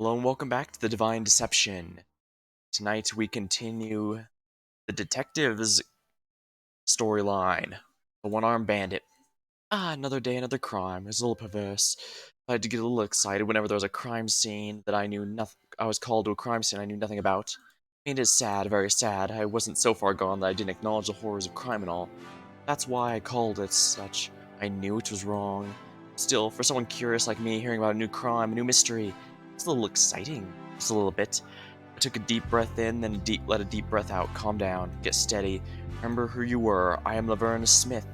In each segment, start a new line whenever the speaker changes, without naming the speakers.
Hello and welcome back to the Divine Deception. Tonight we continue the detective's storyline. The one-armed bandit. Another day, another crime. It's a little perverse. I had to get a little excited whenever there was a crime scene that I knew nothing. I was called to a crime scene I knew nothing about. It is sad, very sad. I wasn't so far gone that I didn't acknowledge the horrors of crime and all. That's why I called it such. I knew it was wrong. Still, for someone curious like me, hearing about a new crime, a new mystery, it's a little exciting. Just a little bit. I took a deep breath in, then let a deep breath out. Calm down. Get steady. Remember who you were. I am Laverna Smith.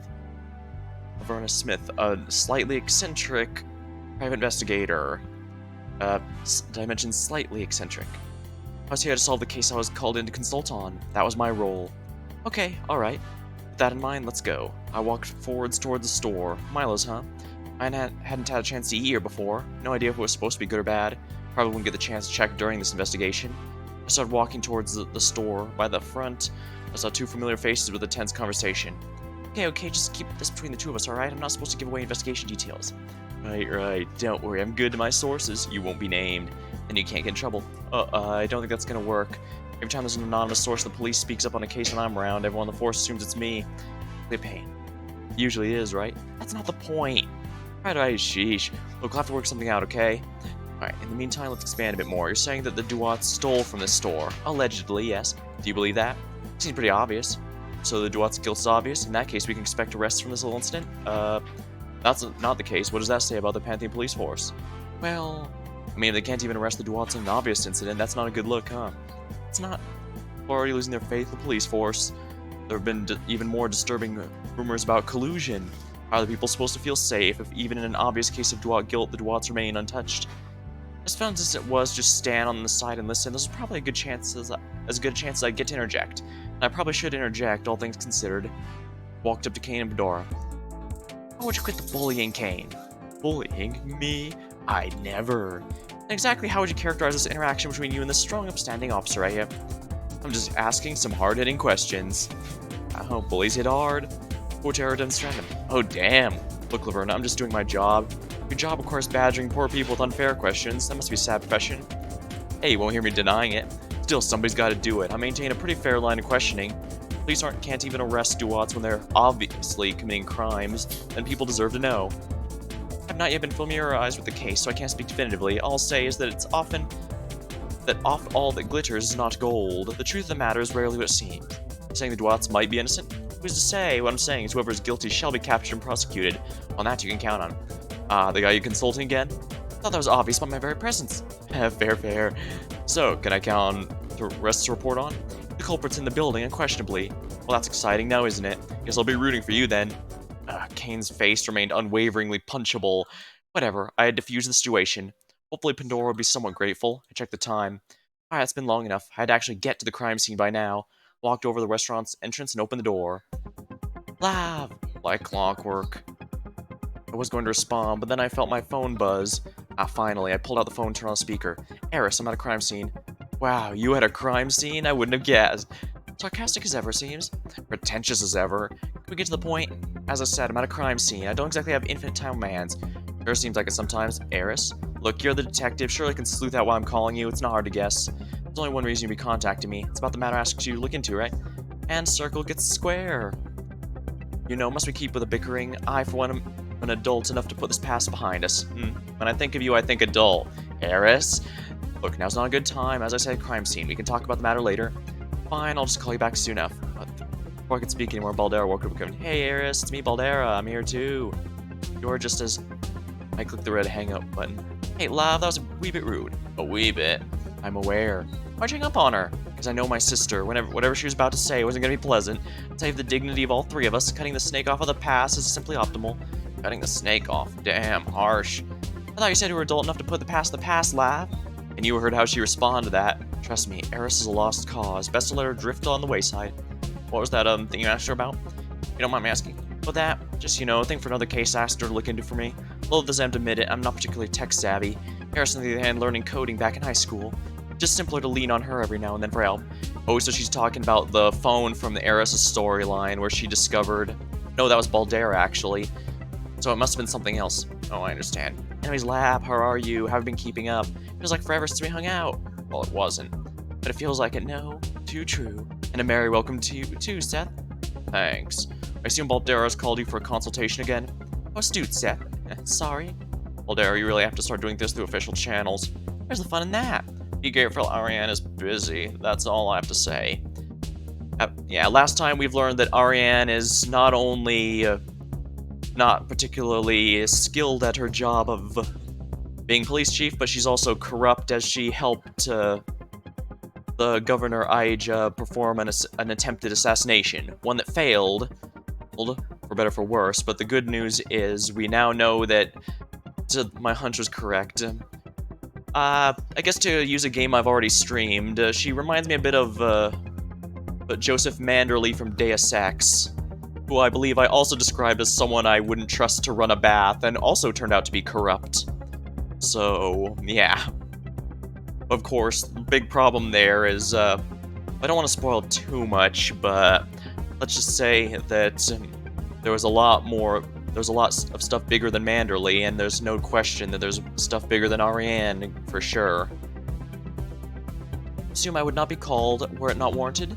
Laverna Smith, a slightly eccentric private investigator. Did I mention slightly eccentric? I was here to solve the case I was called in to consult on. That was my role. Okay, alright. With that in mind, let's go. I walked forwards toward the store. Milo's, huh? I hadn't had a chance to eat here before. No idea if it was supposed to be good or bad. Probably wouldn't get the chance to check during this investigation. I started walking towards the store. By the front, I saw two familiar faces with a tense conversation. Okay, just keep this between the two of us, alright? I'm not supposed to give away investigation details. Right. Don't worry, I'm good to my sources. You won't be named, and you can't get in trouble. I don't think that's gonna work. Every time there's an anonymous source the police speaks up on a case when I'm around, everyone on the force assumes it's me. They pain. Usually is, right? That's not the point. Right, sheesh. Look, we'll have to work something out, okay? Alright, in the meantime, let's expand a bit more. You're saying that the Duats stole from this store. Allegedly, yes. Do you believe that? Seems pretty obvious. So the Duats' guilt is obvious? In that case, we can expect arrests from this little incident? That's not the case. What does that say about the Pantheon police force? Well, I mean, if they can't even arrest the Duats in an obvious incident, that's not a good look, huh? It's not. People are already losing their faith in the police force. There have been even more disturbing rumors about collusion. How are the people supposed to feel safe if even in an obvious case of Duat guilt, the Duats remain untouched? As fun as it was just stand on the side and listen, this was probably a good chance as good a chance as I'd get to interject. And I probably should interject, all things considered. Walked up to Kane and Bedora. How would you quit the bullying, Kane? Bullying? Me? I never. And exactly how would you characterize this interaction between you and this strong, upstanding officer right here? I'm just asking some hard-hitting questions. Oh, bullies hit hard. Or terror demonstrate them. Oh, damn. Look, Laverna, I'm just doing my job. Your job requires badgering poor people with unfair questions. That must be a sad profession. Hey, you won't hear me denying it. Still, somebody's got to do it. I maintain a pretty fair line of questioning. Police can't even arrest Duats when they're obviously committing crimes, and people deserve to know. I've not yet been familiarized with the case, so I can't speak definitively. All I'll say is that it's often that oft all that glitters is not gold. The truth of the matter is rarely what it seems. Saying the Duats might be innocent? Who's to say? What I'm saying is whoever is guilty shall be captured and prosecuted. On that you can count on. The guy you consulting again? Thought that was obvious by my very presence. Fair. So, can I count on the rest to report on? The culprit's in the building, unquestionably. Well, that's exciting now, isn't it? Guess I'll be rooting for you then. Kane's face remained unwaveringly punchable. Whatever, I had diffused the situation. Hopefully Pandora would be somewhat grateful. I checked the time. Alright, it's been long enough. I had to actually get to the crime scene by now. Walked over to the restaurant's entrance and opened the door. Lav! Like clockwork. I was going to respond, but then I felt my phone buzz. Finally, I pulled out the phone and turned on the speaker. Eris, I'm at a crime scene. Wow, you had a crime scene? I wouldn't have guessed. Sarcastic as ever, seems. Pretentious as ever. Can we get to the point? As I said, I'm at a crime scene. I don't exactly have infinite time on my hands. Sure seems like it sometimes. Eris? Look, you're the detective. Surely I can sleuth out why I'm calling you. It's not hard to guess. There's only one reason you'd be contacting me. It's about the matter I asked you to look into, right? And circle gets square. You know, must we keep with the bickering? I, for one, am an adult enough to put this past behind us. When I think of you, I think adult. Eris? Look, now's not a good time. As I said, crime scene. We can talk about the matter later. Fine, I'll just call you back soon enough. Before I could speak anymore, Baldera woke up and hey, Eris, it's me, Baldera. I'm here too. You're just as... I clicked the red hang up button. Hey, Lav, that was a wee bit rude. A wee bit. I'm aware. Why'd you hang up on her? Because I know my sister. Whatever she was about to say wasn't going to be pleasant. To save the dignity of all three of us, cutting the snake off of the past is simply optimal. Cutting the snake off. Damn, harsh. I thought you said you were adult enough to put the past in the past, Lav. And you heard how she responded to that. Trust me, Eris is a lost cause. Best to let her drift on the wayside. What was that thing you asked her about? You don't mind me asking? Well, that, just, a thing for another case I asked her to look into for me. Little does Em admit it, I'm not particularly tech-savvy. Eris, on the other hand, learning coding back in high school. Just simpler to lean on her every now and then for help. Oh, so she's talking about the phone from the Eris' storyline where she discovered... No, that was Baldera, actually. So it must have been something else. Oh, I understand. Anyways, Lab, how are you? How have you been keeping up? Feels like forever since we hung out. Well, it wasn't. But it feels like it, no. Too true. And a merry welcome to you, too, Seth. Thanks. I assume Baldera's called you for a consultation again? Oh, astute, Seth. Sorry. Baldera, you really have to start doing this through official channels. Where's the fun in that? Gabriel Ariane is busy. That's all I have to say. Yeah, last time we've learned that Ariane is not only not particularly skilled at her job of being police chief, but she's also corrupt as she helped the Governor Aija perform an attempted assassination. One that failed, for better for worse, but the good news is we now know that my hunch was correct. I guess to use a game I've already streamed, she reminds me a bit of Joseph Manderley from Deus Ex, who I believe I also described as someone I wouldn't trust to run a bath, and also turned out to be corrupt. So, yeah. Of course, the big problem there is, I don't want to spoil too much, but let's just say that there's a lot of stuff bigger than Manderley, and there's no question that there's stuff bigger than Ariane, for sure. Assume I would not be called were it not warranted?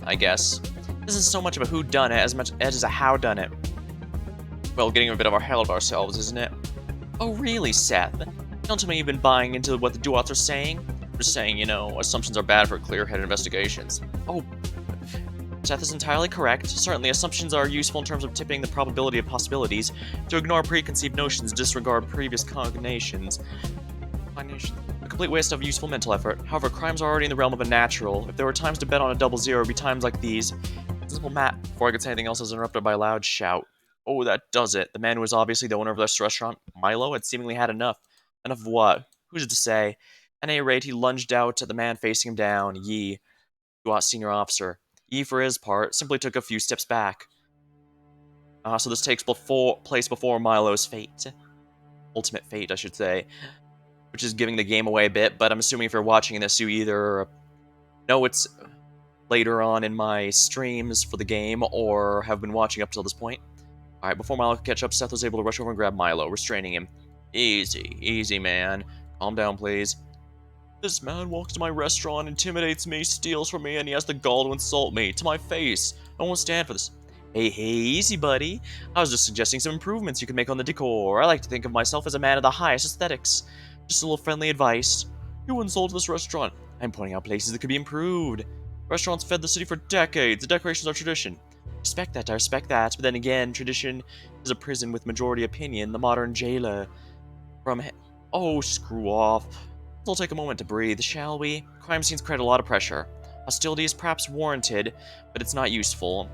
I guess. This is so much of a whodunit as much as a howdunit. Well, getting a bit of our hell of ourselves, isn't it? Oh, really, Seth? Don't tell me you've been buying into what the Duats are saying? I'm just saying, you know, assumptions are bad for clear-headed investigations. Oh, Seth is entirely correct. Certainly, assumptions are useful in terms of tipping the probability of possibilities. To ignore preconceived notions, disregard previous cognitions. A complete waste of useful mental effort. However, crimes are already in the realm of a natural. If there were times to bet on a double zero, it would be times like these. Simple math. Before I could say anything else, I was interrupted by a loud shout. Oh, that does it. The man who was obviously the owner of this restaurant, Milo, had seemingly had enough. Enough of what? Who's to say? At any rate, he lunged out at the man facing him down, Yi, Duat senior officer. Yi, for his part, simply took a few steps back. So this takes place before Milo's fate. Ultimate fate, I should say. Which is giving the game away a bit, but I'm assuming if you're watching this, you either know it's later on in my streams for the game, or have been watching up till this point. Alright, before Milo could catch up, Seth was able to rush over and grab Milo, restraining him. Easy, easy, man. Calm down, please. This man walks to my restaurant, intimidates me, steals from me, and he has the gall to insult me, to my face. I won't stand for this. Hey, easy, buddy. I was just suggesting some improvements you could make on the decor. I like to think of myself as a man of the highest aesthetics. Just a little friendly advice. You insulted this restaurant. I'm pointing out places that could be improved. Restaurants fed the city for decades. The decorations are tradition. I respect that. But then again, tradition is a prison with majority opinion, the modern jailer. Oh, screw off. Let's take a moment to breathe, shall we? Crime scenes create a lot of pressure. Hostility is perhaps warranted, but it's not useful.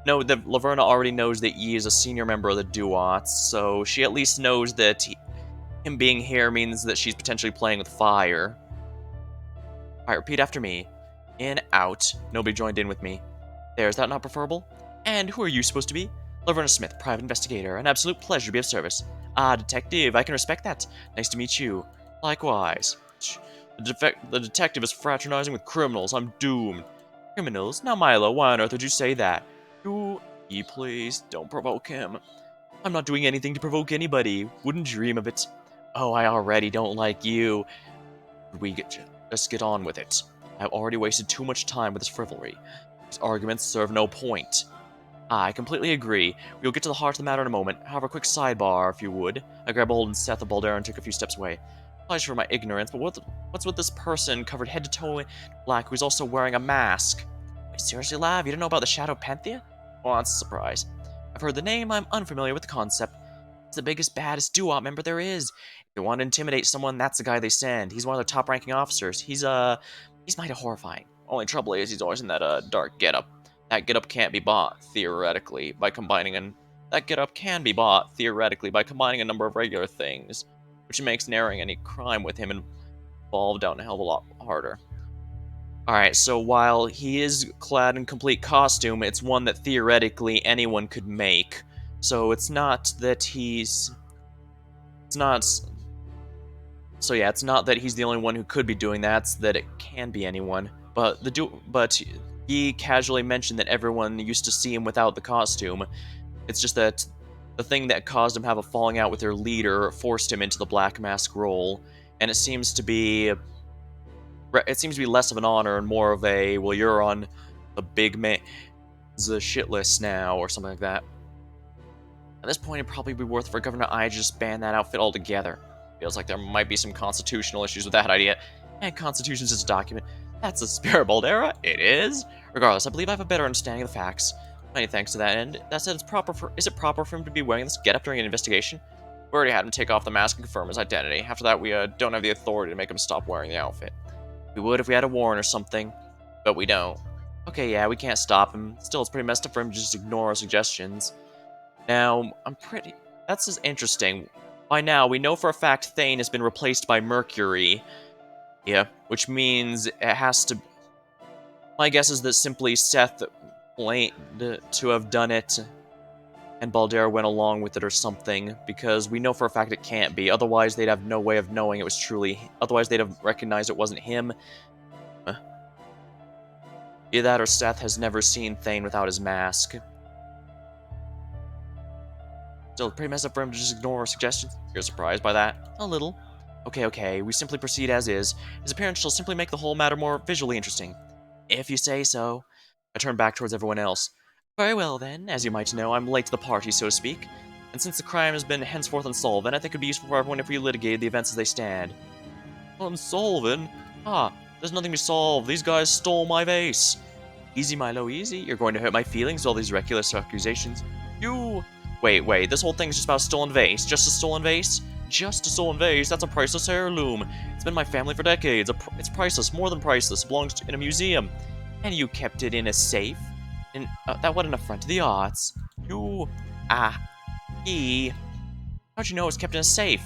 Note that Laverna already knows that Yi is a senior member of the Duats, so she at least knows that him being here means that she's potentially playing with fire. Alright, repeat after me. In, out. Nobody joined in with me. There, is that not preferable? And who are you supposed to be? Laverna Smith, private investigator. An absolute pleasure to be of service. Ah, detective, I can respect that. Nice to meet you. Likewise. The detective is fraternizing with criminals. I'm doomed. Criminals? Now, Milo, why on earth would you say that? Please, don't provoke him. I'm not doing anything to provoke anybody. Wouldn't dream of it. Oh, I already don't like you. Let's get on with it. I've already wasted too much time with this frivolry. These arguments serve no point. I completely agree. We'll get to the heart of the matter in a moment. However, a quick sidebar, if you would. I grabbed a hold of Seth of Baldera and took a few steps away. Apologies for my ignorance, but what's with this person covered head to toe in black who's also wearing a mask? Wait, seriously, Lav? You don't know about the Shadow Pantheon? Well, that's a surprise. I've heard the name, I'm unfamiliar with the concept. It's the biggest, baddest Duat member there is. If they want to intimidate someone, that's the guy they send. He's one of their top-ranking officers. He's mighty horrifying. Only trouble is he's always in that, dark getup. That getup can't be bought, theoretically, by combining That getup can be bought, theoretically, by combining a number of regular things, which makes narrowing any crime with him involved down a hell of a lot harder. Alright, so while he is clad in complete costume, it's one that theoretically anyone could make. So it's not that he's... It's not... So yeah, it's not that he's the only one who could be doing that, it's that it can be anyone. But he casually mentioned that everyone used to see him without the costume. It's just that the thing that caused him to have a falling out with their leader forced him into the Black Mask role, and it seems to be less of an honor and more of a, well, you're on the big man's shit list now, or something like that. At this point, it'd probably be worth for Governor I to just ban that outfit altogether. Feels like there might be some constitutional issues with that idea. And Constitution's just a document. That's the spirit of Baldera. It is. Regardless, I believe I have a better understanding of the facts. Many thanks to that end. That said, is it proper for him to be wearing this getup during an investigation? We already had him take off the mask and confirm his identity. After that, we don't have the authority to make him stop wearing the outfit. We would if we had a warrant or something, but we don't. Okay, yeah, we can't stop him. Still, it's pretty messed up for him to just ignore our suggestions. Now, that's just interesting. By now, we know for a fact Thane has been replaced by Mercury. Yeah, which means it has to... My guess is that simply Seth blamed to have done it, and Baldera went along with it or something, because we know for a fact it can't be. Otherwise, they'd have no way of knowing it was truly... Otherwise, they'd have recognized it wasn't him. Either that or Seth has never seen Thane without his mask. Still pretty messed up for him to just ignore our suggestions. You're surprised by that? A little. Okay, we simply proceed as is. His appearance shall simply make the whole matter more visually interesting. If you say so. I turn back towards everyone else. Very well then, as you might know, I'm late to the party, so to speak. And since the crime has been henceforth unsolved, I think it would be useful for everyone if we litigated the events as they stand. Unsolved? Ah, there's nothing to solve. These guys stole my vase. Easy, Milo, easy. You're going to hurt my feelings with all these reckless accusations. You... Wait, this whole thing's just about a stolen vase? Just a stolen vase? Just a stolen vase? That's a priceless heirloom. It's been my family for decades. It's priceless, more than priceless. It belongs in a museum. And you kept it in a safe? And that wasn't an affront to the arts. You... He... How'd you know it was kept in a safe?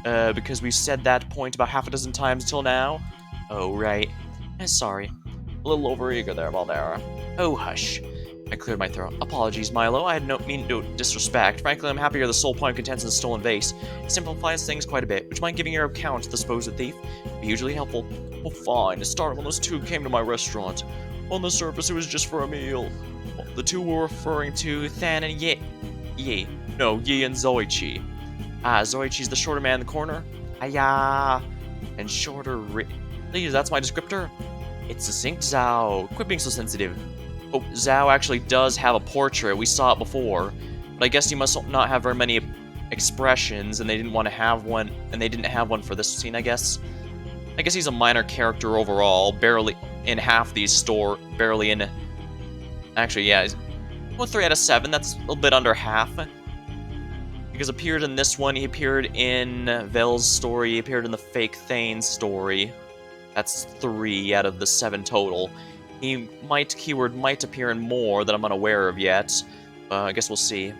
Because we said that point about half a dozen times until now? Oh, right. Sorry. A little overeager there, Baldera. Oh, hush. I cleared my throat. Apologies, Milo. I had no mean to disrespect. Frankly, I'm happier the sole point contents of the stolen vase. It simplifies things quite a bit. Would you mind giving your account to the supposed thief? It'd be hugely helpful. Oh, fine. To start, when those two came to my restaurant. On the surface, it was just for a meal. The two were referring to Than and Yi and Zoichi. Zoichi's the shorter man in the corner. And shorter Please, that's my descriptor. It's succinct, Zhao. Quit being so sensitive. Oh, Zhao actually does have a portrait. We saw it before. But I guess he must not have very many expressions, and they didn't want to have one, and they didn't have one for this scene, I guess. I guess he's a minor character overall, barely in half these barely in... Actually, yeah, well, 3 out of 7, that's a little bit under half. Because appeared in this one, he appeared in Vel's story, he appeared in the fake Thane story. That's 3 out of the 7 total. Keyword might appear in more that I'm unaware of yet. I guess we'll see.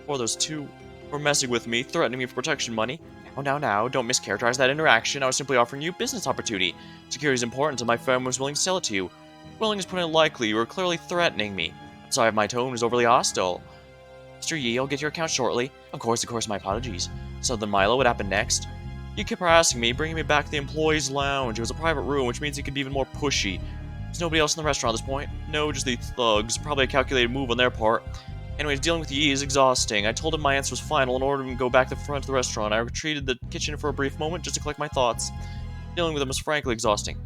Or those two were messing with me, threatening me for protection money. Now, don't mischaracterize that interaction. I was simply offering you business opportunity. Security is important, and my firm was willing to sell it to you. Willing is putting it likely. You were clearly threatening me. I'm sorry if my tone was overly hostile. Mr. Yi, I'll get your account shortly. Of course, my apologies. So then, Milo, what happened next? He kept harassing me, bringing me back to the employees' lounge. It was a private room, which means he could be even more pushy. There's nobody else in the restaurant at this point. No, just these thugs. Probably a calculated move on their part. Anyways, dealing with Yi is exhausting. I told him my answer was final and ordered him to go back to the front of the restaurant. I retreated to the kitchen for a brief moment just to collect my thoughts. Dealing with him was frankly exhausting.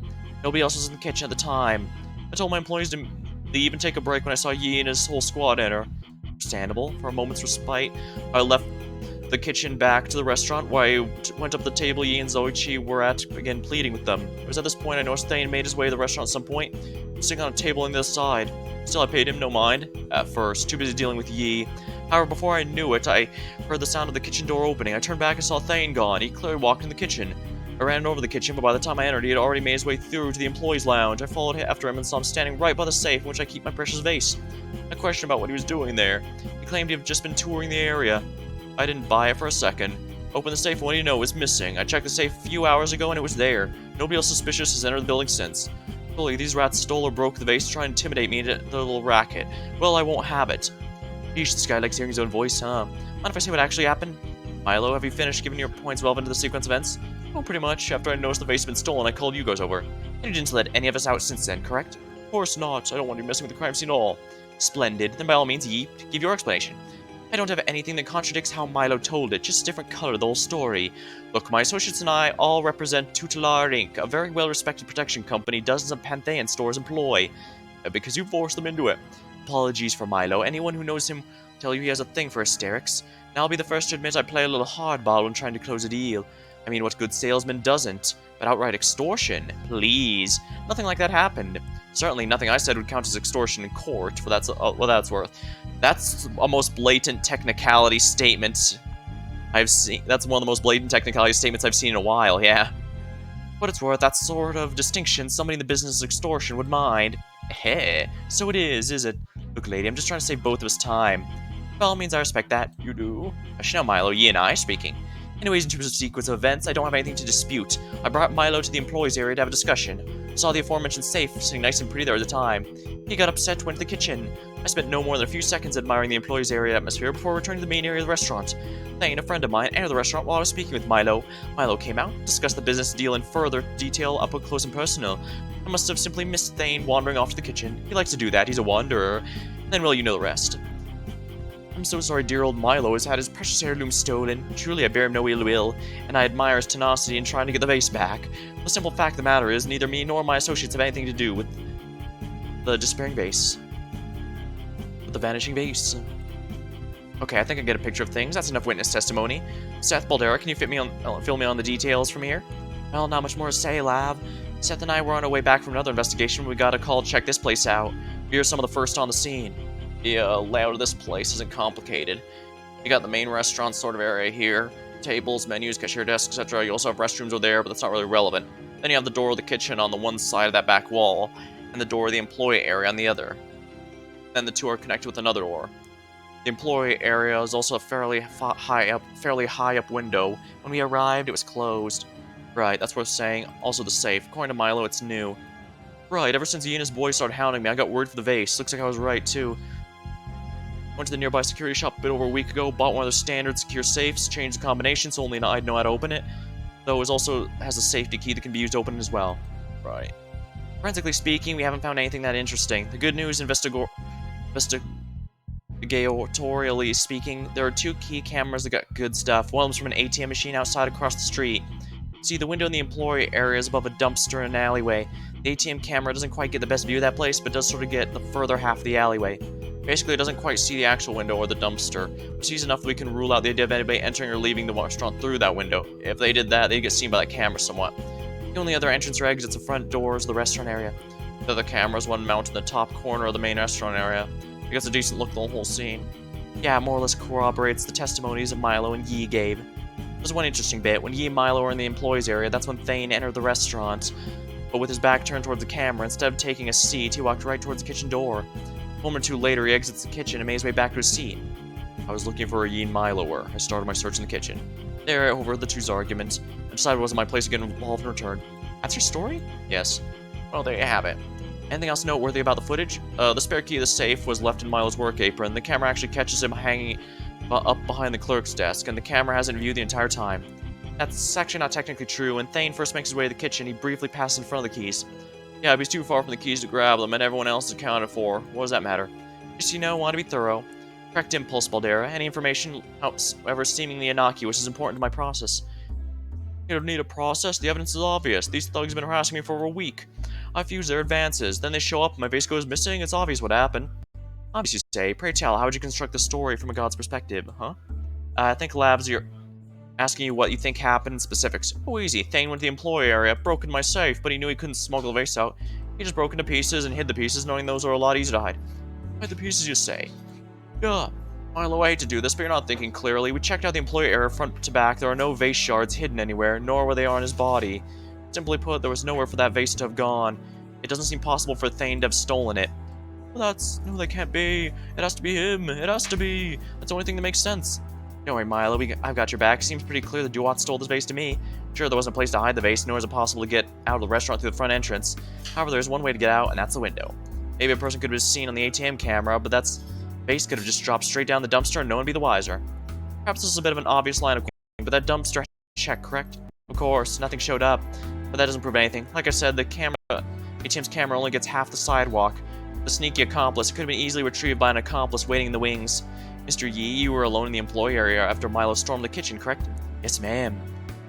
Nobody else was in the kitchen at the time. I told my employees to leave and take a break when I saw Yi and his whole squad enter. Understandable. For a moment's respite, I left the kitchen back to the restaurant where I went up to the table Yi and Zoichi were at, again pleading with them. It was at this point I noticed Thane made his way to the restaurant at some point, sitting on a table on the other side. Still, I paid him no mind, at first, too busy dealing with Yi. However, before I knew it, I heard the sound of the kitchen door opening. I turned back and saw Thane gone. He clearly walked in the kitchen. I ran over the kitchen, but by the time I entered, he had already made his way through to the employees' lounge. I followed after him and saw him standing right by the safe in which I keep my precious vase. A question about what he was doing there. He claimed to have just been touring the area. I didn't buy it for a second. Opened the safe and what do you know, it was missing. I checked the safe a few hours ago and it was there. Nobody else suspicious has entered the building since. Fully, these rats stole or broke the vase to try and intimidate me into their little racket. Well, I won't have it. Yeesh, this guy likes hearing his own voice, huh? Mind if I say what actually happened? Milo, have you finished giving your points relevant to the sequence of events? Well, pretty much. After I noticed the vase had been stolen, I called you guys over. And you didn't let any of us out since then, correct? Of course not. I don't want you messing with the crime scene at all. Splendid. Then by all means, Yi, give your explanation. I don't have anything that contradicts how Milo told it, just a different color the whole story. Look, my associates and I all represent Tutelar Inc., a very well-respected protection company dozens of Pantheon stores employ. Because you forced them into it. Apologies for Milo. Anyone who knows him will tell you he has a thing for hysterics. And I'll be the first to admit I play a little hardball when trying to close a deal. I mean, what good salesman doesn't? But outright extortion? Please. Nothing like that happened. Certainly nothing I said would count as extortion in court, for that's what that's worth. That's a most blatant technicality statement I've seen. That's one of the most blatant technicality statements I've seen in a while, yeah. What it's worth, that sort of distinction somebody in the business of extortion would mind. Heh, so it is it? Look, lady, I'm just trying to save both of us time. By all means, I respect that. You do? Now, Milo, ye and I speaking. Anyways, in terms of sequence of events, I don't have anything to dispute. I brought Milo to the employees area to have a discussion. Saw the aforementioned safe sitting nice and pretty there at the time. He got upset, went to the kitchen. I spent no more than a few seconds admiring the employees area atmosphere before returning to the main area of the restaurant. Thane, a friend of mine, entered the restaurant while I was speaking with Milo. Milo came out, discussed the business deal in further detail up close and personal. I must have simply missed Thane wandering off to the kitchen. He likes to do that, he's a wanderer. And then, well, you know the rest. I'm so sorry dear old Milo has had his precious heirloom stolen. Truly, I bear him no ill will, and I admire his tenacity in trying to get the vase back. The simple fact of the matter is, neither me nor my associates have anything to do with the disappearing vase. With the vanishing vase. Okay, I think I get a picture of things. That's enough witness testimony. Seth Baldera, can you fill me on the details from here? Well, not much more to say, Lav. Seth and I were on our way back from another investigation when we got a call to check this place out. We were some of the first on the scene. The layout of this place isn't complicated. You got the main restaurant sort of area here. Tables, menus, cashier desks, etc. You also have restrooms over there, but that's not really relevant. Then you have the door of the kitchen on the one side of that back wall, and the door of the employee area on the other. Then the two are connected with another door. The employee area is also a fairly high up window. When we arrived, it was closed. Right, that's worth saying. Also the safe. According to Milo, it's new. Right, ever since he and his boys started hounding me, I got word for the vase. Looks like I was right, too. Went to the nearby security shop a bit over a week ago, bought one of their standard secure safes, changed the combination so only I'd know how to open it. Though it also has a safety key that can be used to open it as well. Right. Forensically speaking, we haven't found anything that interesting. The good news, investigatorially speaking, there are two key cameras that got good stuff. One of them's from an ATM machine outside across the street. See, the window in the employee area is above a dumpster in an alleyway. The ATM camera doesn't quite get the best view of that place, but does sort of get the further half of the alleyway. Basically, it doesn't quite see the actual window or the dumpster, but sees enough that we can rule out the idea of anybody entering or leaving the restaurant through that window. If they did that, they'd get seen by that camera somewhat. The only other entrance or exits are front doors of the restaurant area. The other camera is one mounted in the top corner of the main restaurant area. It gets a decent look at the whole scene. Yeah, more or less corroborates the testimonies of Milo and Yi gave. There's one interesting bit. When Yi and Milo are in the employees area, that's when Thane entered the restaurant. But with his back turned towards the camera, instead of taking a seat, he walked right towards the kitchen door. A moment or two later, he exits the kitchen and made his way back to his seat. I was looking for where Yi and Milo were. I started my search in the kitchen. There, I overheard the two's argument. I decided it wasn't my place to get involved in return. That's your story? Yes. Well, there you have it. Anything else noteworthy about the footage? The spare key of the safe was left in Milo's work apron. The camera actually catches him hanging up behind the clerk's desk, and the camera has it in view the entire time. That's actually not technically true. When Thane first makes his way to the kitchen, he briefly passes in front of the keys. Yeah, but he's too far from the keys to grab them, and everyone else is accounted for. What does that matter? Just, want to be thorough. Correct impulse, Baldera. Any information, however seemingly innocuous, is important to my process. You don't need a process. The evidence is obvious. These thugs have been harassing me for over a week. I fuse their advances. Then they show up, my vase goes missing. It's obvious what happened. Obvious, you say. Pray tell, how would you construct the story from a god's perspective, huh? I think Labs, you're asking you what you think happened in specifics. Oh, easy. Thane went to the employee area, broke in my safe, but he knew he couldn't smuggle the vase out. He just broke into pieces and hid the pieces, knowing those are a lot easier to hide. Hide the pieces, you say? Yeah. Milo, I hate to do this, but you're not thinking clearly. We checked out the employee area front to back. There are no vase shards hidden anywhere, nor were they on his body. Simply put, there was nowhere for that vase to have gone. It doesn't seem possible for Thane to have stolen it. Well, no, that can't be. It has to be him. It has to be. That's the only thing that makes sense. Don't worry, Milo. I've got your back. Seems pretty clear that Duat stole this vase to me. Sure, there wasn't a place to hide the vase, nor is it possible to get out of the restaurant through the front entrance. However, there's one way to get out, and that's the window. Maybe a person could have been seen on the ATM camera, but that vase could have just dropped straight down the dumpster and no one would be the wiser. Perhaps this is a bit of an obvious line of questioning, but that dumpster check, correct? Of course, nothing showed up, but that doesn't prove anything. Like I said, the ATM's camera only gets half the sidewalk. The sneaky accomplice could have been easily retrieved by an accomplice waiting in the wings. Mr. Yi, you were alone in the employee area after Milo stormed the kitchen, correct? Yes, ma'am.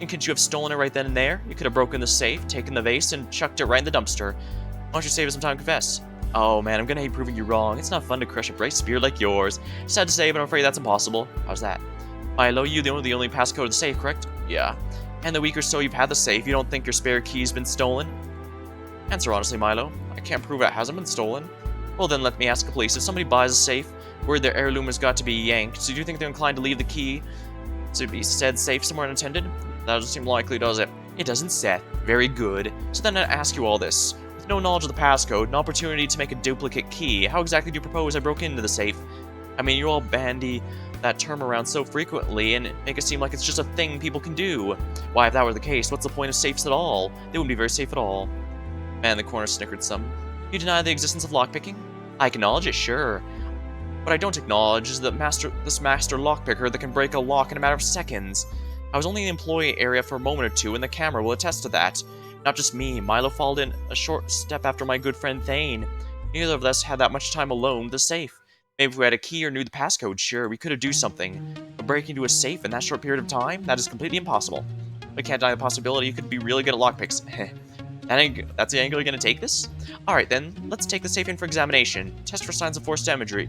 And couldn't you have stolen it right then and there? You could have broken the safe, taken the vase, and chucked it right in the dumpster. Why don't you save us some time and confess? Oh man, I'm gonna hate proving you wrong. It's not fun to crush a bright spirit like yours. Sad to say, but I'm afraid that's impossible. How's that? Milo, you the only passcode of the safe, correct? Yeah. And the week or so you've had the safe, you don't think your spare key's been stolen? Answer honestly, Milo. I can't prove it hasn't been stolen. Well then, let me ask the police. If somebody buys a safe where their heirloom has got to be yanked, do you think they're inclined to leave the key to be said safe somewhere unattended? That doesn't seem likely, does it? It doesn't, Seth. Very good. So then I ask you all this. With no knowledge of the passcode, an opportunity to make a duplicate key, how exactly do you propose I broke into the safe? I mean, you all bandy that term around so frequently and make it seem like it's just a thing people can do. Why, if that were the case, what's the point of safes at all? They wouldn't be very safe at all. Man in the corner snickered some. You deny the existence of lockpicking? I acknowledge it, sure. What I don't acknowledge is that this master lockpicker that can break a lock in a matter of seconds. I was only in the employee area for a moment or two, and the camera will attest to that. Not just me, Milo followed in a short step after my good friend Thane. Neither of us had that much time alone with the safe. Maybe if we had a key or knew the passcode, sure, we could have do something. But breaking into a safe in that short period of time? That is completely impossible. We can't deny the possibility you could be really good at lockpicks. That's the angle you're gonna take this? Alright then, let's take the safe in for examination. Test for signs of forced entry.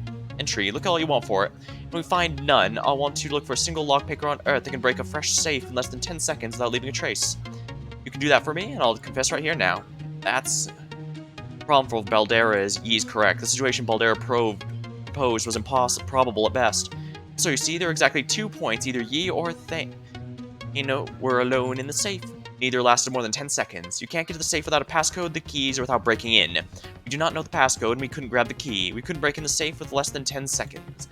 Look all you want for it. When we find none, I'll want you to look for a single lockpicker on Earth that can break a fresh safe in less than 10 seconds without leaving a trace. You can do that for me, and I'll confess right here now. That's... The problem for Baldera is Yi's correct. The situation Baldera proposed was improbable at best. So you see, there are exactly 2 points. Either Yi or Thane were alone in the safe. Neither lasted more than 10 seconds. You can't get to the safe without a passcode, the keys, or without breaking in. We do not know the passcode, and we couldn't grab the key. We couldn't break in the safe with less than 10 seconds.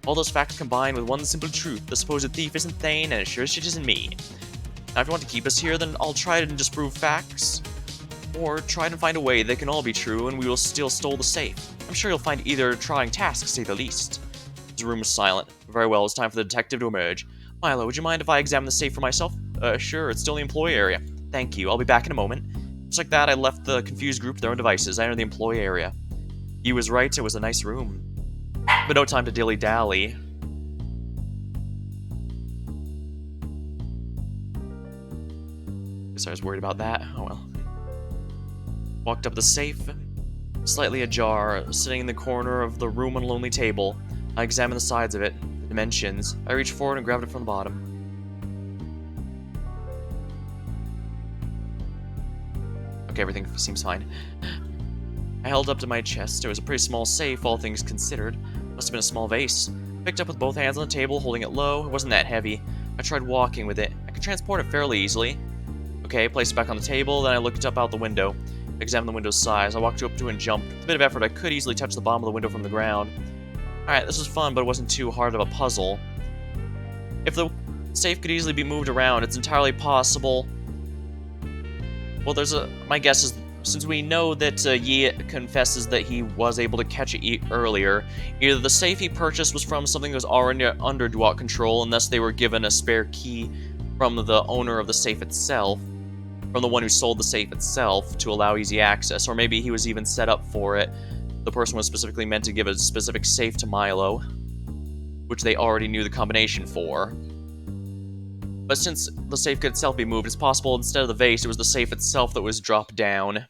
All those facts combined with one simple truth. The supposed thief isn't Thane, and it sure as shit isn't me. Now if you want to keep us here, then I'll try to disprove facts. Or try to find a way they can all be true, and we will still stole the safe. I'm sure you'll find either a trying task, to say the least. The room was silent. Very well, it's time for the detective to emerge. Milo, would you mind if I examine the safe for myself? Sure, it's still in the employee area. Thank you, I'll be back in a moment. Just like that, I left the confused group to their own devices. I entered the employee area. He was right, it was a nice room. But no time to dilly-dally. Guess I was worried about that. Oh well. Walked up the safe, slightly ajar, sitting in the corner of the room on a lonely table. I examined the sides of it, the dimensions. I reached forward and grabbed it from the bottom. Okay, everything seems fine. I held up to my chest. It was a pretty small safe, all things considered. Must have been a small vase. I picked up with both hands on the table, holding it low. It wasn't that heavy. I tried walking with it. I could transport it fairly easily. Okay, placed it back on the table, then I looked up out the window. I examined the window's size. I walked up to it and jumped. With a bit of effort, I could easily touch the bottom of the window from the ground. Alright, this was fun, but it wasn't too hard of a puzzle. If the safe could easily be moved around, it's entirely possible. Well, my guess is, since we know that Yi confesses that he was able to catch it earlier, either the safe he purchased was from something that was already under Duat control, and thus they were given a spare key from the owner of the safe itself, from the one who sold the safe itself, to allow easy access, or maybe he was even set up for it. The person was specifically meant to give a specific safe to Milo, which they already knew the combination for. But since the safe could itself be moved, it's possible instead of the vase, it was the safe itself that was dropped down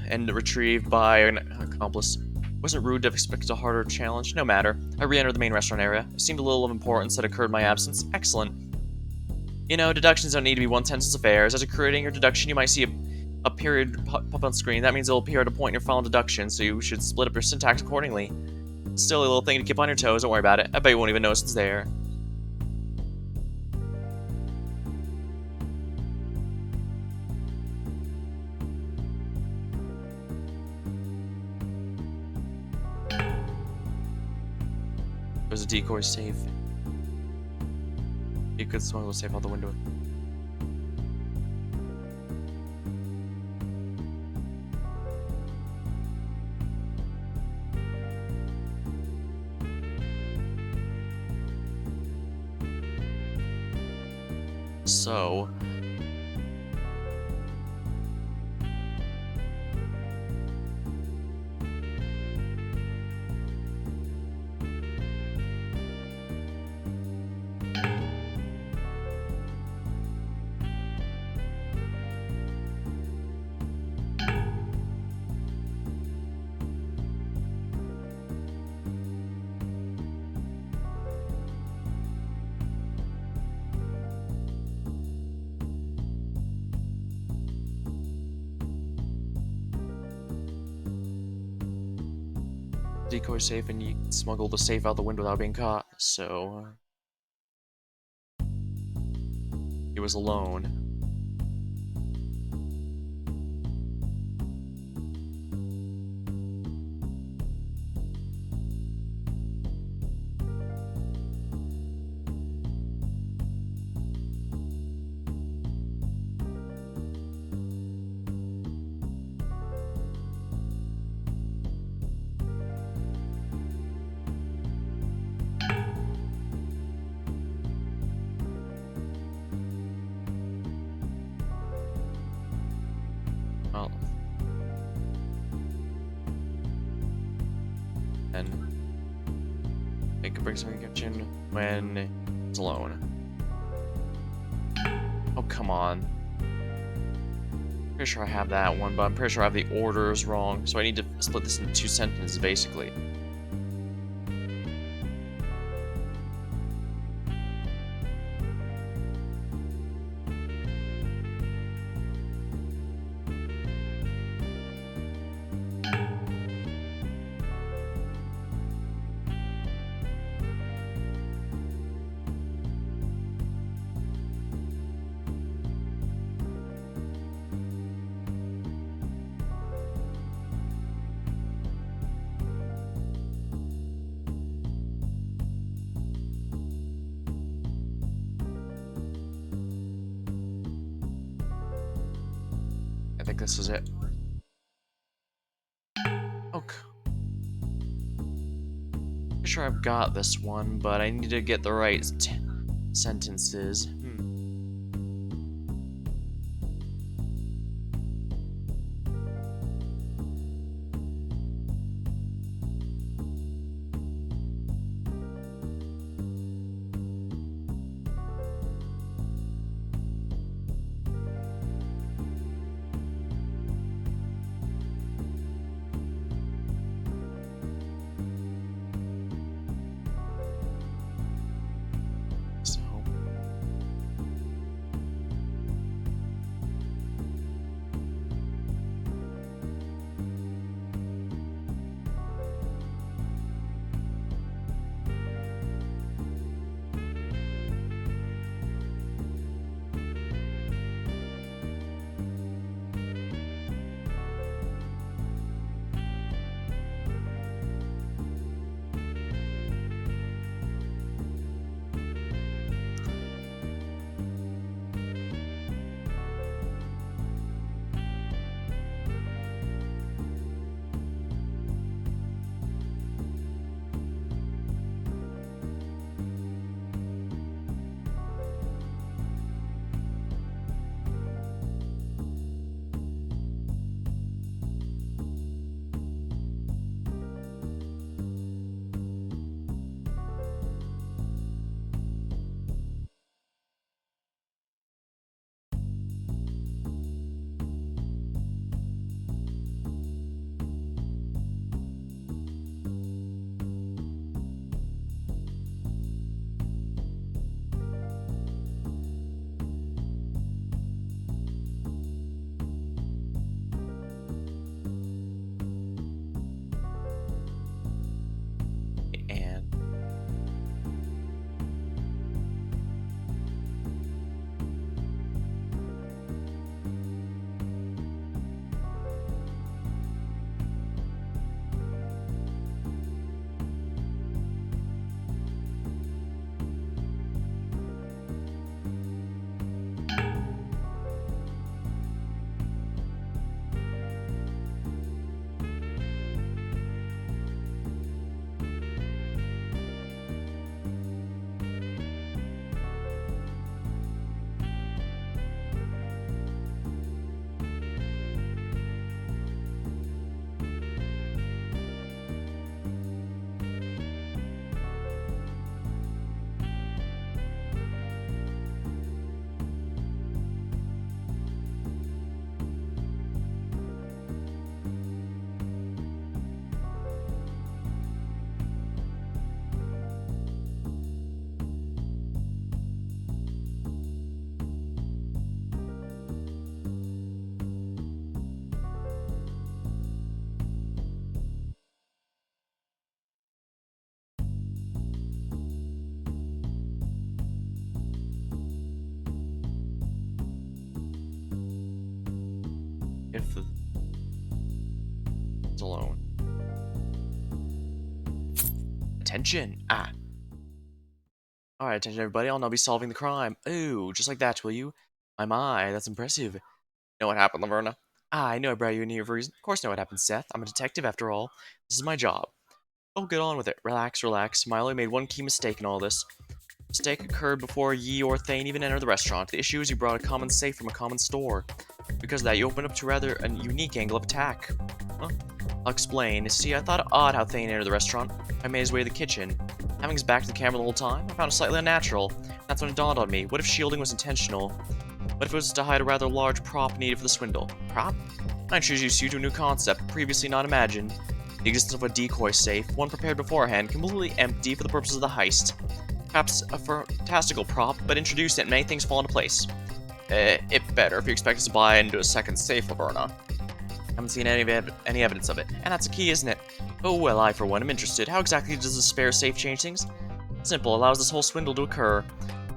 and retrieved by an accomplice. Wasn't rude to have expected a harder challenge. No matter. I re-entered the main restaurant area. It seemed a little of importance that occurred in my absence. Excellent. You know, deductions don't need to be one-sentence affairs. As you're creating your deduction, you might see a period pop on screen. That means it'll appear at a point in your final deduction, so you should split up your syntax accordingly. Still a little thing to keep on your toes, don't worry about it. I bet you won't even notice it's there. There's a decoy safe. You could smuggle the safe out the window. So... decoy safe and you can smuggle the safe out the window without being caught, so... he was alone. Well, and make a break some in the kitchen when it's alone. Oh, come on. Pretty sure I have that one, but I'm pretty sure I have the orders wrong, so I need to split this into 2 sentences, basically. I think this is it. Oh, pretty sure I've got this one, but I need to get the right sentences. So, alone. Attention! Alright, attention everybody, I'll now be solving the crime. Ooh, just like that, will you? My, that's impressive. Know what happened, Laverna? I know I brought you in here for a reason. Of course I know what happened, Seth. I'm a detective after all. This is my job. Oh, get on with it. Relax, relax. Milo made one key mistake in all this. Mistake occurred before Yi or Thane even entered the restaurant. The issue is you brought a common safe from a common store. Because of that, you opened up to rather a unique angle of attack. Huh? I'll explain. See, I thought it odd how Thane entered the restaurant. I made his way to the kitchen. Having his back to the camera the whole time, I found it slightly unnatural. That's when it dawned on me. What if shielding was intentional? What if it was to hide a rather large prop needed for the swindle? Prop? I introduced you to a new concept, previously not imagined. The existence of a decoy safe, one prepared beforehand, completely empty for the purposes of the heist. Perhaps a fantastical prop, but introduced it and many things fall into place. It better if you expect us to buy into a second safe, Laverna. Haven't seen any evidence of it, and that's a key, isn't it? Oh well, I for one am interested. How exactly does the spare safe change things? Simple, allows this whole swindle to occur.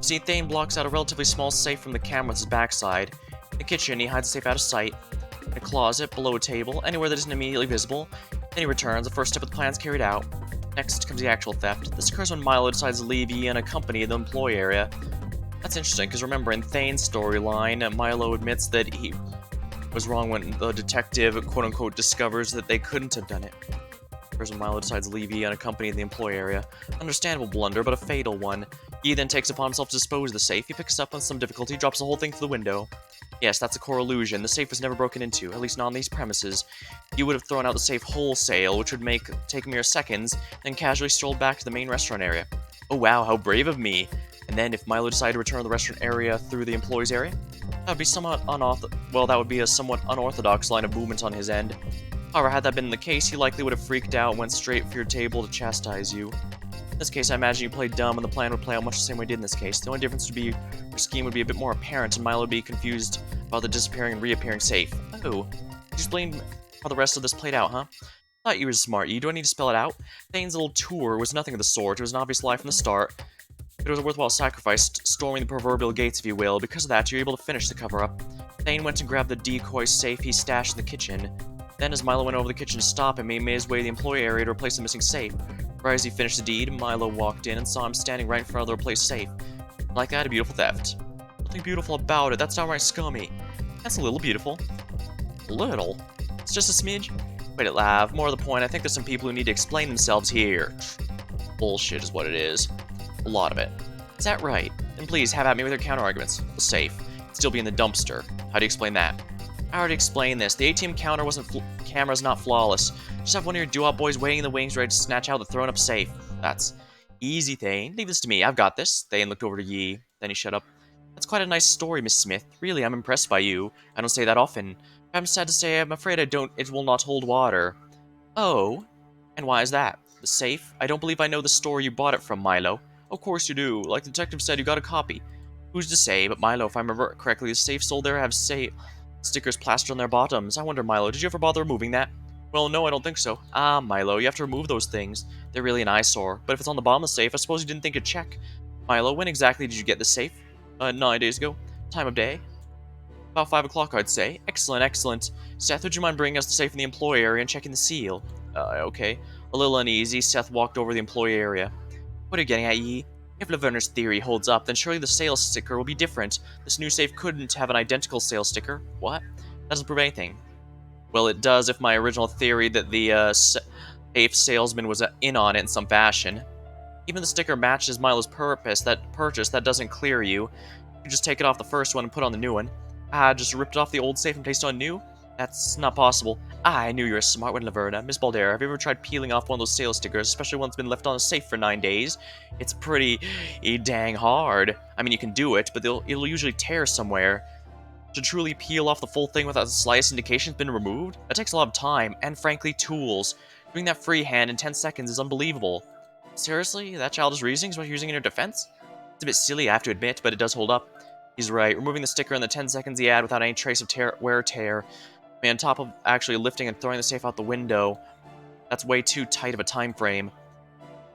See, Thane blocks out a relatively small safe from the camera with his backside. In the kitchen, he hides the safe out of sight. In a closet, below a table, anywhere that isn't immediately visible. Then he returns, the first step of the plan is carried out. Next comes the actual theft. This occurs when Milo decides to leave Yi and accompany the employee area. That's interesting, because remember, in Thane's storyline, Milo admits that he was wrong when the detective, quote-unquote, discovers that they couldn't have done it. Occurs when Milo decides to leave Yi and accompany the employee area. Understandable blunder, but a fatal one. Yi then takes upon himself to dispose of the safe. He picks it up with some difficulty, drops the whole thing through the window. Yes, that's a core illusion. The safe was never broken into, at least not on these premises. You would have thrown out the safe wholesale, which would take mere seconds, then casually strolled back to the main restaurant area. Oh wow, how brave of me! And then, if Milo decided to return to the restaurant area through the employees area, that would be that would be a somewhat unorthodox line of movement on his end. However, had that been the case, he likely would have freaked out and went straight for your table to chastise you. In this case, I imagine you played dumb, and the plan would play out much the same way it did in this case. The only difference would be your scheme would be a bit more apparent, and Milo would be confused about the disappearing and reappearing safe. Oh, could you explain how the rest of this played out, huh? Thought you were smart, Yi. Do I need to spell it out? Thane's little tour was nothing of the sort. It was an obvious lie from the start. It was a worthwhile sacrifice, storming the proverbial gates, if you will. Because of that, you're able to finish the cover-up. Thane went and grabbed the decoy safe he stashed in the kitchen. Then, as Milo went over the kitchen to stop him, he made his way to the employee area to replace the missing safe. Right as he finished the deed, Milo walked in and saw him standing right in front of the replaced safe. Like that, a beautiful theft. Nothing beautiful about it, that's downright scummy. That's a little beautiful. A little? It's just a smidge? Wait it, Lav. More to the point, I think there's some people who need to explain themselves here. Bullshit is what it is. A lot of it. Is that right? Then please, have at me with your counter-arguments. The safe. It'd still be in the dumpster. How do you explain that? I already explained this. The ATM counter camera's not flawless. Just have one of your doo-wop boys waiting in the wings ready to snatch out the thrown-up safe. That's easy, Thane. Leave this to me. I've got this. Thane looked over to Yi. Then he shut up. That's quite a nice story, Miss Smith. Really, I'm impressed by you. I don't say that often. I'm sad to say I'm afraid it will not hold water. Oh? And why is that? The safe? I don't believe I know the store you bought it from, Milo. Of course you do. Like the detective said, you got a copy. Who's to say? But Milo, if I remember correctly, the safe sold there have stickers plastered on their bottoms. I wonder, Milo, did you ever bother removing that? Well, no, I don't think so. Ah, Milo, you have to remove those things. They're really an eyesore. But if it's on the bottom of the safe, I suppose you didn't think to check. Milo, when exactly did you get the safe? 9 days ago. Time of day? About 5 o'clock, I'd say. Excellent, excellent. Seth, would you mind bringing us the safe in the employee area and checking the seal? Okay. A little uneasy, Seth walked over the employee area. What are you getting at, Yi? If Laverner's theory holds up, then surely the sales sticker will be different. This new safe couldn't have an identical sales sticker. What? That doesn't prove anything. Well, it does if my original theory that the safe salesman was in on it in some fashion. Even the sticker matches Milo's purchase, that doesn't clear you. You just take it off the first one and put on the new one. Just ripped off the old safe and placed on new? That's not possible. I knew you were a smart one, Laverna. Miss Baldera, have you ever tried peeling off one of those sales stickers, especially one that's been left on a safe for 9 days? It's pretty dang hard. I mean, you can do it, but it'll usually tear somewhere. To truly peel off the full thing without the slightest indication it's been removed? That takes a lot of time, and frankly, tools. Doing that freehand in 10 seconds is unbelievable. Seriously? That childish reasoning is what you're using in your defense? It's a bit silly, I have to admit, but it does hold up. He's right. Removing the sticker in the 10 seconds he had without any trace of wear or tear. I mean, on top of actually lifting and throwing the safe out the window, that's way too tight of a time frame.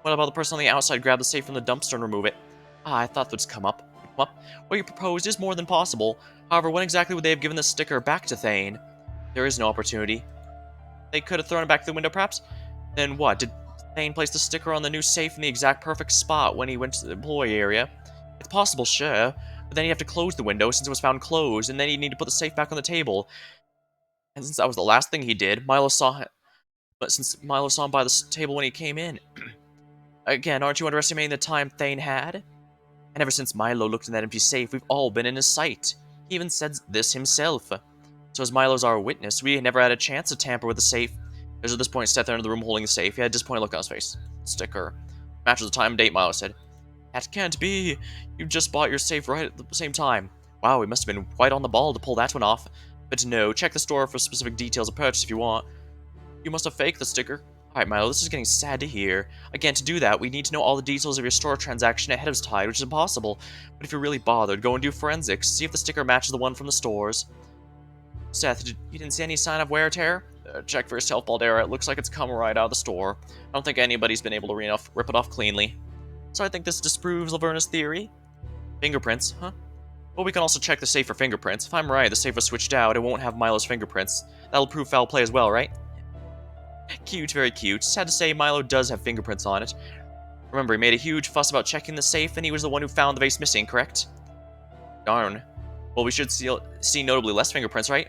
What about the person on the outside grab the safe from the dumpster and remove it? I thought that'd come up. What you proposed is more than possible. However, when exactly would they have given the sticker back to Thane? There is no opportunity. they could have thrown it back through the window, perhaps? Then what? Did Thane place the sticker on the new safe in the exact perfect spot when he went to the employee area? It's possible, sure, but then he'd have to close the window since it was found closed, and then he'd need to put the safe back on the table. And since that was the last thing he did, Milo saw him. But since Milo saw him by the table when he came in, again, aren't you underestimating the time Thane had? And ever since Milo looked in that empty safe, we've all been in his sight. He even said this himself. So as Milo's our witness, we never had a chance to tamper with the safe. As at this point, Seth entered the room holding the safe. He had a disappointed look on his face. Sticker. Matches the time and date, Milo said. That can't be. You just bought your safe right at the same time. Wow, we must have been quite on the ball to pull that one off. But no, check the store for specific details of purchase if you want. You must have faked the sticker. Alright, Milo, this is getting sad to hear. Again, to do that, we need to know all the details of your store transaction ahead of time, which is impossible. But if you're really bothered, go and do forensics. See if the sticker matches the one from the stores. Seth, you didn't see any sign of wear or tear? Check for yourself, Baldera. It looks like it's come right out of the store. I don't think anybody's been able to rip it off cleanly. So I think this disproves Laverna's theory. Fingerprints, huh? Well, we can also check the safe for fingerprints. If I'm right, the safe was switched out. It won't have Milo's fingerprints. That'll prove foul play as well, right? Cute, very cute. Sad to say, Milo does have fingerprints on it. Remember, he made a huge fuss about checking the safe, and he was the one who found the vase missing, correct? Darn. Well, we should see notably less fingerprints, right?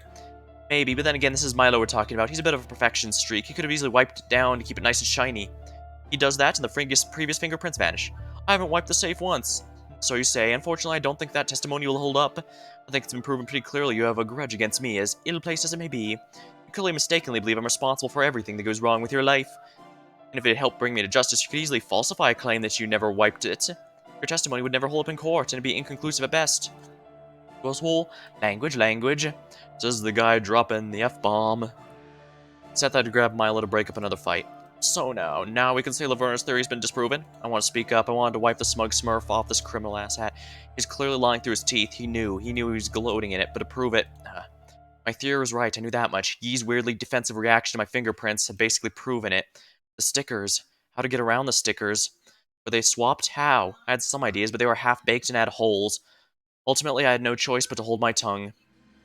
Maybe, but then again, this is Milo we're talking about. He's a bit of a perfection streak. He could have easily wiped it down to keep it nice and shiny. He does that, and the previous fingerprints vanish. I haven't wiped the safe once. So you say. Unfortunately, I don't think that testimony will hold up. I think it's been proven pretty clearly you have a grudge against me, as ill-placed as it may be. You clearly mistakenly believe I'm responsible for everything that goes wrong with your life. And if it helped bring me to justice, you could easily falsify a claim that you never wiped it. Your testimony would never hold up in court, and it'd be inconclusive at best. Goes language, says the guy dropping the F-bomb. Seth had to grab Milo to break up another fight. So now we can say Laverna's theory's been disproven. I want to speak up. I wanted to wipe the smug smurf off this criminal-ass hat. He's clearly lying through his teeth. He knew he was gloating in it, but to prove it... my theory was right, I knew that much. Yee's weirdly defensive reaction to my fingerprints had basically proven it. The stickers. How to get around the stickers. Were they swapped? How? I had some ideas, but they were half-baked and had holes. Ultimately, I had no choice but to hold my tongue.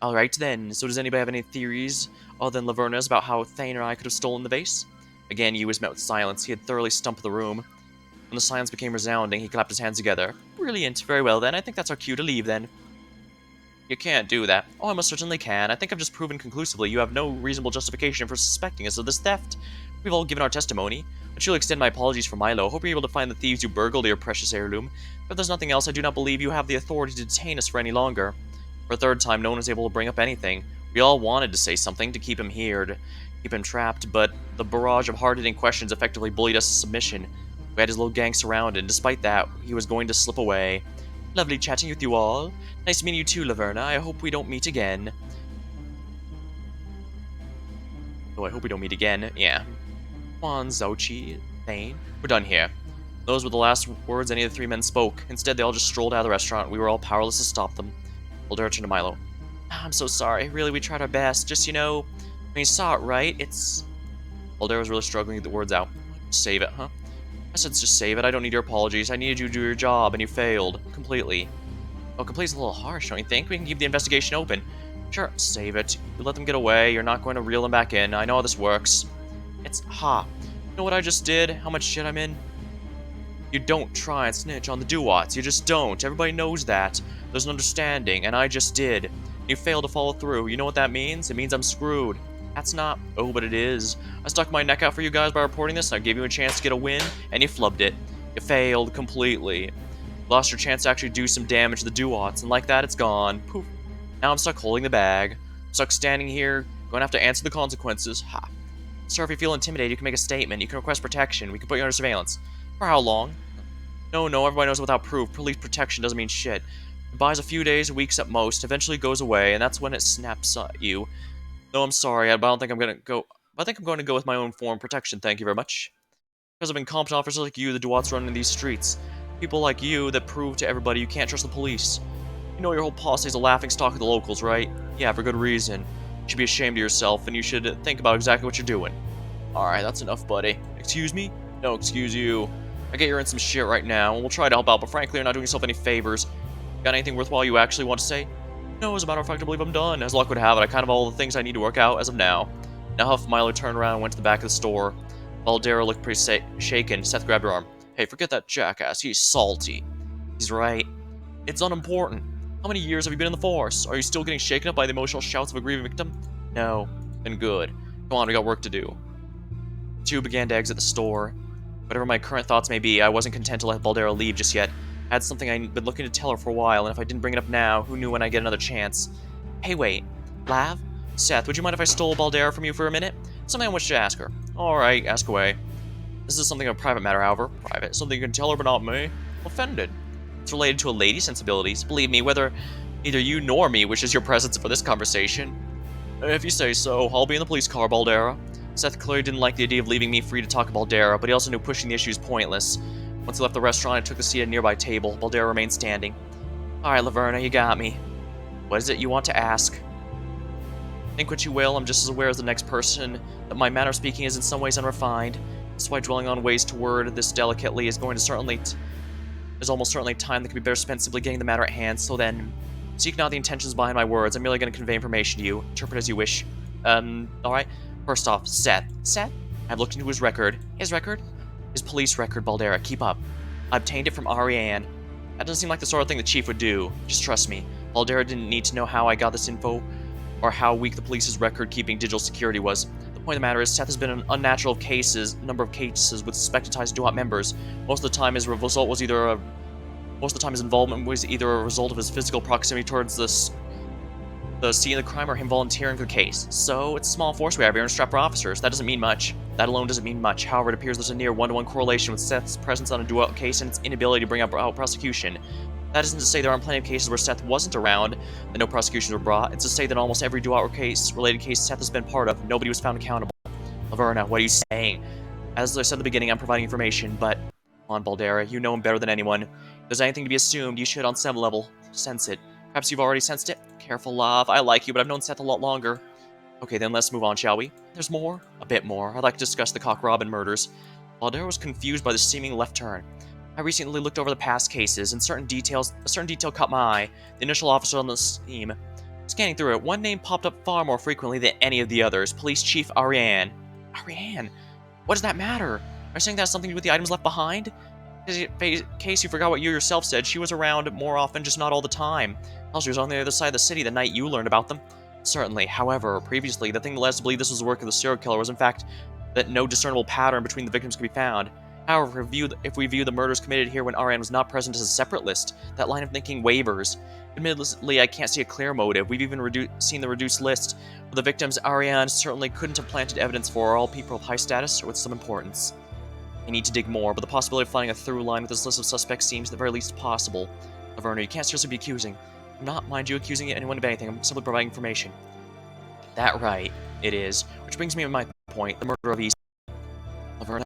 Alright then, so does anybody have any theories other than Laverna's about how Thane or I could have stolen the vase? Again, Yi was met with silence. He had thoroughly stumped the room. When the silence became resounding, he clapped his hands together. Brilliant. Very well then, I think that's our cue to leave then. You can't do that. Oh, I most certainly can. I think I've just proven conclusively you have no reasonable justification for suspecting us of this theft. We've all given our testimony. I truly extend my apologies for Milo. Hope you're able to find the thieves who burgled your precious heirloom. But if there's nothing else, I do not believe you have the authority to detain us for any longer. For a third time, no one was able to bring up anything. We all wanted to say something to keep him here, to keep him trapped, but the barrage of hard-hitting questions effectively bullied us to submission. We had his little gang surrounded, and despite that, he was going to slip away. Lovely chatting with you all. Nice meeting you too, Laverna. I hope we don't meet again. Oh, I hope we don't meet again. Yeah. Juan, Xochi, Thane. We're done here. Those were the last words any of the three men spoke. Instead, they all just strolled out of the restaurant. We were all powerless to stop them. Baldera turned to Milo. I'm so sorry. Really, we tried our best. Just, I mean, you saw it, right? It's... Baldera was really struggling to get the words out. Save it, huh? I said just save it. I don't need your apologies. I needed you to do your job, and you failed. Completely. Oh, complete's a little harsh, don't you think? We can keep the investigation open. Sure, save it. You let them get away. You're not going to reel them back in. I know how this works. It's... You know what I just did? How much shit I'm in? You don't try and snitch on the Duats. You just don't. Everybody knows that. There's an understanding, and I just did. You failed to follow through. You know what that means? It means I'm screwed. That's not... Oh, but it is. I stuck my neck out for you guys by reporting this, and I gave you a chance to get a win, and you flubbed it. You failed completely. You lost your chance to actually do some damage to the Duats, and like that, it's gone. Poof. Now I'm stuck holding the bag. I'm stuck standing here, going to have to answer the consequences. Ha. Sir, if you feel intimidated, you can make a statement. You can request protection. We can put you under surveillance. For how long? No, everybody knows without proof. Police protection doesn't mean shit. It buys a few days, weeks at most, eventually goes away, and that's when it snaps at you. No, I'm sorry, but I don't think I'm gonna go... I think I'm going to go with my own form of protection, thank you very much. Because of incompetent officers like you, the Duats run in these streets. People like you that prove to everybody you can't trust the police. You know your whole posse is a laughingstock of the locals, right? Yeah, for good reason. You should be ashamed of yourself, and you should think about exactly what you're doing. Alright, that's enough, buddy. Excuse me? No, excuse you. I get you're in some shit right now, and we'll try to help out, but frankly, you're not doing yourself any favors. Got anything worthwhile you actually want to say? No, as a matter of fact, I believe I'm done. As luck would have it, I kind of have all the things I need to work out as of now. Now Huff Milo turned around and went to the back of the store. Baldera looked pretty shaken. Seth grabbed her arm. Hey, forget that jackass. He's salty. He's right. It's unimportant. How many years have you been in the force? Are you still getting shaken up by the emotional shouts of a grieving victim? No. Then good. Come on, we got work to do. The two began to exit the store. Whatever my current thoughts may be, I wasn't content to let Baldera leave just yet. I had something I'd been looking to tell her for a while, and if I didn't bring it up now, who knew when I'd get another chance. Hey, wait. Lav? Seth, would you mind if I stole Baldera from you for a minute? Something I wish to ask her. Alright, ask away. This is something of a private matter, however. Private. Something you can tell her, but not me. I'm offended. It's related to a lady's sensibilities. Believe me, whether neither you nor me wishes your presence for this conversation. If you say so, I'll be in the police car, Baldera. Seth clearly didn't like the idea of leaving me free to talk to Baldera, but he also knew pushing the issue is pointless. Once he left the restaurant and took a seat at a nearby table, Baldera remained standing. Alright, Laverna, you got me. What is it you want to ask? Think what you will, I'm just as aware as the next person that my manner of speaking is in some ways unrefined. That's why dwelling on ways to word this delicately is going to certainly there's almost certainly time that could be better spent simply getting the matter at hand, so then seek not the intentions behind my words. I'm merely going to convey information to you. Interpret as you wish. Alright. First off, Seth. Seth? I've looked into his record. His record? His police record, Baldera. Keep up. I obtained it from Ariane. That doesn't seem like the sort of thing the chief would do. Just trust me. Baldera didn't need to know how I got this info, or how weak the police's record-keeping digital security was. The point of the matter is, Seth has been in an unnatural number of cases with suspected ties to Duat members. Most of the time, his involvement was either a result of his physical proximity towards the scene of the crime or him volunteering for the case. So, it's a small force we have here and strapped for officers. That doesn't mean much. That alone doesn't mean much. However, it appears there's a near one-to-one correlation with Seth's presence on a Duat case and its inability to bring out prosecution. That isn't to say there aren't plenty of cases where Seth wasn't around and no prosecutions were brought. It's to say that in almost every related case Seth has been part of, nobody was found accountable. Laverna, what are you saying? As I said at the beginning, I'm providing information, but... Come on, Baldera, you know him better than anyone. If there's anything to be assumed, you should, on some level, sense it. Perhaps you've already sensed it? Careful, Lav. I like you, but I've known Seth a lot longer. Okay, then let's move on, shall we? There's more? A bit more. I'd like to discuss the Cock Robin murders. Baldera was confused by the seeming left turn. I recently looked over the past cases, and a certain detail caught my eye. The initial officer on the scheme. Scanning through it, one name popped up far more frequently than any of the others. Police Chief Ariane. Ariane? What does that matter? Are you saying that has something to do with the items left behind? In case you forgot what you yourself said, she was around more often, just not all the time. Hell, she was on the other side of the city the night you learned about them. Certainly. However, previously, the thing that led us to believe this was the work of the serial killer was in fact that no discernible pattern between the victims could be found. However, if we view the murders committed here when Ariane was not present as a separate list, that line of thinking wavers. Admittedly, I can't see a clear motive. We've even seen the reduced list of the victims Ariane certainly couldn't have planted evidence for, all people of high status or with some importance. I need to dig more, but the possibility of finding a through line with this list of suspects seems at the very least possible. Laverna, you can't seriously be accusing. I'm not, mind you, accusing anyone of anything. I'm simply providing information. That right, it is. Which brings me to my point, the murder of East. Laverna.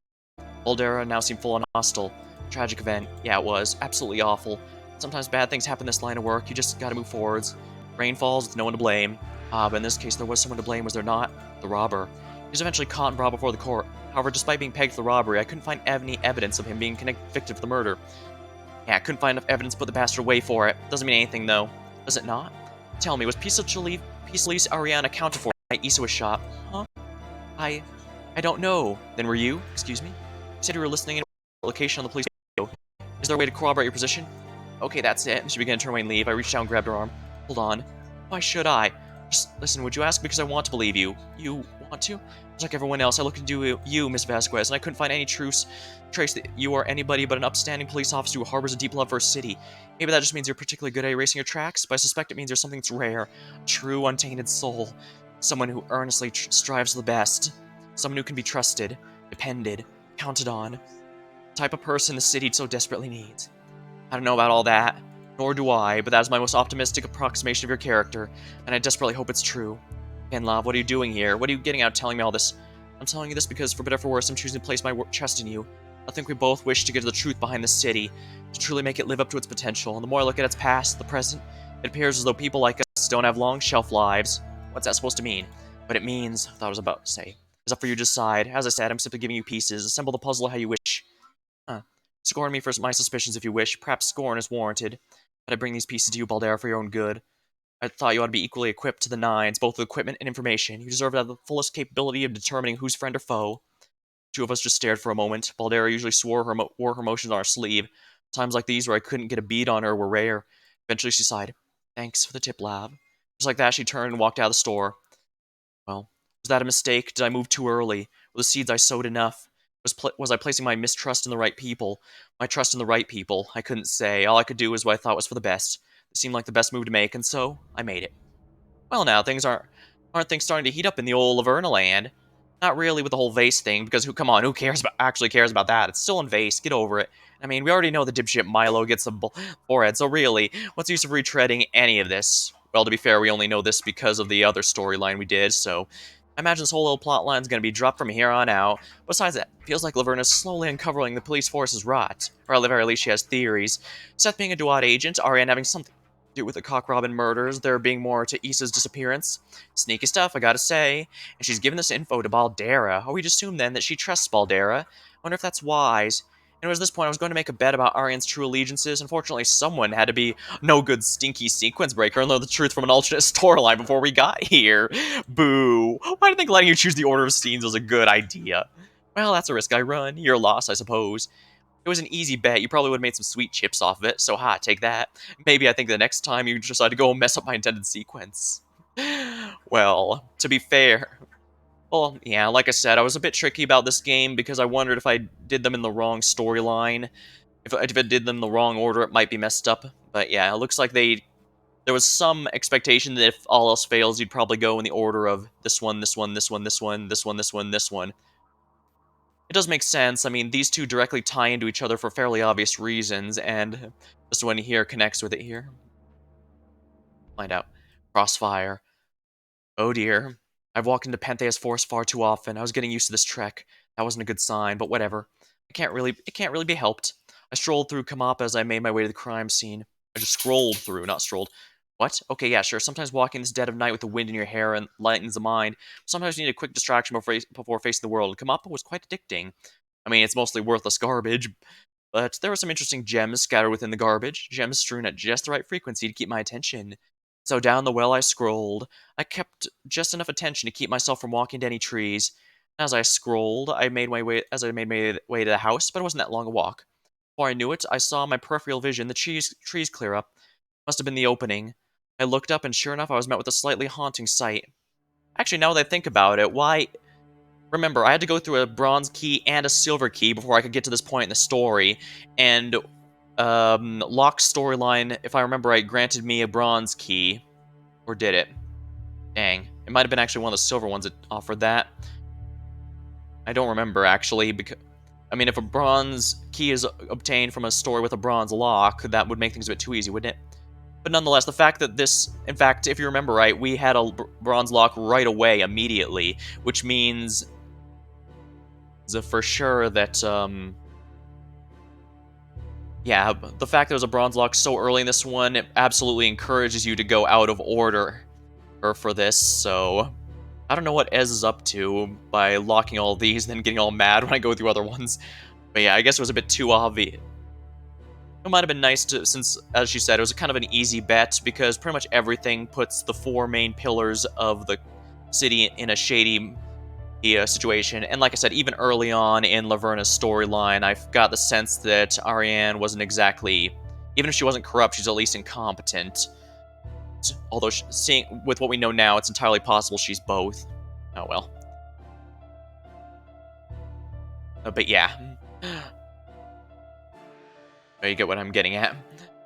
Baldera now seemed full on hostile. Tragic event. Yeah, it was. Absolutely awful. Sometimes bad things happen in this line of work. You just gotta move forwards. Rain falls with no one to blame. But in this case, there was someone to blame, was there not? The robber. He was eventually caught and brought before the court. However, despite being pegged for the robbery, I couldn't find any evidence of him being convicted for the murder. Yeah, I couldn't find enough evidence to put the bastard away for it. Doesn't mean anything, though. Does it not? Tell me, was Peaceless Ariane accounted for when Issa was shot? Huh? I don't know. Then were you? Excuse me? You said you were listening in a location on the police radio. Is there a way to corroborate your position? Okay, that's it. She began to turn away and leave. I reached out and grabbed her arm. Hold on. Why should I? Just listen, would you ask because I want to believe you? You want to? Just like everyone else, I looked into you, Miss Vasquez, and I couldn't find any trace that you are anybody but an upstanding police officer who harbors a deep love for her city. Maybe that just means you're particularly good at erasing your tracks, but I suspect it means there's something that's rare. A true, untainted soul. Someone who earnestly strives for the best. Someone who can be trusted, depended, counted on. The type of person the city so desperately needs. I don't know about all that, nor do I, but that is my most optimistic approximation of your character, and I desperately hope it's true. Again, Lav, what are you doing here? What are you getting out telling me all this? I'm telling you this because, for better or for worse, I'm choosing to place my trust in you. I think we both wish to get to the truth behind this city, to truly make it live up to its potential, and the more I look at its past, the present, it appears as though people like us don't have long shelf lives. What's that supposed to mean? But it means, I thought I was about to say, it's up for you to decide. As I said, I'm simply giving you pieces. Assemble the puzzle how you wish. Scorn me for my suspicions if you wish. Perhaps scorn is warranted. But I bring these pieces to you, Baldera, for your own good. I thought you ought to be equally equipped to the nines, both with equipment and information. You deserve to have the fullest capability of determining who's friend or foe. Two of us just stared for a moment. Baldera usually wore her emotions on her sleeve. Times like these where I couldn't get a beat on her were rare. Eventually she sighed. Thanks for the tip, Lav. Just like that, she turned and walked out of the store. Well, was that a mistake? Did I move too early? Were the seeds I sowed enough? Was I placing my mistrust in the right people? My trust in the right people? I couldn't say. All I could do was what I thought was for the best. It seemed like the best move to make, and so I made it. Well, now aren't things starting to heat up in the old Laverna land? Not really with the whole vase thing, because come on, who actually cares about that? It's still in vase. Get over it. I mean, we already know the dipshit Milo gets a forehead, so really, what's the use of retreading any of this? Well, to be fair, we only know this because of the other storyline we did, so I imagine this whole little plot line is going to be dropped from here on out. Besides that, it feels like Laverna's slowly uncovering the police force's rot, or at the very least she has theories. Seth being a Duat agent, Ariane having something to do with the Cock Robin murders, there being more to Issa's disappearance. Sneaky stuff, I gotta say. And she's given this info to Baldera. Oh, we'd assume then that she trusts Baldera. Wonder if that's wise. And it was this point I was going to make a bet about Ariane's true allegiances. Unfortunately, someone had to be no good stinky sequence breaker and know the truth from an alternate storyline before we got here. Boo. Why do you think letting you choose the order of scenes was a good idea? Well, that's a risk I run. Your loss, I suppose. It was an easy bet. You probably would have made some sweet chips off of it, so take that. Maybe I think the next time you decide to go mess up my intended sequence. Well, to be fair, well, yeah, like I said, I was a bit tricky about this game because I wondered if I did them in the wrong storyline. If I did them in the wrong order, it might be messed up. But yeah, it looks like there was some expectation that if all else fails, you'd probably go in the order of this one, this one, this one, this one, this one, this one, this one. It does make sense. I mean, these two directly tie into each other for fairly obvious reasons, and this one here connects with it here. Find out. Crossfire. Oh dear. I've walked into Panthea's forest far too often. I was getting used to this trek. That wasn't a good sign, but whatever. It can't really be helped. I strolled through Kamapa as I made my way to the crime scene. I just scrolled through, not strolled. What? Okay, yeah, sure. Sometimes walking this dead of night with the wind in your hair and lightens the mind. Sometimes you need a quick distraction before facing the world. Kamapa was quite addicting. I mean, it's mostly worthless garbage, but there were some interesting gems scattered within the garbage, gems strewn at just the right frequency to keep my attention. So down the well I scrolled. I kept just enough attention to keep myself from walking into any trees. As I scrolled, I made my way to the house, but it wasn't that long a walk. Before I knew it, I saw in my peripheral vision the trees clear up. Must have been the opening. I looked up, and sure enough, I was met with a slightly haunting sight. Actually, now that I think about it, why? Remember, I had to go through a bronze key and a silver key before I could get to this point in the story, and Locke's storyline, if I remember right, granted me a bronze key. Or did it? Dang. It might have been actually one of the silver ones that offered that. I don't remember, actually, because... I mean, if a bronze key is obtained from a story with a bronze lock, that would make things a bit too easy, wouldn't it? But nonetheless, the fact that this... In fact, if you remember right, we had a bronze lock right away, immediately, which means... for sure that, yeah, the fact there was a bronze lock so early in this one, it absolutely encourages you to go out of order for this, so... I don't know what Ez is up to by locking all these and then getting all mad when I go through other ones. But yeah, I guess it was a bit too obvious. It might have been nice to, since, as she said, it was kind of an easy bet, because pretty much everything puts the four main pillars of the city in a shady situation. And like I said, even early on in Laverna's storyline, I've got the sense that Ariane wasn't exactly... Even if she wasn't corrupt, she's at least incompetent. Although, seeing with what we know now, it's entirely possible she's both. Oh well. But yeah. You get what I'm getting at.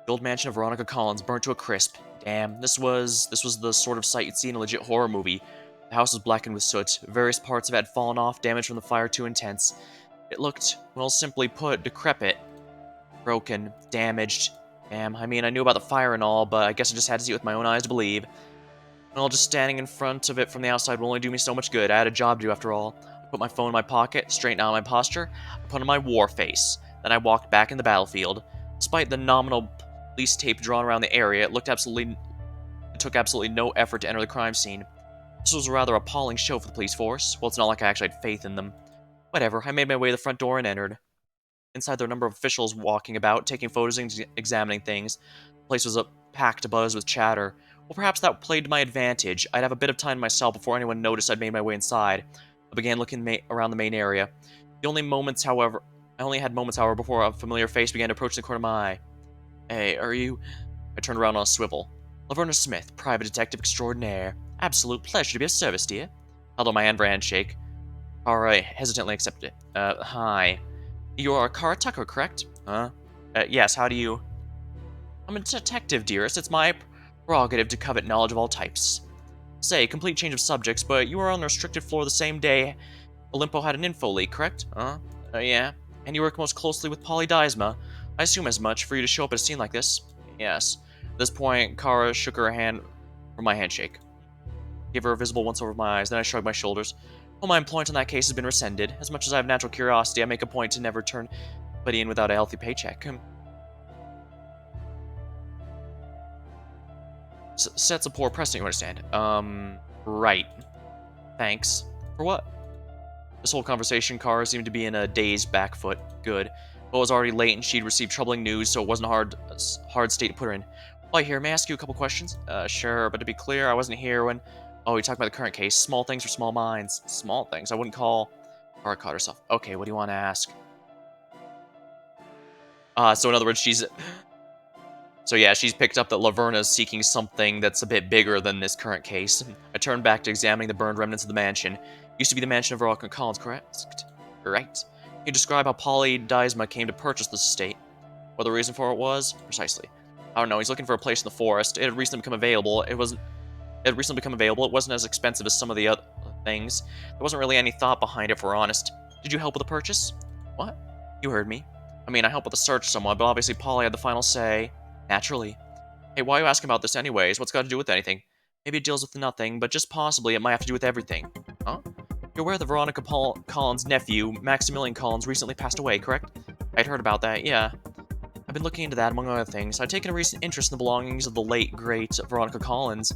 The old mansion of Veronica Collins burnt to a crisp. Damn, this was the sort of sight you'd see in a legit horror movie. The house was blackened with soot. Various parts of it had fallen off, damage from the fire too intense. It looked, well, simply put, decrepit. Broken. Damaged. Damn, I mean, I knew about the fire and all, but I guess I just had to see it with my own eyes to believe. Well, just standing in front of it from the outside will only do me so much good. I had a job to do after all. I put my phone in my pocket, straightened out my posture, I put on my war face. Then I walked back in the battlefield. Despite the nominal police tape drawn around the area, it took absolutely no effort to enter the crime scene. This was a rather appalling show for the police force. Well, it's not like I actually had faith in them. Whatever, I made my way to the front door and entered. Inside, there were a number of officials walking about, taking photos and examining things. The place was packed abuzz with chatter. Well, perhaps that played to my advantage. I'd have a bit of time to myself before anyone noticed I'd made my way inside. I began looking around the main area. I only had moments, however, before a familiar face began to approach the corner of my eye. Hey, are you? I turned around on a swivel. Laverna Smith, private detective extraordinaire. Absolute pleasure to be of service, dear. Held out my hand for a handshake. Kara hesitantly accepted it. Hi. You are Kara Tucker, correct? Huh? Yes, how do you... I'm a detective, dearest. It's my prerogative to covet knowledge of all types. Say, complete change of subjects, but you were on the restricted floor the same day Olympo had an info leak, correct? Huh? Yeah. And you work most closely with Polly Dysma. I assume as much for you to show up at a scene like this. Yes. At this point, Kara shook her hand for my handshake. Gave her a visible once over my eyes, then I shrugged my shoulders. Well, my employment in that case has been rescinded. As much as I have natural curiosity, I make a point to never turn anybody in without a healthy paycheck. Sets a poor precedent, you understand. Right. Thanks. For what? This whole conversation, Kara seemed to be in a dazed back foot. Good. But it was already late and she'd received troubling news, so it wasn't a hard state to put her in. While you're here, may I ask you a couple questions? Sure, but to be clear, I wasn't here when... Oh, you talked about the current case. Small things for small minds. Small things? I wouldn't call... Kara caught herself. Okay, what do you want to ask? So in other words, she's... So yeah, she's picked up that Laverna's seeking something that's a bit bigger than this current case. I turned back to examining the burned remnants of the mansion. Used to be the mansion of Veronica Collins, correct? Right. Can you describe how Polly Dysma came to purchase this estate? What the reason for it was? Precisely. I don't know, he's looking for a place in the forest. It had recently become available. It wasn't as expensive as some of the other things. There wasn't really any thought behind it, if we're honest. Did you help with the purchase? What? You heard me. I mean, I helped with the search somewhat, but obviously Polly had the final say. Naturally. Hey, why are you asking about this anyways? What's got to do with anything? Maybe it deals with nothing, but just possibly it might have to do with everything. Huh? You're aware that Veronica Collins' nephew, Maximilian Collins, recently passed away, correct? I'd heard about that, yeah. I've been looking into that, among other things. I've taken a recent interest in the belongings of the late, great Veronica Collins.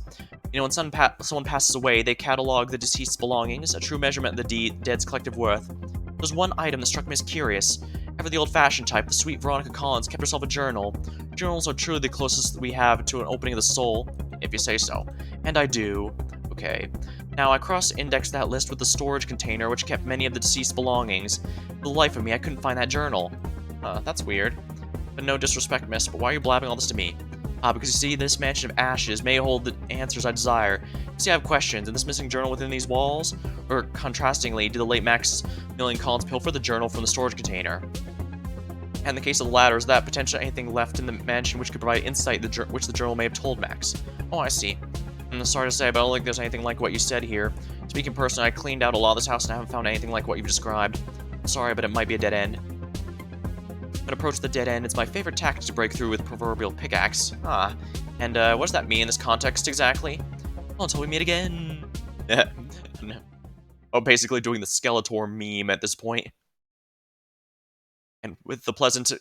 You know, when someone passes away, they catalog the deceased's belongings, a true measurement of the dead's collective worth. There's one item that struck me as curious. Ever the old-fashioned type, the sweet Veronica Collins kept herself a journal. Journals are truly the closest we have to an opening of the soul, if you say so. And I do. Okay. Now, I cross-indexed that list with the storage container, which kept many of the deceased's belongings. For the life of me, I couldn't find that journal. That's weird. But no disrespect, miss, but why are you blabbing all this to me? Because you see, this mansion of ashes may hold the answers I desire. You see, I have questions. In this missing journal within these walls? Or, contrastingly, did the late Maximilian Collins pilfer the journal from the storage container? And in the case of the latter, is that potentially anything left in the mansion which could provide insight which the journal may have told Max? Oh, I see. I'm sorry to say, but I don't think there's anything like what you said here. Speaking personally, I cleaned out a lot of this house and I haven't found anything like what you've described. Sorry, but it might be a dead end. When approach the dead end, it's my favorite tactic to break through with proverbial pickaxe. And what does that mean in this context exactly? Well, until we meet again. Oh, basically doing the Skeletor meme at this point. And with the pleasant...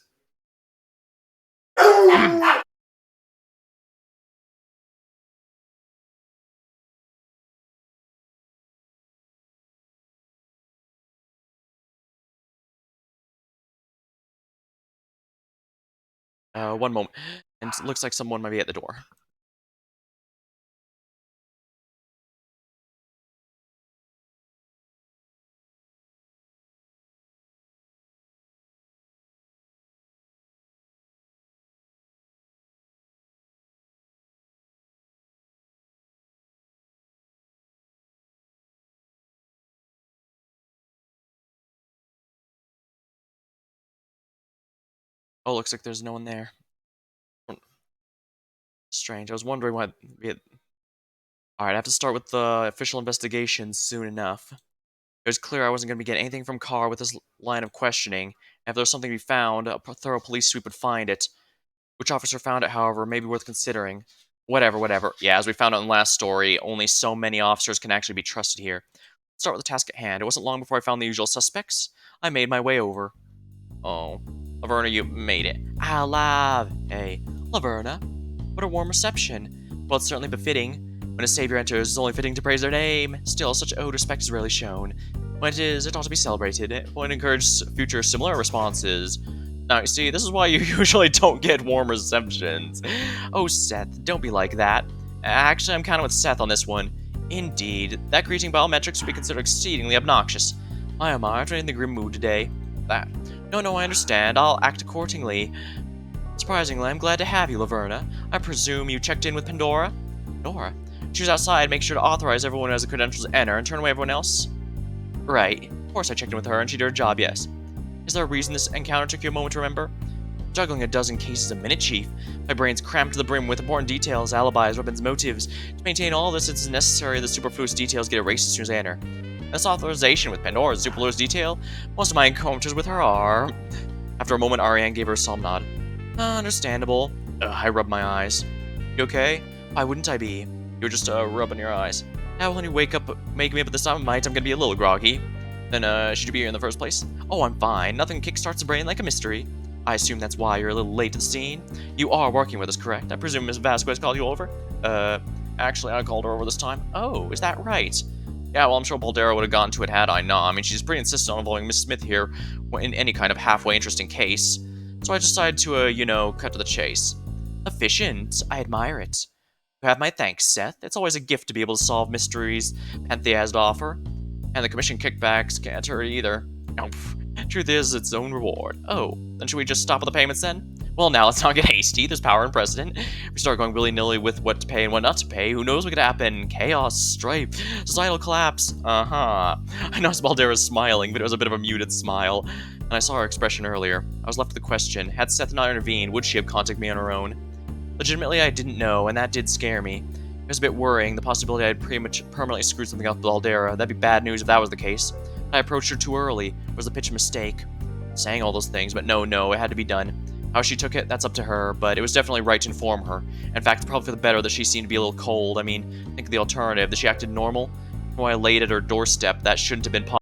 one moment. And it looks like someone might be at the door. Oh, looks like there's no one there. Strange. I was wondering why... Alright, I have to start with the official investigation soon enough. It was clear I wasn't going to be getting anything from Carr with this line of questioning. If there was something to be found, a thorough police sweep would find it. Which officer found it, however, may be worth considering. Whatever. Yeah, as we found out in the last story, only so many officers can actually be trusted here. Let's start with the task at hand. It wasn't long before I found the usual suspects. I made my way over. Oh. Laverna, you made it. Alive! Hey. Laverna. What a warm reception. Well, it's certainly befitting. When a savior enters, it's only fitting to praise their name. Still, such owed respect is rarely shown. When it is, it ought to be celebrated. It will encourage future similar responses. Now, you see, this is why you usually don't get warm receptions. Oh, Seth, don't be like that. Actually, I'm kind of with Seth on this one. Indeed, that greeting biometrics would be considered exceedingly obnoxious. I am in the grim mood today. That. No, I understand. I'll act accordingly. Surprisingly, I'm glad to have you, Laverna. I presume you checked in with Pandora? Pandora? She was outside. Make sure to authorize everyone who has the credentials to enter and turn away everyone else. Right. Of course I checked in with her and she did her job, yes. Is there a reason this encounter took you a moment to remember? Juggling a dozen cases a minute, Chief. My brain's crammed to the brim with important details, alibis, weapons, motives. To maintain all this, it's necessary the superfluous details get erased as soon as I enter. This authorization with Pandora's superfluous detail? Most of my encounters with her are... After a moment, Ariane gave her a solemn nod. Understandable. I rubbed my eyes. You okay? Why wouldn't I be? You're just, rubbing your eyes. Now, when you make me up at this time of night, I'm gonna be a little groggy. Then, should you be here in the first place? Oh, I'm fine. Nothing kickstarts the brain like a mystery. I assume that's why you're a little late to the scene. You are working with us, correct? I presume Miss Vasquez called you over? Actually, I called her over this time. Oh, is that right? Yeah, well, I'm sure Baldera would have gone to it had I not. I mean, she's pretty insistent on involving Miss Smith here in any kind of halfway interesting case. So I decided to, cut to the chase. Efficient. I admire it. You have my thanks, Seth. It's always a gift to be able to solve mysteries Panthea has to offer. And the commission kickbacks can't hurt either. Truth is, its own reward. Oh, then should we just stop with the payments then? Well, now let's not get hasty. There's power in precedent. If we start going willy-nilly with what to pay and what not to pay, who knows what could happen? Chaos, strife, societal collapse. I noticed Baldera's smiling, but it was a bit of a muted smile. And I saw her expression earlier. I was left with the question, had Seth not intervened, would she have contacted me on her own? Legitimately, I didn't know, and that did scare me. It was a bit worrying, the possibility I'd permanently screwed something up with Baldera. That'd be bad news if that was the case. I approached her too early. Was the pitch a mistake? Saying all those things, but no, it had to be done. How she took it, that's up to her, but it was definitely right to inform her. In fact, probably for the better that she seemed to be a little cold. I mean, think of the alternative, that she acted normal. When I laid at her doorstep, that shouldn't have been possible.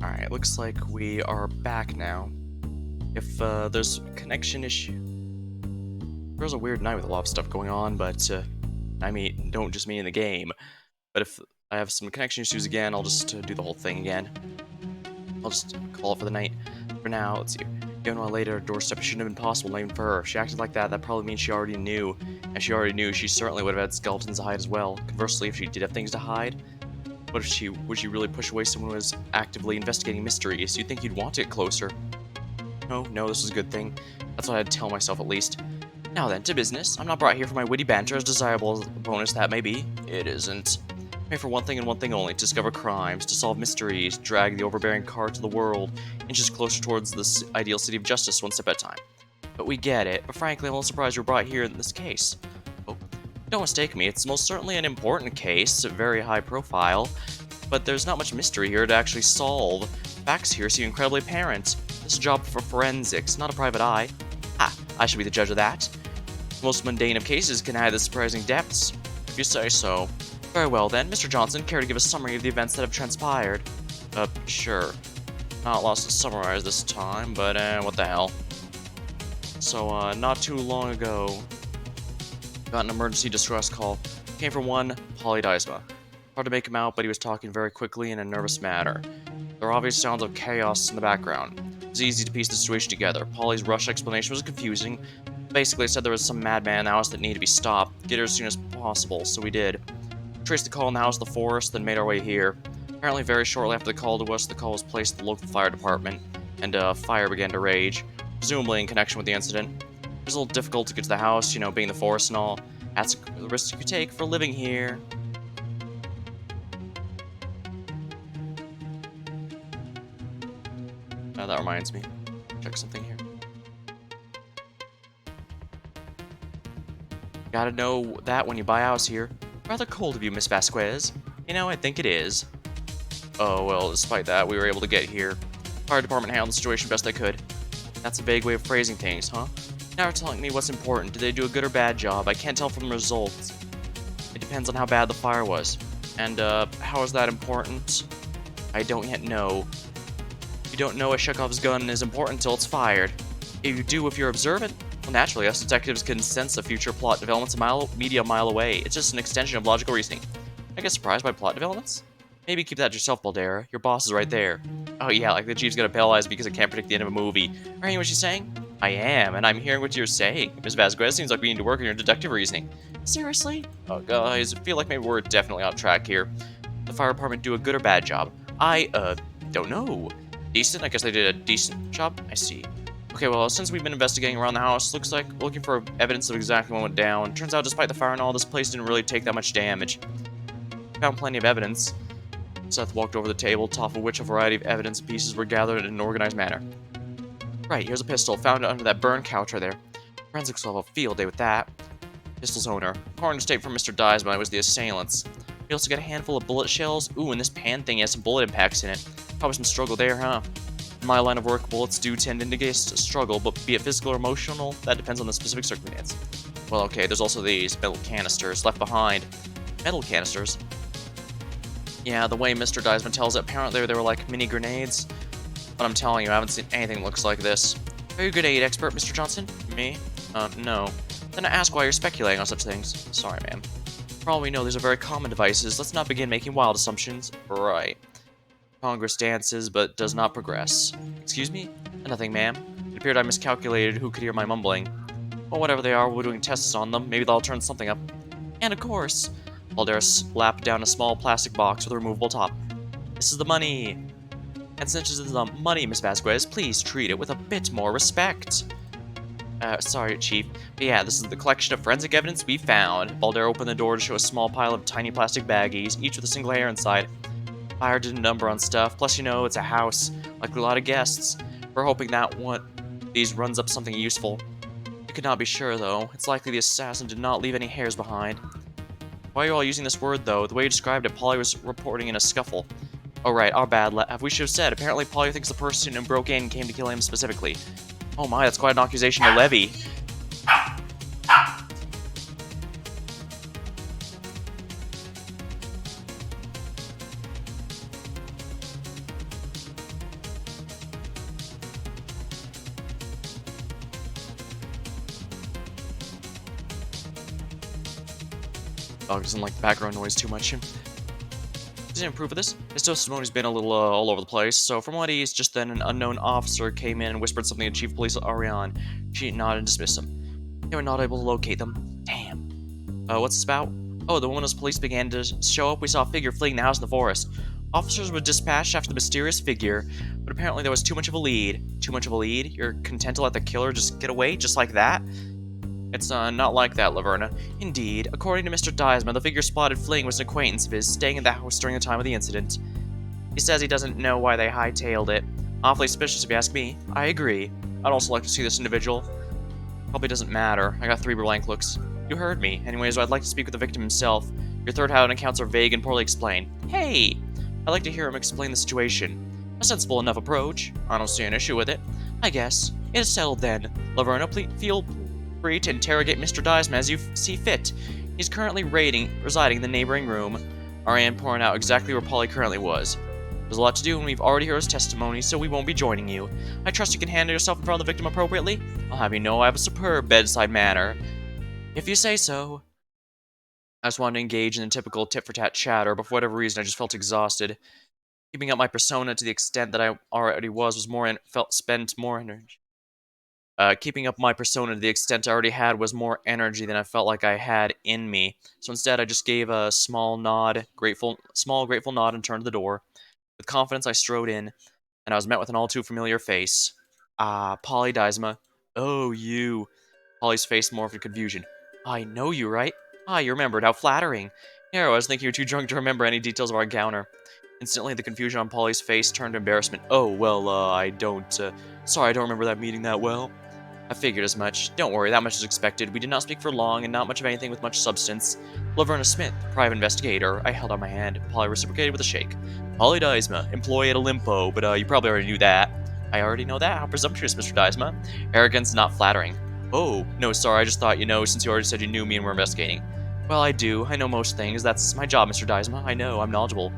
Alright, looks like we are back now. If there's a connection issue... There was a weird night with a lot of stuff going on, but, I mean, don't just mean in the game. But if I have some connection issues again, I'll just do the whole thing again. I'll just call it for the night. For now, let's see. Given what I laid at her doorstep, it shouldn't have been possible, not even for her. If she acted like that, that probably means she already knew. And if she already knew, she certainly would have had skeletons to hide as well. Conversely, if she did have things to hide, would she really push away someone who was actively investigating mysteries? You'd think you'd want to get closer. No, this is a good thing. That's what I'd tell myself at least. Now then, to business. I'm not brought here for my witty banter, as desirable as a bonus that may be. It isn't. I'm here for one thing and one thing only, to discover crimes, to solve mysteries, drag the overbearing card to the world, inches closer towards the ideal city of justice one step at a time. But we get it, but frankly, I'm a little surprised you're brought here in this case. Oh, don't mistake me, it's most certainly an important case, very high profile, but there's not much mystery here to actually solve. Facts here seem incredibly apparent. This is a job for forensics, not a private eye. I should be the judge of that. The most mundane of cases can hide the surprising depths, if you say so. Very well then, Mr. Johnson, care to give a summary of the events that have transpired? Sure. Not lost to summarize this time, but what the hell. So, not too long ago, got an emergency distress call. Came from one Polly Dysma. Hard to make him out, but he was talking very quickly in a nervous manner. There were obvious sounds of chaos in the background. It was easy to piece the situation together. Polly's rushed explanation was confusing. Basically, it said there was some madman in the house that needed to be stopped. Get her as soon as possible, so we did. Traced the call in the house to the forest, then made our way here. Apparently, very shortly after the call to us, the call was placed to the local fire department, and fire began to rage, presumably in connection with the incident. It was a little difficult to get to the house, being the forest and all. That's the risk you take for living here. That reminds me. Check something here. Gotta know that when you buy a house here. Rather cold of you, Miss Vasquez. I think it is. Oh, well, despite that, we were able to get here. Fire department handled the situation best they could. That's a vague way of phrasing things, huh? Now you're telling me what's important. Did they do a good or bad job? I can't tell from the results. It depends on how bad the fire was. And, how is that important? I don't yet know. You don't know a Chekhov's gun is important until it's fired. If you do, if you're observant, well, naturally, us detectives can sense the future plot developments a mile away. It's just an extension of logical reasoning. I get surprised by plot developments? Maybe keep that to yourself, Baldera. Your boss is right there. Oh yeah, like the chief's gonna paralyze me because I can't predict the end of a movie. Are you what she's saying? I am, and I'm hearing what you're saying. Miss Vasquez, seems like we need to work on your deductive reasoning. Seriously? Oh, guys, I feel like maybe we're definitely on track here. The fire department do a good or bad job? Don't know. Decent? I guess they did a decent job? I see. Okay, well, since we've been investigating around the house, looks like we're looking for evidence of exactly what went down. Turns out, despite the fire and all, this place didn't really take that much damage. Found plenty of evidence. Seth walked over the table, top of which a variety of evidence pieces were gathered in an organized manner. Right, here's a pistol. Found it under that burned couch right there. Forensics will have a field day with that. Pistol's owner. According to state from Mr. Diesma, it was the assailants. We also got a handful of bullet shells. Ooh, and this pan thing has some bullet impacts in it. Probably some struggle there, huh? In my line of work, bullets do tend to indicate struggle, but be it physical or emotional, that depends on the specific circumstance. Well, okay, there's also these metal canisters left behind. Metal canisters? Yeah, the way Mr. Diesman tells it, apparently they were like mini grenades. But I'm telling you, I haven't seen anything that looks like this. Are you a grenade expert, Mr. Johnson? Me? No. Then I ask why you're speculating on such things. Sorry, ma'am. For all we know, these are very common devices. Let's not begin making wild assumptions. Right. Congress dances, but does not progress. Excuse me? Nothing, ma'am. It appeared I miscalculated who could hear my mumbling. Well, whatever they are, we're doing tests on them. Maybe they'll turn something up. And of course, Baldera slapped down a small plastic box with a removable top. This is the money. And since this is the money, Miss Vasquez, please treat it with a bit more respect. Sorry, Chief. But yeah, this is the collection of forensic evidence we found. Baldera opened the door to show a small pile of tiny plastic baggies, each with a single hair inside. Fire did a number on stuff, plus you know, it's a house, like a lot of guests. We're hoping that one these runs up something useful. We could not be sure, though. It's likely the assassin did not leave any hairs behind. Why are you all using this word, though? The way you described it, Polly was reporting in a scuffle. Oh right, our bad. We should have said. Apparently Polly thinks the person who broke in came to kill him specifically. Oh my, that's quite an accusation to levy. Dog doesn't like background noise too much. Didn't approve of this. His testimony's been a little all over the place, so from what he's just then an unknown officer came in and whispered something to Chief of Police Ariane. She nodded and dismissed him. They were not able to locate them. Damn. What's this about? Oh, the moment as police began to show up, we saw a figure fleeing the house in the forest. Officers were dispatched after the mysterious figure, but apparently there was too much of a lead. Too much of a lead? You're content to let the killer just get away, just like that? It's not like that, Laverna. Indeed, according to Mr. Diesma, the figure spotted fleeing was an acquaintance of his, staying in the house during the time of the incident. He says he doesn't know why they hightailed it. Awfully suspicious if you ask me. I agree. I'd also like to see this individual. Probably doesn't matter. I got 3 blank looks. You heard me. Anyways, I'd like to speak with the victim himself. Your third hand accounts are vague and poorly explained. Hey! I'd like to hear him explain the situation. A sensible enough approach. I don't see an issue with it. I guess. It is settled then. Laverna, please feel free to interrogate Mr. Diesma as you see fit. He's currently residing in the neighboring room. Ariane pouring out exactly where Polly currently was. There's a lot to do, and we've already heard his testimony, so we won't be joining you. I trust you can handle yourself in front of the victim appropriately? I'll have you know I have a superb bedside manner. If you say so. I just wanted to engage in the typical tit-for-tat chatter, but for whatever reason I just felt exhausted. Keeping up my persona to the extent that I already spent more energy. Keeping up my persona to the extent I already had was more energy than I felt like I had in me. So instead, I just gave a small grateful nod and turned to the door. With confidence, I strode in, and I was met with an all too familiar face. Polly Diesma. Oh, you. Polly's face morphed in confusion. I know you, right? You remembered. How flattering. Here, I was thinking you were too drunk to remember any details of our encounter. Instantly, the confusion on Polly's face turned to embarrassment. Oh, well, I don't, sorry, I don't remember that meeting that well. I figured as much. Don't worry, that much is expected. We did not speak for long, and not much of anything with much substance. Laverna Smith, private investigator. I held out my hand. Polly reciprocated with a shake. Polly Diesma, employee at Olimpo, but you probably already knew that. I already know that. How presumptuous, Mr. Diesma. Arrogance is not flattering. Oh, no, sorry, I just thought, since you already said you knew me and were investigating. Well, I do. I know most things. That's my job, Mr. Diesma. I know. I'm knowledgeable.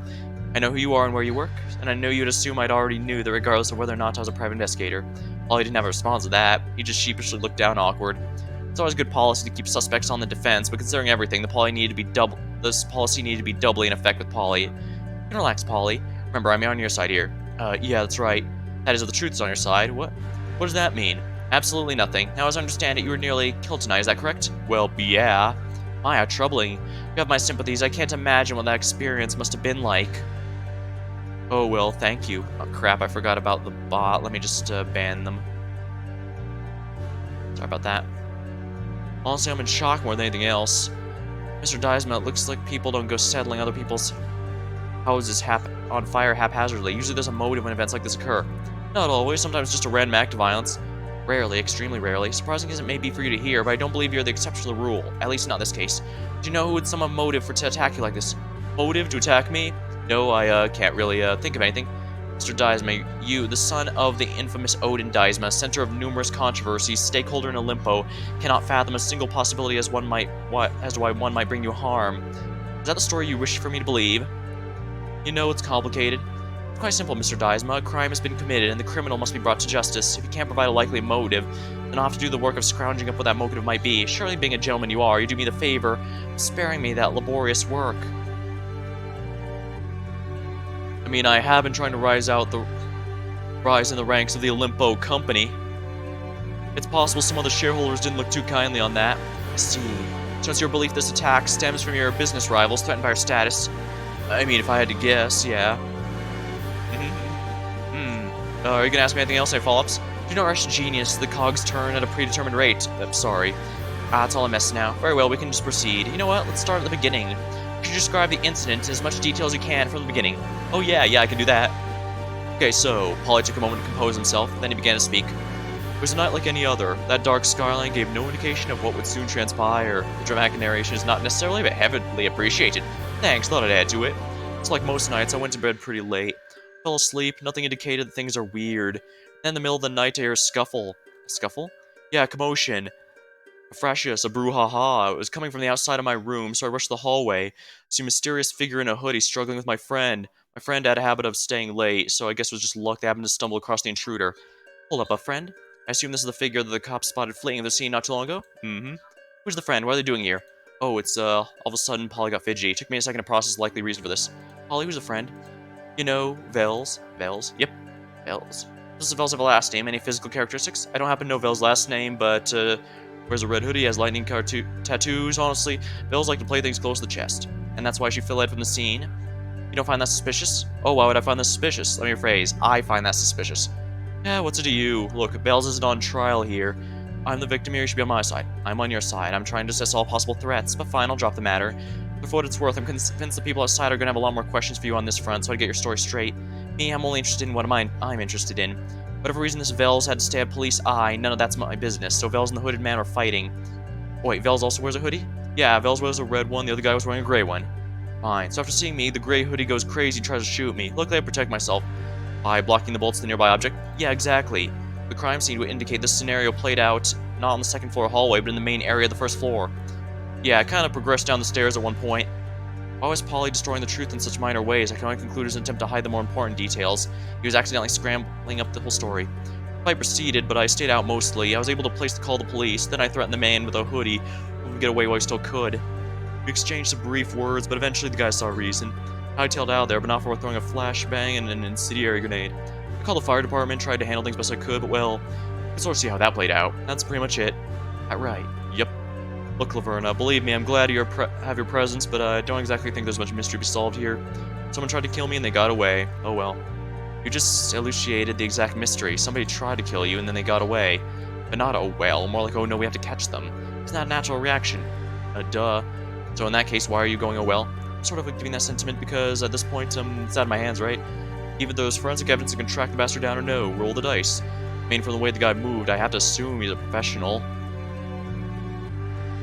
I know who you are and where you work, and I know you'd assume I'd already knew that regardless of whether or not I was a private investigator. Polly didn't have a response to that. He just sheepishly looked down awkward. It's always good policy to keep suspects on the defense, but considering everything, this policy needed to be doubly in effect with Polly. And relax, Polly. Remember, I'm on your side here. Yeah, that's right. That is, the truth is on your side. What does that mean? Absolutely nothing. Now, as I understand it, you were nearly killed tonight, is that correct? Well, yeah. My, how troubling. You have my sympathies. I can't imagine what that experience must have been like. Oh, well, thank you. Oh, crap, I forgot about the bot. Let me just ban them. Sorry about that. Honestly, I'm in shock more than anything else. Mr. Deisma, it looks like people don't go settling other people's houses on fire haphazardly. Usually there's a motive when events like this occur. Not always, sometimes just a random act of violence. Rarely, extremely rarely. Surprising as it may be for you to hear, but I don't believe you're the exception to the rule. At least not this case. Do you know who would summon a motive to attack you like this? Motive to attack me? No, I can't really think of anything. Mr. Deisma, you, the son of the infamous Odin Deisma, center of numerous controversies, stakeholder in Olimpo, cannot fathom a single possibility as to why one might bring you harm. Is that the story you wish for me to believe? You know it's complicated. It's quite simple, Mr. Deisma. A crime has been committed, and the criminal must be brought to justice. If you can't provide a likely motive, then I'll have to do the work of scrounging up what that motive might be. Surely, being a gentleman you are, you do me the favor of sparing me that laborious work. I mean, I have been trying to rise in the ranks of the Olimpo company. It's possible some other shareholders didn't look too kindly on that. I see. So it's your belief this attack stems from your business rivals threatened by your status? I mean, if I had to guess, yeah. Are you gonna ask me anything else? Any follow-ups? Do not rush genius. The cogs turn at a predetermined rate. I'm sorry. It's all a mess now. Very well, we can just proceed. You know what? Let's start at the beginning. You should describe the incident in as much detail as you can from the beginning. Oh yeah, I can do that. Okay, so, Polly took a moment to compose himself, then he began to speak. It was a night like any other. That dark skyline gave no indication of what would soon transpire. The dramatic narration is not necessarily, but heavily appreciated. Thanks, thought I'd add to it. It's like most nights, I went to bed pretty late. Fell asleep, nothing indicated that things are weird. Then in the middle of the night, I hear a scuffle. A scuffle? Yeah, a commotion. A fractious, a brouhaha. It was coming from the outside of my room, so I rushed the hallway. See a mysterious figure in a hoodie struggling with my friend. My friend had a habit of staying late, so I guess it was just luck they happened to stumble across the intruder. Hold up, a friend? I assume this is the figure that the cops spotted fleeing the scene not too long ago? Mm-hmm. Who's the friend? What are they doing here? Oh, it's, all of a sudden, Polly got fidgety. It took me a second to process the likely reason for this. Polly, who's a friend? You know, Vels. Vels? Yep. Vels. Does Vels have a last name? Any physical characteristics? I don't happen to know Vels' last name, but, wears a red hoodie, has lightning tattoos. Honestly, Vels like to play things close to the chest. And that's why she fled from the scene. You don't find that suspicious? Oh, why would I find that suspicious? Let me rephrase. I find that suspicious. Yeah, what's it to you? Look, Vels isn't on trial here. I'm the victim here, you should be on my side. I'm on your side. I'm trying to assess all possible threats, but fine, I'll drop the matter. But for what it's worth, I'm convinced the people outside are gonna have a lot more questions for you on this front, so I'd get your story straight. Me, I'm only interested in what I'm interested in. Whatever reason this Vels had to stab police eye, none of that's my business, so Vels and the hooded man are fighting. Oh, wait, Vels also wears a hoodie? Yeah, Vels wears a red one, the other guy was wearing a gray one. Fine, so after seeing me, the gray hoodie goes crazy and tries to shoot me. Luckily, I protect myself by blocking the bolts to the nearby object. Yeah, exactly. The crime scene would indicate this scenario played out not on the second floor hallway, but in the main area of the first floor. Yeah, I kind of progressed down the stairs at one point. Why was Polly destroying the truth in such minor ways? I can only conclude it was an attempt to hide the more important details. He was accidentally scrambling up the whole story. The fight proceeded, but I stayed out mostly. I was able to place the call to police, then I threatened the man with a hoodie to get away while he still could. We exchanged some brief words, but eventually the guy saw reason. I tailed out there, but not for throwing a flashbang and an incendiary grenade. I called the fire department, tried to handle things best I could, but well, you can sort of see how that played out. That's pretty much it. That right. Yep. Look, Laverna, believe me, I'm glad you have your presence, but I don't exactly think there's much mystery to be solved here. Someone tried to kill me and they got away. Oh well. You just elucidated the exact mystery. Somebody tried to kill you and then they got away. But not oh well, more like oh no, we have to catch them. Isn't that a natural reaction? Duh. So in that case, why are you going oh well? I'm sort of giving that sentiment because at this point, it's out of my hands, right? Even though there's forensic evidence that can track the bastard down or no, roll the dice. I mean, from the way the guy moved, I have to assume he's a professional.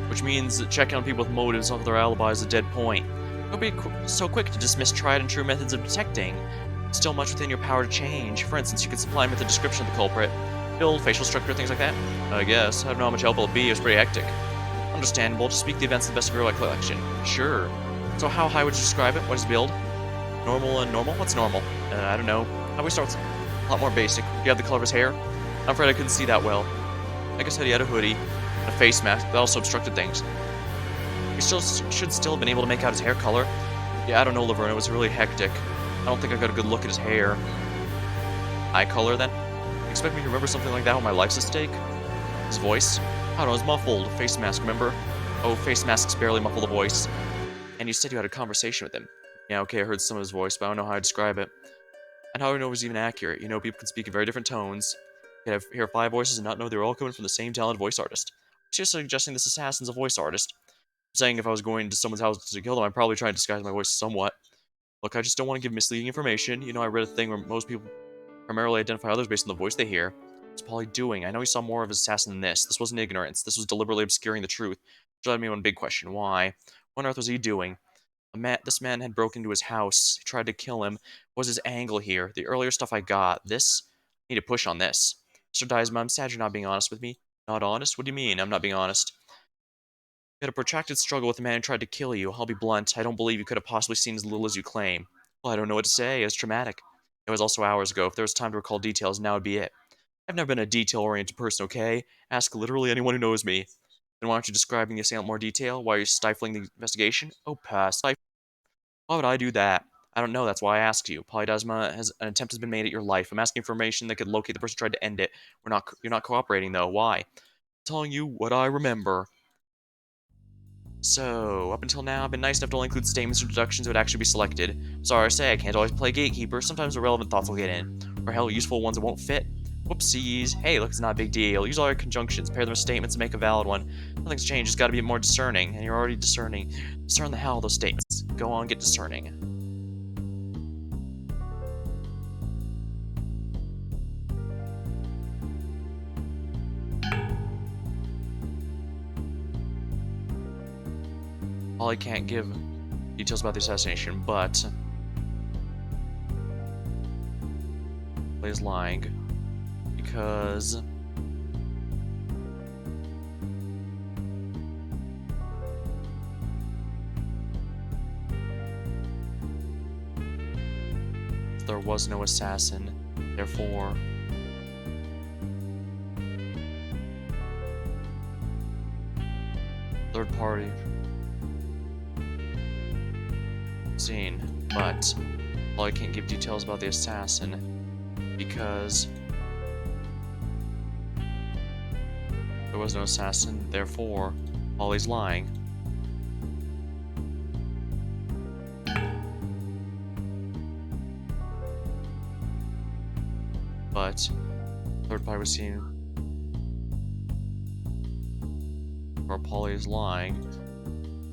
Which means that checking on people with motives off their alibi is a dead point. Don't be so quick to dismiss tried and true methods of detecting. It's still much within your power to change. For instance, you could supply me with a description of the culprit. Build, facial structure, things like that. I guess. I don't know how much help it'll be. It was pretty hectic. Understandable. Just speak the events to the best of your recollection. Sure. So how high would you describe it? What is build? Normal and normal? What's normal? I don't know. How do we start with a lot more basic? Do you have the color of his hair? I'm afraid I couldn't see that well. Like I said, he had a hoodie. A face mask that also obstructed things. We should still have been able to make out his hair color. Yeah, I don't know, Laverna, it was really hectic. don't think I got a good look at his hair. Eye color, then? Expect me to remember something like that when my life's at stake? His voice? I don't know, it's muffled. Face mask, remember? Oh, face masks barely muffle the voice. And you said you had a conversation with him. Yeah, okay, I heard some of his voice, but I don't know how to describe it. And how do I know it was even accurate? You know, people can speak in very different tones. You can hear 5 voices and not know they were all coming from the same talented voice artist. She's suggesting this assassin's a voice artist. I'm saying if I was going to someone's house to kill them, I'd probably try and disguise my voice somewhat. Look, I just don't want to give misleading information. You know, I read a thing where most people primarily identify others based on the voice they hear. What's Polly doing? I know he saw more of his assassin than this. This wasn't ignorance. This was deliberately obscuring the truth. Which led me to one big question. Why? What on earth was he doing? This man had broken into his house. He tried to kill him. What was his angle here? The earlier stuff I got. This? I need to push on this. Mr. Deisma, I'm sad you're not being honest with me. Not honest? What do you mean, I'm not being honest? You had a protracted struggle with a man who tried to kill you. I'll be blunt. I don't believe you could have possibly seen as little as you claim. Well, I don't know what to say. It was traumatic. It was also hours ago. If there was time to recall details, now would be it. I've never been a detail-oriented person, okay? Ask literally anyone who knows me. Then why aren't you describing the assailant in more detail? Why are you stifling the investigation? Oh, pass. Why would I do that? I don't know, that's why I asked you. Polydesma, an attempt has been made at your life. I'm asking information that could locate the person who tried to end it. You're not cooperating, though. Why? I'm telling you what I remember. So, up until now, I've been nice enough to only include statements or deductions that would actually be selected. Sorry to say, I can't always play gatekeeper. Sometimes irrelevant thoughts will get in. Or hell, useful ones that won't fit. Whoopsies. Hey, look, it's not a big deal. Use all your conjunctions, pair them with statements, and make a valid one. Nothing's changed, just gotta be more discerning. And you're already discerning. Discern the hell of those statements. Go on, get discerning. Polly can't give details about the assassination, but Polly is lying because there was no assassin, therefore third party seen, but Polly can't give details about the assassin because there was no assassin, therefore Polly's lying. But third party was seen where Polly is lying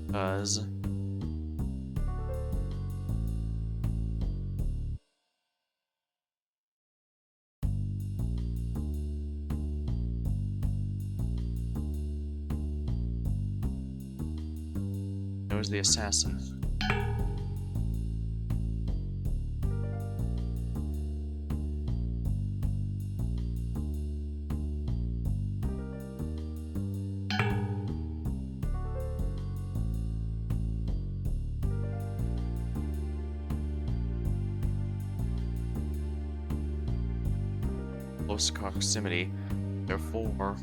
because it was the assassin. Close proximity, therefore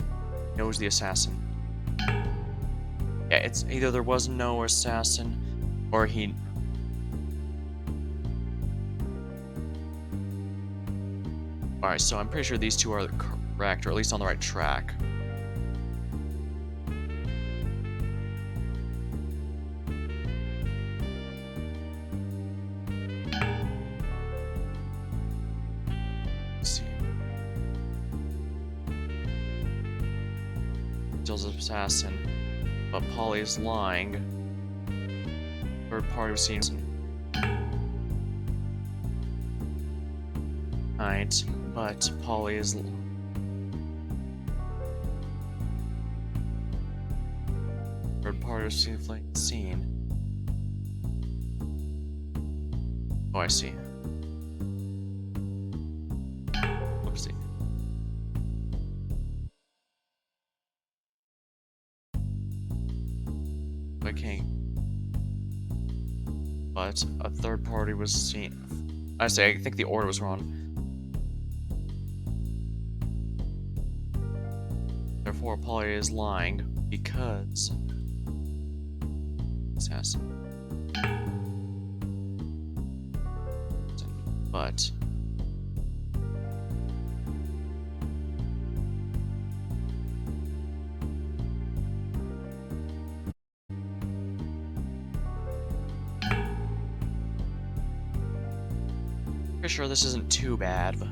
knows the assassin. Yeah, it's either there was no assassin or he. Alright, so I'm pretty sure these two are correct, or at least on the right track. Assassin, but Polly is lying. Third party was seen. Right, but Polly is. Third party was seen. Oh, I see. Oopsie. Okay. But a third party was seen. I think the order was wrong. Therefore, Polly is lying because assassin. but... pretty sure this isn't too bad, but...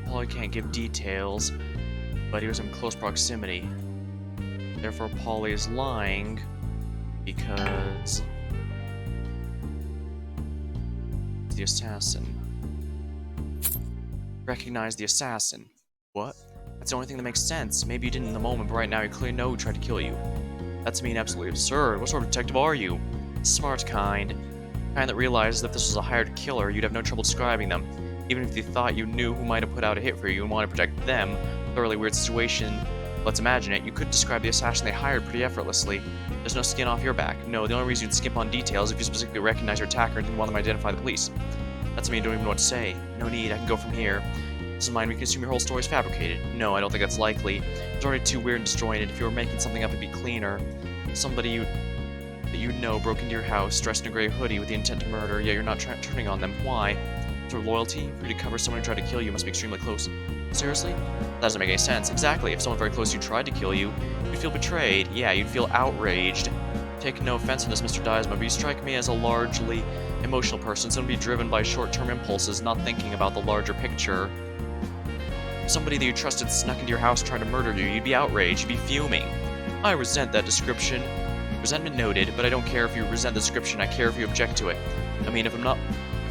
Polly can't give details, but he was in close proximity. Therefore, Polly is lying because the assassin. Recognize the assassin. What? That's the only thing that makes sense. Maybe you didn't in the moment, but right now you clearly know who tried to kill you. That's mean absolutely absurd. What sort of detective are you? Smart kind. Kind that realizes that if this was a hired killer, you'd have no trouble describing them. Even if you thought you knew who might have put out a hit for you and wanted to protect them, a thoroughly weird situation, let's imagine it, you could describe the assassin they hired pretty effortlessly. There's no skin off your back. No, the only reason you'd skip on details is if you specifically recognize your attacker and didn't want them to identify the police. That's me, you don't even know what to say. No need, I can go from here. This is mine, we can assume your whole story is fabricated. No, I don't think that's likely. It's already too weird and disjointed. If you were making something up, it'd be cleaner. Somebody that you know broke into your house, dressed in a gray hoodie with the intent to murder, yet you're not turning on them. Why? Sort of loyalty? For you to cover someone who tried to kill you must be extremely close. Seriously? That doesn't make any sense. Exactly. If someone very close to you tried to kill you, you'd feel betrayed. Yeah, you'd feel outraged. Take no offense on this, Mr. Deisma, but you strike me as a largely emotional person, someone to be driven by short-term impulses, not thinking about the larger picture. If somebody that you trusted snuck into your house trying to murder you, you'd be outraged, you'd be fuming. I resent that description. Resentment noted, but I don't care if you resent the description, I care if you object to it. I mean, if not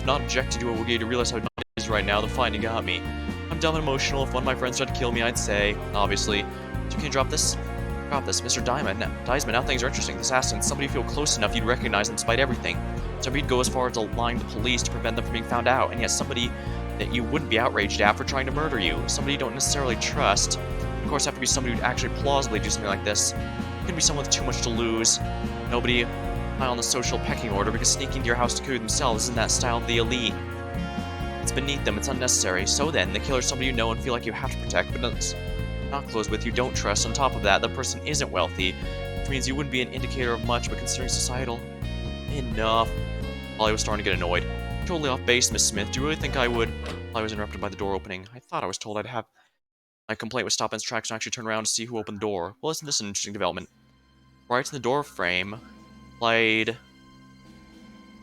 objecting to it will get you to realize how dumb it is right now, then fine, you got me. I'm dumb and emotional. If one of my friends tried to kill me, I'd say, obviously. So can you drop this? Drop this. Mr. Deisman, now things are interesting. The assassin, somebody you feel close enough you'd recognize them despite everything. Somebody you'd go as far as to lying to the police to prevent them from being found out, and yet somebody that you wouldn't be outraged at for trying to murder you. Somebody you don't necessarily trust. Of course, have to be somebody who'd actually plausibly do something like this. It could be someone with too much to lose. Nobody high on the social pecking order, because sneaking into your house to kill you themselves isn't that style of the elite. It's beneath them, it's unnecessary. So then, the killer's somebody you know and feel like you have to protect, but not close with, you don't trust. On top of that, the person isn't wealthy, which means you wouldn't be an indicator of much, but considering societal... Enough. Polly was starting to get annoyed. Totally off base, Miss Smith. Do you really think I would... Polly was interrupted by the door opening. I thought I was told I'd have... My complaint would stop in its tracks and actually turn around to see who opened the door. Well, isn't this an interesting development? Right in the door frame played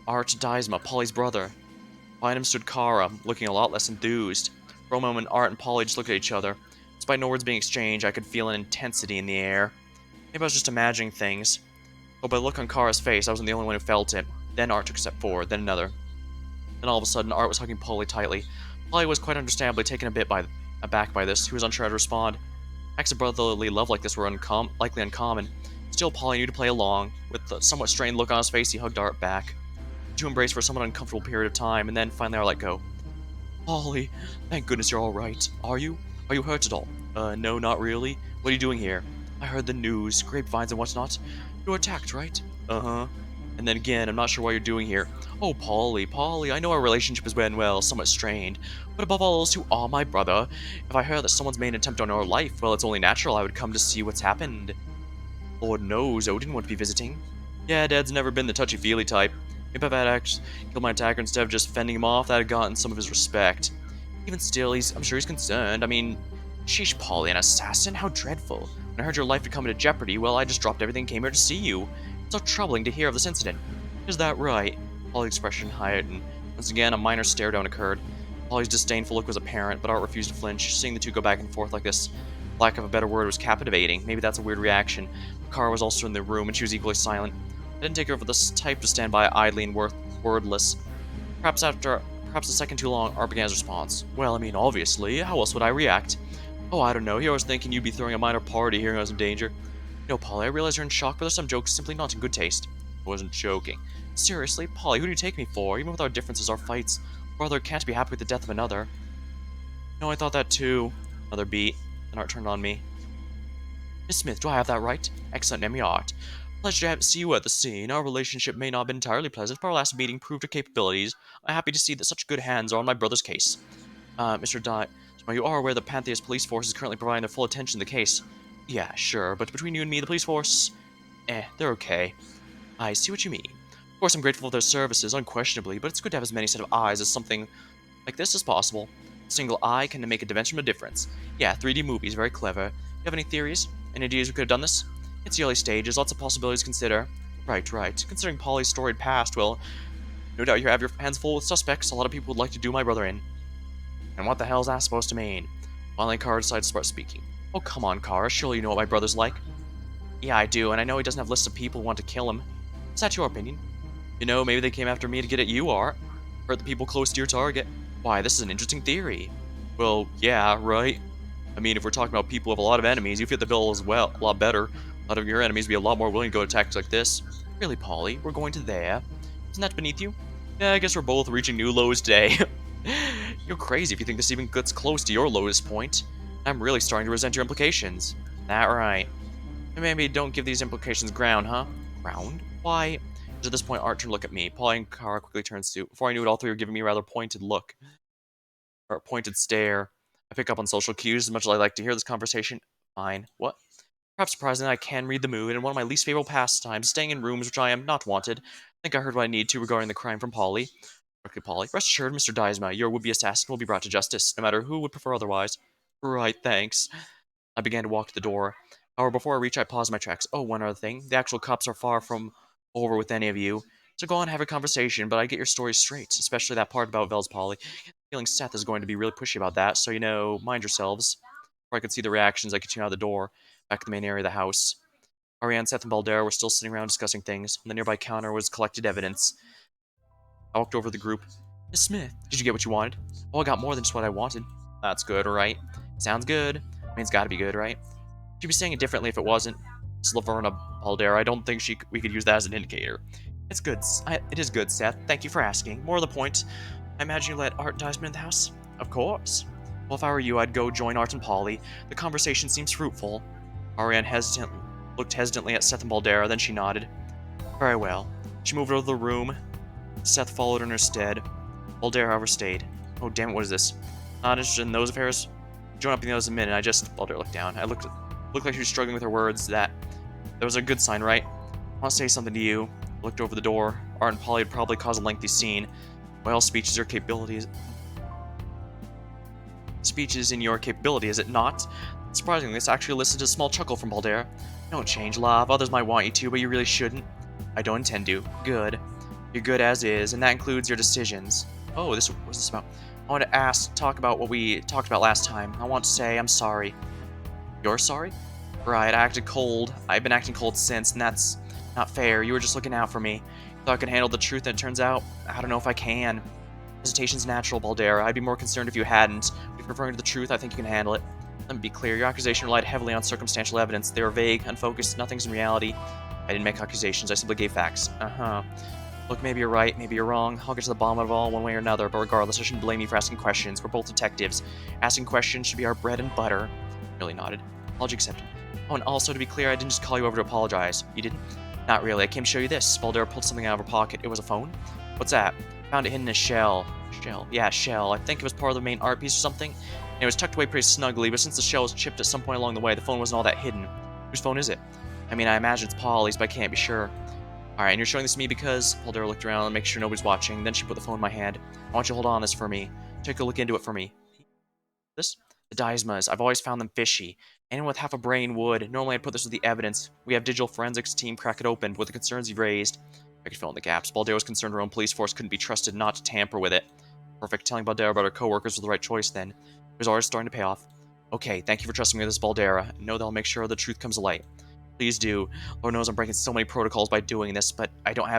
Art Deisma, Polly's brother. Behind him stood Kara, looking a lot less enthused. For a moment, Art and Polly just looked at each other. Despite no words being exchanged, I could feel an intensity in the air. Maybe I was just imagining things. But by the look on Kara's face, I wasn't the only one who felt it. Then Art took a step forward, then another. Then all of a sudden, Art was hugging Polly tightly. Polly was quite understandably taken aback by this. He was unsure how to respond. Acts of brotherly love like this were likely uncommon. Still, Polly knew to play along. With a somewhat strained look on his face, he hugged Art back. The two embraced for a somewhat uncomfortable period of time, and then finally Art let go. Polly, thank goodness you're alright. Are you? Are you hurt at all? No, not really. What are you doing here? I heard the news, grapevines and whatnot. You were attacked, right? Uh-huh. And then again, I'm not sure what you're doing here. Oh, Polly, I know our relationship has been, well, somewhat strained. But above all else, you are my brother. If I heard that someone's made an attempt on your life, well, it's only natural I would come to see what's happened. Lord knows, Odin won't be visiting. Yeah, Dad's never been the touchy-feely type. If I've had killed my attacker instead of just fending him off, that'd have gotten some of his respect. Even still, I'm sure he's concerned. I mean, sheesh, Polly, an assassin? How dreadful. When I heard your life had come into jeopardy, well, I just dropped everything and came here to see you. It's so troubling to hear of this incident. Is that right? Polly's expression heightened. Once again, a minor stare-down occurred. Polly's disdainful look was apparent, but Art refused to flinch. Seeing the two go back and forth like this, lack of a better word, was captivating. Maybe that's a weird reaction. Kara was also in the room, and she was equally silent. I didn't take her for this type to stand by idly and wordless. Perhaps a second too long, Art began his response. Well, I mean, obviously, how else would I react? Oh, I don't know, here I was thinking you'd be throwing a minor party hearing I was in danger. No, Polly, I realize you're in shock, but there's some jokes simply not in good taste. I wasn't joking. Seriously, Polly, who do you take me for? Even with our differences, our fights, brother can't be happy with the death of another. No, I thought that too. Another beat. Then Art turned on me. Miss Smith, do I have that right? Excellent, name your art. Pleasure to see you at the scene. Our relationship may not have been entirely pleasant, but our last meeting proved your capabilities. I'm happy to see that such good hands are on my brother's case. Mr. Dye, you are aware that Panthea's police force is currently providing their full attention to the case. Yeah, sure, but between you and me, the police force... they're okay. I see what you mean. Of course, I'm grateful for their services, unquestionably, but it's good to have as many set of eyes as something like this as possible. A single eye can make a dimensional difference. Yeah, 3D movies, very clever. You have any theories? Any ideas we could have done this? It's the early stages, lots of possibilities to consider. Right. Considering Polly's storied past, well, no doubt you have your hands full with suspects. A lot of people would like to do my brother in. And what the hell is that supposed to mean? Finally, Kara decided to start speaking. Oh, come on, Kara. Surely you know what my brother's like. Yeah, I do, and I know he doesn't have lists of people who want to kill him. Is that your opinion? You know, maybe they came after me to get at you, Art. Hurt the people close to your target. Why, this is an interesting theory. Well, yeah, right? I mean, if we're talking about people with a lot of enemies, you fit the bill as well, a lot better. A lot of your enemies would be a lot more willing to go to tactics like this. Really, Polly? We're going to there? Isn't that beneath you? Yeah, I guess we're both reaching new lows today. You're crazy if you think this even gets close to your lowest point. I'm really starting to resent your implications. That right. Maybe don't give these implications ground, huh? Ground? Why? At this point, Art turned to look at me. Polly and Kara quickly turned to. Before I knew it, all three were giving me a rather pointed look. Or a pointed stare. I pick up on social cues as much as I like to hear this conversation. Fine. What? Perhaps surprisingly, I can read the mood, and one of my least favorite pastimes, staying in rooms which I am not wanted. I think I heard what I need to regarding the crime from Polly. Okay, Polly. Rest assured, Mr. Dysma, your would-be assassin will be brought to justice, no matter who would prefer otherwise. Right, thanks. I began to walk to the door. However, before I reach, I paused my tracks. Oh, one other thing. The actual cops are far from over with any of you. So go on, have a conversation, but I get your story straight, especially that part about Vel's Polly. Feeling Seth is going to be really pushy about that, so, mind yourselves. Before I could see the reactions, I continued out the door, back to the main area of the house. Ariane, Seth, and Baldera were still sitting around discussing things. On the nearby counter was collected evidence. I walked over to the group. Miss Smith, did you get what you wanted? Oh, I got more than just what I wanted. That's good, right? Sounds good. I mean, it's gotta be good, right? She'd be saying it differently if it wasn't. It's Laverna Baldera. I don't think we could use that as an indicator. It's good. It is good, Seth. Thank you for asking. More to the point, I imagine you let Art and Dysman in the house? Of course. Well, if I were you, I'd go join Art and Polly. The conversation seems fruitful. Ariane looked hesitantly at Seth and Baldera, then she nodded. Very well. She moved out of the room. Seth followed in her stead. Baldera, however, stayed. Oh, damn it, what is this? Not interested in those affairs? Join up in those in a minute. Baldera looked down. Looked like she was struggling with her words. That was a good sign, right? I want to say something to you. I looked over the door. Art and Polly had probably caused a lengthy scene. Well, speech is your capabilities. Speech is in your capability, is it not? Surprisingly, this actually elicited a small chuckle from Baldera. Don't change, love. Others might want you to, but you really shouldn't. I don't intend to. Good. You're good as is, and that includes your decisions. Oh, what's this about? I want to talk about what we talked about last time. I want to say I'm sorry. You're sorry? Right, I acted cold. I've been acting cold since, and that's not fair. You were just looking out for me. Thought I could handle the truth, and it turns out, I don't know if I can. Hesitation's natural, Baldera. I'd be more concerned if you hadn't. If you're referring to the truth, I think you can handle it. Let me be clear, your accusation relied heavily on circumstantial evidence. They were vague, unfocused, nothing's in reality. I didn't make accusations, I simply gave facts. Uh-huh. Look, maybe you're right, maybe you're wrong. I'll get to the bottom of it all one way or another, but regardless, I shouldn't blame you for asking questions. We're both detectives. Asking questions should be our bread and butter. Really nodded. Apology accepted. Oh, and also, to be clear, I didn't just call you over to apologize. You didn't? Not really. I came to show you this. Baldera pulled something out of her pocket. It was a phone? What's that? Found it hidden in a shell. Shell? Yeah, shell. I think it was part of the main art piece or something. And it was tucked away pretty snugly, but since the shell was chipped at some point along the way, the phone wasn't all that hidden. Whose phone is it? I mean, I imagine it's Polly's, but I can't be sure. Alright, and you're showing this to me because... Baldera looked around and make sure nobody's watching. Then she put the phone in my hand. I want you to hold on to this for me. Take a look into it for me. This? The Dysmas. I've always found them fishy. Anyone with half a brain would. Normally I'd put this with the evidence. We have digital forensics team crack it open, but with the concerns you've raised... I could fill in the gaps. Baldera was concerned her own police force couldn't be trusted not to tamper with it. Perfect. Telling Baldera about her coworkers was the right choice then. It was already starting to pay off. Okay, thank you for trusting me with this, Baldera. Know that I'll make sure the truth comes to light. Please do. Lord knows I'm breaking so many protocols by doing this, but I don't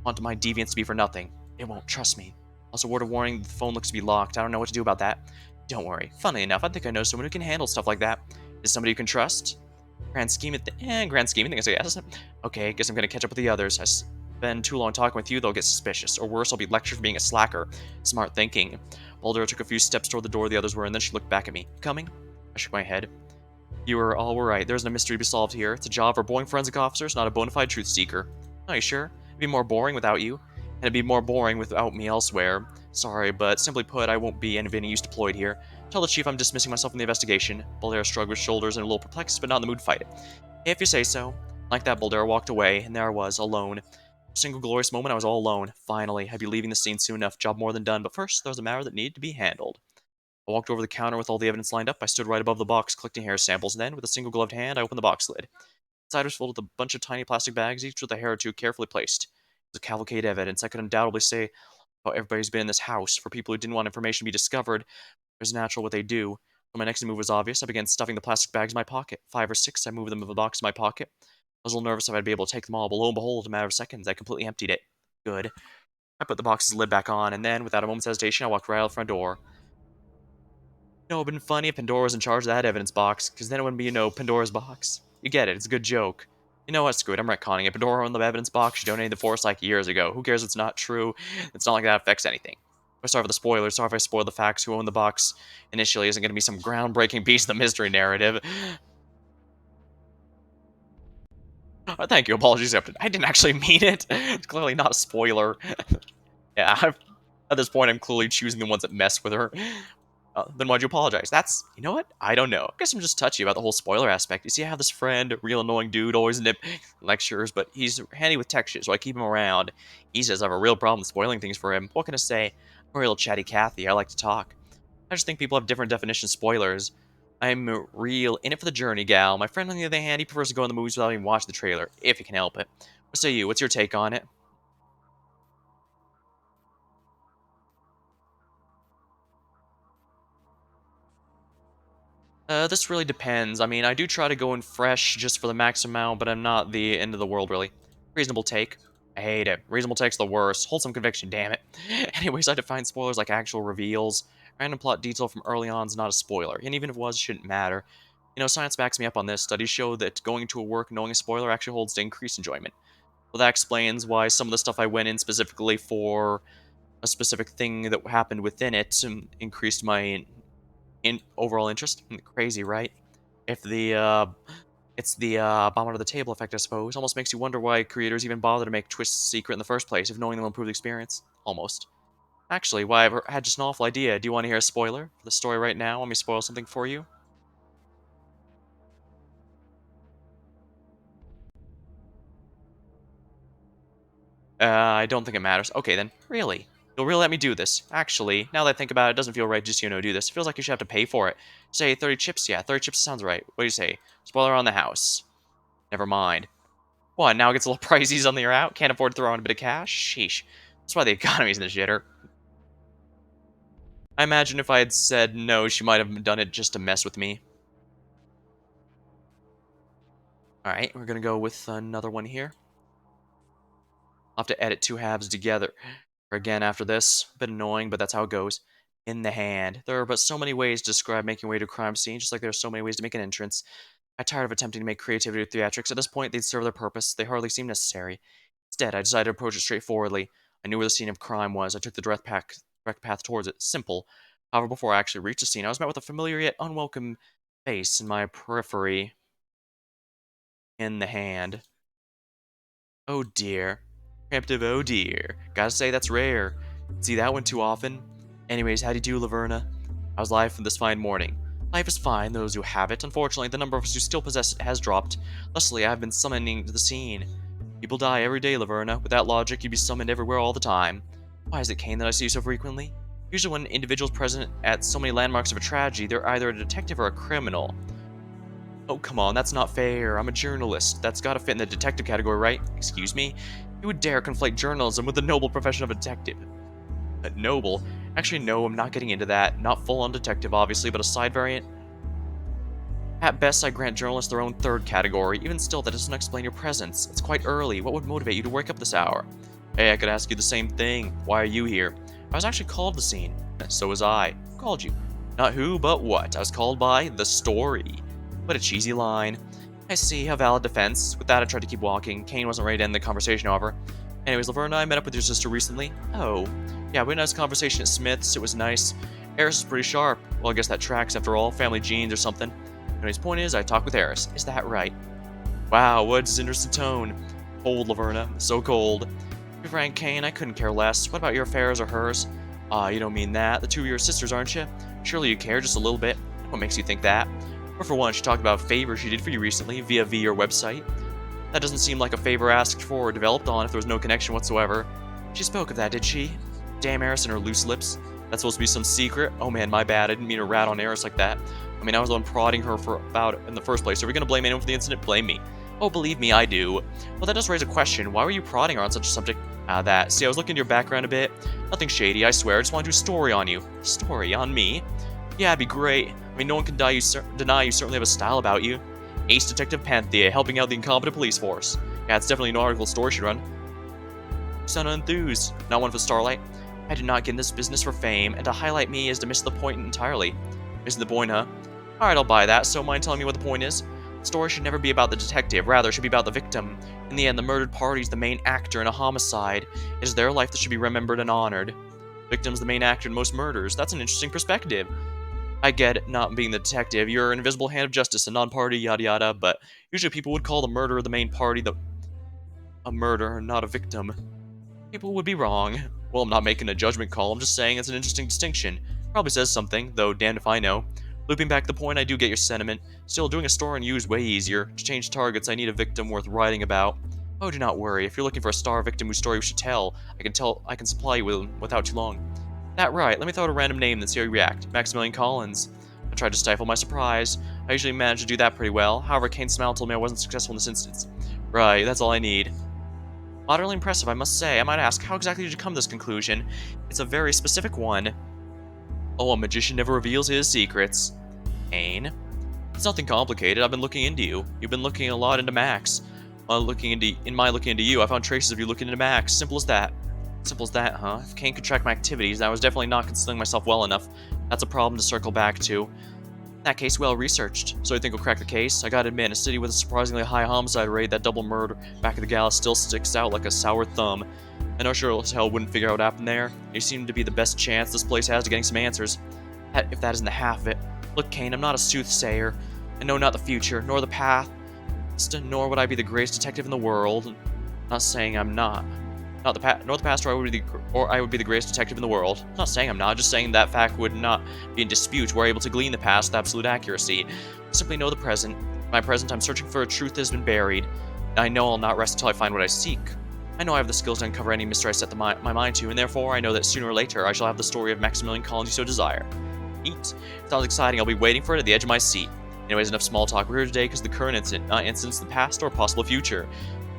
want my deviance to be for nothing. It won't, trust me. Also, word of warning, the phone looks to be locked. I don't know what to do about that. Don't worry. Funnily enough, I think I know someone who can handle stuff like that. Is somebody you can trust? Grand scheme of things, I guess. Okay, guess I'm gonna catch up with the others. I spend too long talking with you, they'll get suspicious. Or worse, I'll be lectured for being a slacker. Smart thinking. Baldera took a few steps toward the door the others were, and then she looked back at me. Coming? I shook my head. You were all right. There's no mystery to be solved here. It's a job for boring forensic officers, not a bona fide truth seeker. Are you sure? It'd be more boring without you. And it'd be more boring without me elsewhere. Sorry, but simply put, I won't be of any use deployed here. Tell the chief I'm dismissing myself from the investigation. Boldero shrugged his shoulders and a little perplexed, but not in the mood to fight it. If you say so. Like that, Boldero walked away, and there I was, alone. A single glorious moment, I was all alone. Finally, I'd be leaving the scene soon enough, job more than done, but first, there was a matter that needed to be handled. I walked over the counter with all the evidence lined up. I stood right above the box, collecting hair samples, and then, with a single gloved hand, I opened the box lid. Inside was filled with a bunch of tiny plastic bags, each with a hair or two carefully placed. It was a cavalcade of evidence. I could undoubtedly say about everybody who's been in this house. For people who didn't want information to be discovered, it was natural what they do. So my next move was obvious. I began stuffing the plastic bags in my pocket. 5 or 6, I moved them in the box in my pocket. I was a little nervous if I'd be able to take them all, but lo and behold, in a matter of seconds, I completely emptied it. Good. I put the box's lid back on, and then, without a moment's hesitation, I walked right out the front door. It would have been funny if Pandora was in charge of that evidence box, because then it wouldn't be, Pandora's box. You get it, it's a good joke. You know what, screw it, I'm retconning it. Pandora owned the evidence box, she donated the Force like years ago. Who cares if it's not true? It's not like that affects anything. Sorry for the spoilers, sorry if I spoiled the facts. Who owned the box initially isn't going to be some groundbreaking piece of the mystery narrative. Thank you, apologies accepted. I didn't actually mean it. It's clearly not a spoiler. Yeah, at this point I'm clearly choosing the ones that mess with her. Then why'd you apologize? That's, you know what? I don't know. I guess I'm just touchy about the whole spoiler aspect. You see, I have this friend, a real annoying dude, always nip lectures, but he's handy with tech shit, so I keep him around. He says I have a real problem spoiling things for him. What can I say? I'm a real chatty Cathy. I like to talk. I just think people have different definitions of spoilers. I'm real in it for the journey, gal. My friend, on the other hand, he prefers to go in the movies without even watching the trailer, if he can help it. What say you? What's your take on it? This really depends. I mean, I do try to go in fresh just for the max amount, but I'm not the end of the world, really. Reasonable take. I hate it. Reasonable take's the worst. Wholesome conviction, damn it. Anyways, I define spoilers like actual reveals. Random plot detail from early on is not a spoiler, and even if it was, it shouldn't matter. Science backs me up on this. Studies show that going to a work knowing a spoiler actually holds to increased enjoyment. Well, that explains why some of the stuff I went in specifically for a specific thing that happened within it increased my overall interest. Crazy, right? If the it's the bomb under the table effect, I suppose. Almost makes you wonder why creators even bother to make twists secret in the first place, if knowing them will improve the experience. Almost. Actually, why, I've had just an awful idea. Do you want to hear a spoiler for the story right now? Want me to spoil something for you? I don't think it matters. Okay, then. Really? You'll really let me do this? Actually, now that I think about it, it doesn't feel right just, do this. It feels like you should have to pay for it. Say 30 chips? Yeah, 30 chips sounds right. What do you say? Spoiler on the house. Never mind. What, now it gets a little pricey on the year out? Can't afford to throw in a bit of cash? Sheesh. That's why the economy's in the shitter. I imagine if I had said no, she might have done it just to mess with me. Alright, we're gonna go with another one here. I'll have to edit 2 halves together. Again, after this, a bit annoying, but that's how it goes. In the hand. There are but so many ways to describe making your way to a crime scene, just like there are so many ways to make an entrance. I'm tired of attempting to make creativity with theatrics. At this point, they'd serve their purpose. They hardly seem necessary. Instead, I decided to approach it straightforwardly. I knew where the scene of crime was. I took the direct path towards it. Simple. However, before I actually reached the scene, I was met with a familiar yet unwelcome face in my periphery. In the hand. Oh dear. Preemptive, oh dear. Gotta say, that's rare. See that one too often. Anyways, how do you do, Laverna? How's life this fine morning? Life is fine, those who have it. Unfortunately, the number of us who still possess it has dropped. Thusly, I have been summoning to the scene. People die every day, Laverna. With that logic, you'd be summoned everywhere all the time. Why is it, Kane, that I see you so frequently? Usually when individuals present at so many landmarks of a tragedy, they're either a detective or a criminal. Oh, come on, that's not fair. I'm a journalist. That's gotta fit in the detective category, right? Excuse me? You would dare conflate journalism with the noble profession of a detective. Noble? Actually, no, I'm not getting into that. Not full-on detective, obviously, but a side variant. At best, I grant journalists their own third category. Even still, that doesn't explain your presence. It's quite early. What would motivate you to wake up this hour? Hey, I could ask you the same thing. Why are you here? I was actually called to the scene. So was I. Who called you? Not who, but what. I was called by the story. What a cheesy line. I see, a valid defense. With that, I tried to keep walking. Kane wasn't ready to end the conversation, however. Anyways, Laverna and I met up with your sister recently. Oh. Yeah, we had a nice conversation at Smith's. It was nice. Eris is pretty sharp. Well, I guess that tracks after all. Family genes or something. Anyways, point is, I talked with Eris. Is that right? Wow, what's his interesting tone? Cold, Laverna. So cold. To be frank, Kane, I couldn't care less. What about your affairs or hers? You don't mean that. The two of you are sisters, aren't you? Surely you care just a little bit. What makes you think that? Or for one, she talked about a favor she did for you recently via your website. That doesn't seem like a favor asked for or developed on if there was no connection whatsoever. She spoke of that, did she? Damn Eris and her loose lips. That's supposed to be some secret? Oh man, my bad. I didn't mean to rat on Eris like that. I mean, I was the one prodding her about it in the first place. Are we going to blame anyone for the incident? Blame me. Oh, believe me, I do. Well, that does raise a question. Why were you prodding her on such a subject? See, I was looking into your background a bit. Nothing shady, I swear. I just want to do a story on you. Story on me? Yeah, it'd be great. I mean, no one can deny you certainly have a style about you. Ace Detective Panthea, helping out the incompetent police force. Yeah, it's definitely an article story should run. You sound enthused. Not one for Starlight. I did not get in this business for fame, and to highlight me is to miss the point entirely. Missing the point, huh? Alright, I'll buy that, so mind telling me what the point is? The story should never be about the detective, rather it should be about the victim. In the end, the murdered party is the main actor in a homicide. It is their life that should be remembered and honored. Victim's the main actor in most murders. That's an interesting perspective. I get it, not being the detective. You're an invisible hand of justice, a non-party, yada yada, but usually people would call the murderer the main party, a murderer, not a victim. People would be wrong. Well, I'm not making a judgment call, I'm just saying it's an interesting distinction. Probably says something, though damned if I know. Looping back the point, I do get your sentiment. Still, doing a story on you is way easier. To change targets, I need a victim worth writing about. Oh, do not worry. If you're looking for a star victim whose story we should tell, I can supply you with one without too long. That right. Let me throw out a random name and see how you react. Maximilian Collins. I tried to stifle my surprise. I usually manage to do that pretty well. However, Kane's smile told me I wasn't successful in this instance. Right, that's all I need. Utterly impressive, I must say. I might ask, how exactly did you come to this conclusion? It's a very specific one. Oh, a magician never reveals his secrets. Kane? It's nothing complicated. I've been looking into you. You've been looking a lot into Max. Looking into you, I found traces of you looking into Max. Simple as that. Simple as that, huh? If Kane could track my activities, I was definitely not concealing myself well enough. That's a problem to circle back to. In that case, well researched. So you think we'll crack the case? I gotta admit, a city with a surprisingly high homicide rate, that double murder back of the gala still sticks out like a sour thumb. I know sure as hell wouldn't figure out what happened there. You seem to be the best chance this place has to getting some answers. If that isn't the half of it. Look, Kane, I'm not a soothsayer. I know not the future, nor the past, nor would I be the greatest detective in the world. I'm not saying I'm not. Nor the past, or I would be the greatest detective in the world. I'm not saying I'm not, just saying that fact would not be in dispute. We're able to glean the past with absolute accuracy. I simply know the present. In my present, I'm searching for a truth that has been buried. And I know I'll not rest until I find what I seek. I know I have the skills to uncover any mystery I set my mind to, and therefore I know that sooner or later I shall have the story of Maximilian Collins you so desire. Neat. Sounds exciting. I'll be waiting for it at the edge of my seat. Anyways, enough small talk. We're here today because of the current incident, not incidents in the past or possible future.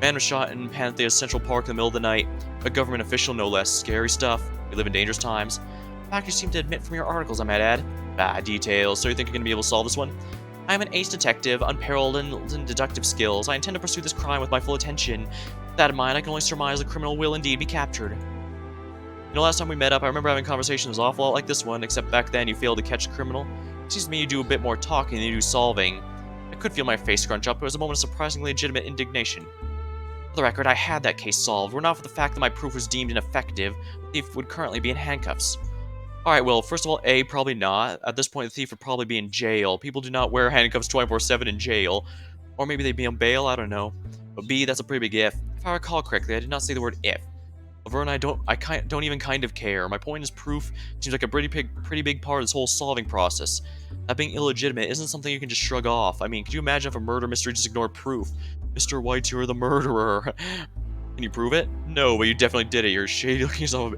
Man was shot in Panthea's Central Park in the middle of the night. A government official, no less. Scary stuff. We live in dangerous times. In fact, you seem to admit from your articles, I might add. Bad details. So you think you're going to be able to solve this one? I am an ace detective, unparalleled in deductive skills. I intend to pursue this crime with my full attention. With that in mind, I can only surmise the criminal will indeed be captured. You know, last time we met up, I remember having conversations awful lot like this one, except back then you failed to catch the criminal. It seems to me you do a bit more talking than you do solving. I could feel my face scrunch up. It was a moment of surprisingly legitimate indignation. For the record, I had that case solved. Were not for the fact that my proof was deemed ineffective, the thief would currently be in handcuffs. Alright, well, first of all, A, probably not. At this point, the thief would probably be in jail. People do not wear handcuffs 24/7 in jail. Or maybe they'd be on bail, I don't know. But B, that's a pretty big if. If I recall correctly, I did not say the word if. Laverne, I don't even kind of care. My point is proof seems like a pretty big part of this whole solving process. That being illegitimate isn't something you can just shrug off. I mean, could you imagine if a murder mystery just ignored proof? Mr. White, you're the murderer. Can you prove it? No, but you definitely did it. You're shady looking son of a...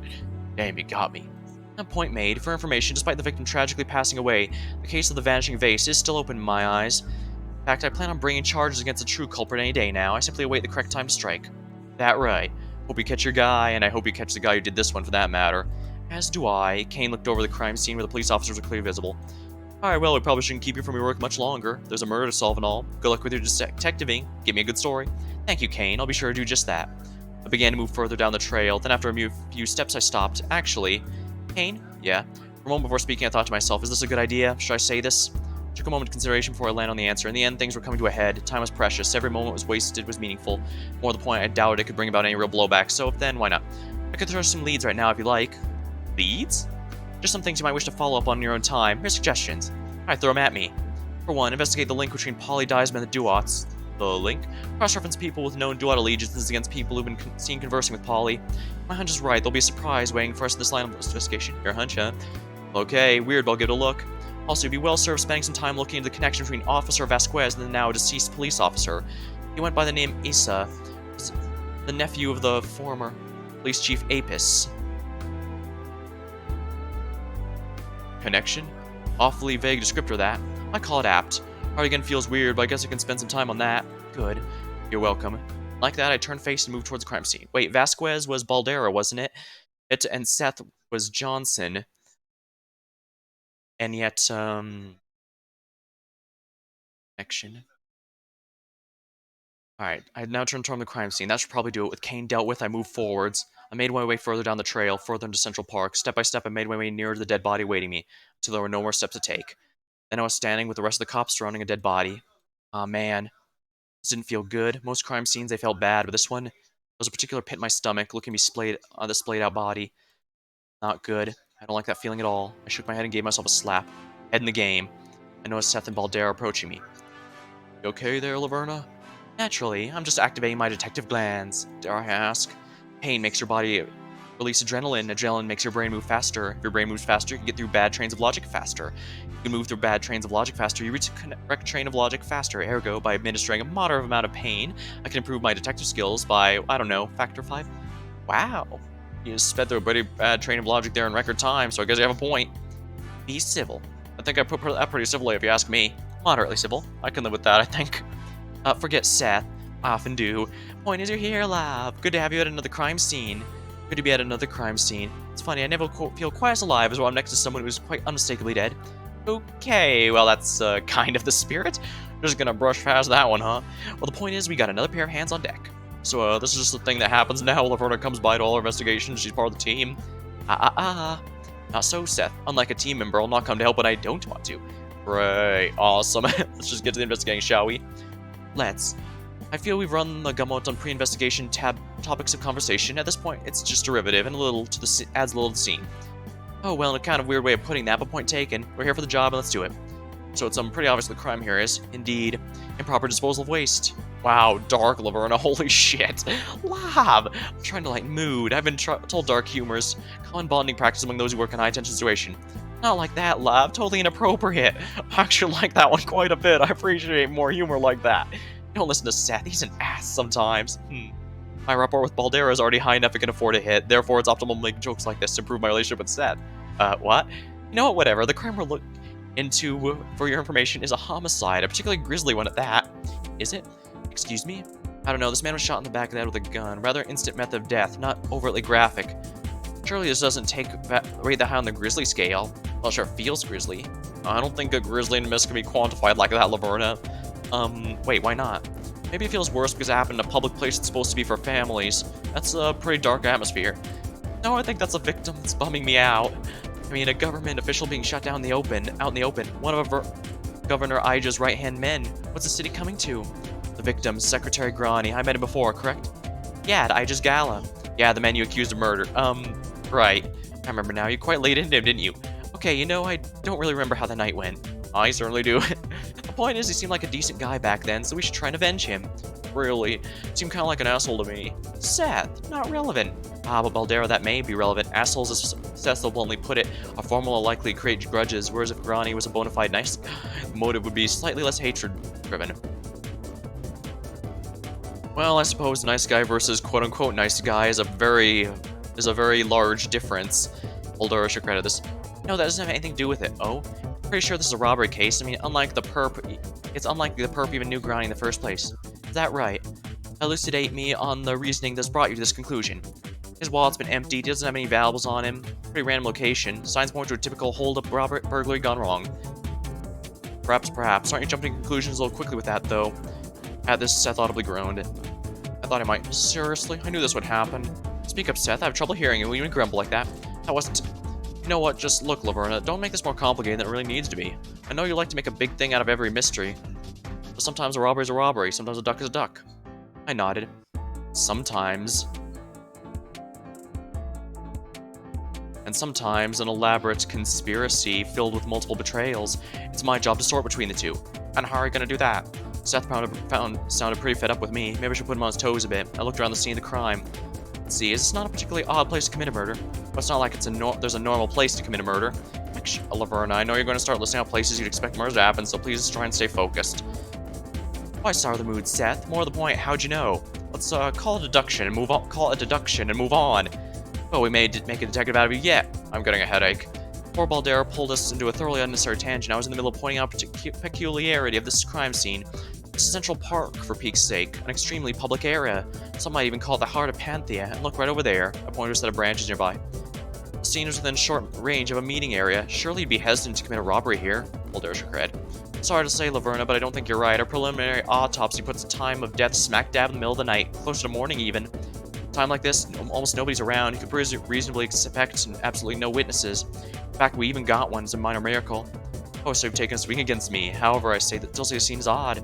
Damn, you got me. That point made. For information, despite the victim tragically passing away, the case of the vanishing vase is still open in my eyes. In fact, I plan on bringing charges against the true culprit any day now. I simply await the correct time to strike. That right. Hope you catch your guy, and I hope you catch the guy who did this one for that matter. As do I. Kane looked over the crime scene where the police officers were clearly visible. Alright, well, we probably shouldn't keep you from your work much longer. There's a murder to solve and all. Good luck with your detectiving. Give me a good story. Thank you, Kane. I'll be sure to do just that. I began to move further down the trail. Then after a few steps, I stopped. Actually, Kane? Yeah? For a moment before speaking, I thought to myself, is this a good idea? Should I say this? I took a moment of consideration before I landed on the answer. In the end, things were coming to a head. Time was precious. Every moment was wasted was meaningful. More to the point, I doubted it could bring about any real blowback. So then, why not? I could throw some leads right now if you like. Leads? Just some things you might wish to follow up on in your own time. Here's suggestions. Alright, throw them at me. For one, investigate the link between Polydiesman and the Duots. The link? Cross-reference people with known Duat allegiances against people who've been seen conversing with Poly. My hunch is right, there'll be a surprise waiting for us in this line of investigation. Your hunch, huh? Okay, weird, but I'll give it a look. Also, you'd be well served spending some time looking into the connection between Officer Vasquez and the now deceased police officer. He went by the name Issa, the nephew of the former police chief Apis. Connection? Awfully vague descriptor, that. I call it apt. Part again feels weird, but I guess I can spend some time on that. Good. You're welcome. Like that, I turned face and moved towards the crime scene. Wait, Vasquez was Baldera, wasn't it? And Seth was Johnson. And yet, connection. Alright, I now turn toward the crime scene. That should probably do it. With Kane dealt with, I moved forwards. I made my way further down the trail, further into Central Park. Step by step, I made my way nearer to the dead body awaiting me, until there were no more steps to take. Then I was standing with the rest of the cops surrounding a dead body. Aw, man. This didn't feel good. Most crime scenes, they felt bad, but this one, there was a particular pit in my stomach, looking at me the splayed-out body. Not good. I don't like that feeling at all. I shook my head and gave myself a slap. Head in the game. I noticed Seth and Baldera approaching me. You okay there, Laverna? Naturally, I'm just activating my detective glands, dare I ask. Pain makes your body release adrenaline. Adrenaline makes your brain move faster. If your brain moves faster, you can get through bad trains of logic faster. You can move through bad trains of logic faster, you reach the correct train of logic faster. Ergo, by administering a moderate amount of pain, I can improve my detective skills by, I don't know, factor 5? Wow. You just sped through a pretty bad train of logic there in record time, so I guess you have a point. Be civil. I think I put that pretty civilly if you ask me. Moderately civil. I can live with that, I think. Forget Seth. I often do. Point is, you're here, lab. Good to have you at another crime scene. Good to be at another crime scene. It's funny, I never feel quite as alive as when I'm next to someone who's quite unmistakably dead. Okay, well that's kind of the spirit. Just gonna brush past that one, huh? Well, the point is, we got another pair of hands on deck. So this is just the thing that happens now. Laverna comes by to all our investigations. She's part of the team. Not so, Seth. Unlike a team member, I'll not come to help when I don't want to. Right, awesome. Let's just get to the investigating, shall we? Let's. I feel we've run the gamut on pre-investigation topics of conversation. At this point, it's just derivative and adds a little to the scene. Oh, well, in a kind of weird way of putting that, but point taken. We're here for the job, and let's do it. So it's pretty obvious the crime here is, indeed, improper disposal of waste. Wow, dark, Laverna, holy shit. Lab! I'm trying to lighten mood. I've been told dark humors. Common bonding practice among those who work in a high-tension situation. Not like that, Lab. Totally inappropriate. I actually like that one quite a bit. I appreciate more humor like that. Don't listen to Seth. He's an ass sometimes. My rapport with Baldera is already high enough it can afford a hit. Therefore, it's optimal to make jokes like this to improve my relationship with Seth. What? You know what? Whatever. The crime we're looking into, for your information, is a homicide. A particularly grisly one at that. Is it? Excuse me? I don't know. This man was shot in the back of the head with a gun. Rather instant method of death. Not overtly graphic. Surely this doesn't rate that high on the grisly scale. Well, sure, feels grisly. I don't think a grisliness can be quantified like that, Laverna. Wait, why not? Maybe it feels worse because it happened in a public place that's supposed to be for families. That's a pretty dark atmosphere. No, I think that's a victim that's bumming me out. I mean, a government official being shot down out in the open. One of Governor Ija's right-hand men. What's the city coming to? The victim, Secretary Grani. I met him before, correct? Yeah, at Ija's gala. Yeah, the man you accused of murder. Right. I remember now. You quite laid into him, didn't you? Okay, you know, I don't really remember how the night went. I certainly do. The point is, he seemed like a decent guy back then, so we should try and avenge him. Really? Seemed kind of like an asshole to me. Seth, not relevant. But Baldera, that may be relevant. Assholes, as Seth will bluntly put it, are far more likely to create grudges, whereas if Grani was a bona fide nice, the motive would be slightly less hatred-driven. Well, I suppose nice guy versus quote-unquote nice guy is a very large difference. Baldera should credit this. No, that doesn't have anything to do with it. Oh? Pretty sure this is a robbery case. I mean, unlike the perp, it's unlikely the perp even knew Grani in the first place. Is that right? Elucidate me on the reasoning that's brought you to this conclusion. His wallet's been emptied, he doesn't have any valuables on him. Pretty random location. Signs point to a typical hold-up burglary gone wrong. Perhaps. Aren't you jumping to conclusions a little quickly with that, though? At this, Seth audibly groaned. I thought I might. Seriously? I knew this would happen. Speak up, Seth. I have trouble hearing you when you grumble like that. That wasn't... You know what? Just look, Laverna. Don't make this more complicated than it really needs to be. I know you like to make a big thing out of every mystery. But sometimes a robbery is a robbery. Sometimes a duck is a duck. I nodded. Sometimes. And and sometimes an elaborate conspiracy filled with multiple betrayals. It's my job to sort between the two. And how are you gonna do that? Seth sounded pretty fed up with me. Maybe I should put him on his toes a bit. I looked around the scene of the crime. Let's see, this not a particularly odd place to commit a murder, but it's not like there's a normal place to commit a murder. Actually, Laverna, I know you're going to start listing out places you'd expect murder to happen, so please try and stay focused. Why sour the mood, Seth? More to the point, how'd you know? Let's call it deduction and move on. Call it deduction and move on. Well, we may make a detective out of you yet. I'm getting a headache. Poor Baldera pulled us into a thoroughly unnecessary tangent. I was in the middle of pointing out a peculiarity of this crime scene. It's a Central Park, for peak's sake, an extremely public area. Some might even call it the heart of Panthea, and look right over there. I pointed to a set of branches nearby. The scene is within short range of a meeting area. Surely you'd be hesitant to commit a robbery here. Baldera shook her head. Sorry to say, Laverna, but I don't think you're right. Our preliminary autopsy puts the time of death smack dab in the middle of the night, closer to morning even. Time like this, almost nobody's around. You could reasonably expect absolutely no witnesses. In fact, we even got one as a minor miracle. Oh, so you've taken a swing against me. However, I still say the scene is odd.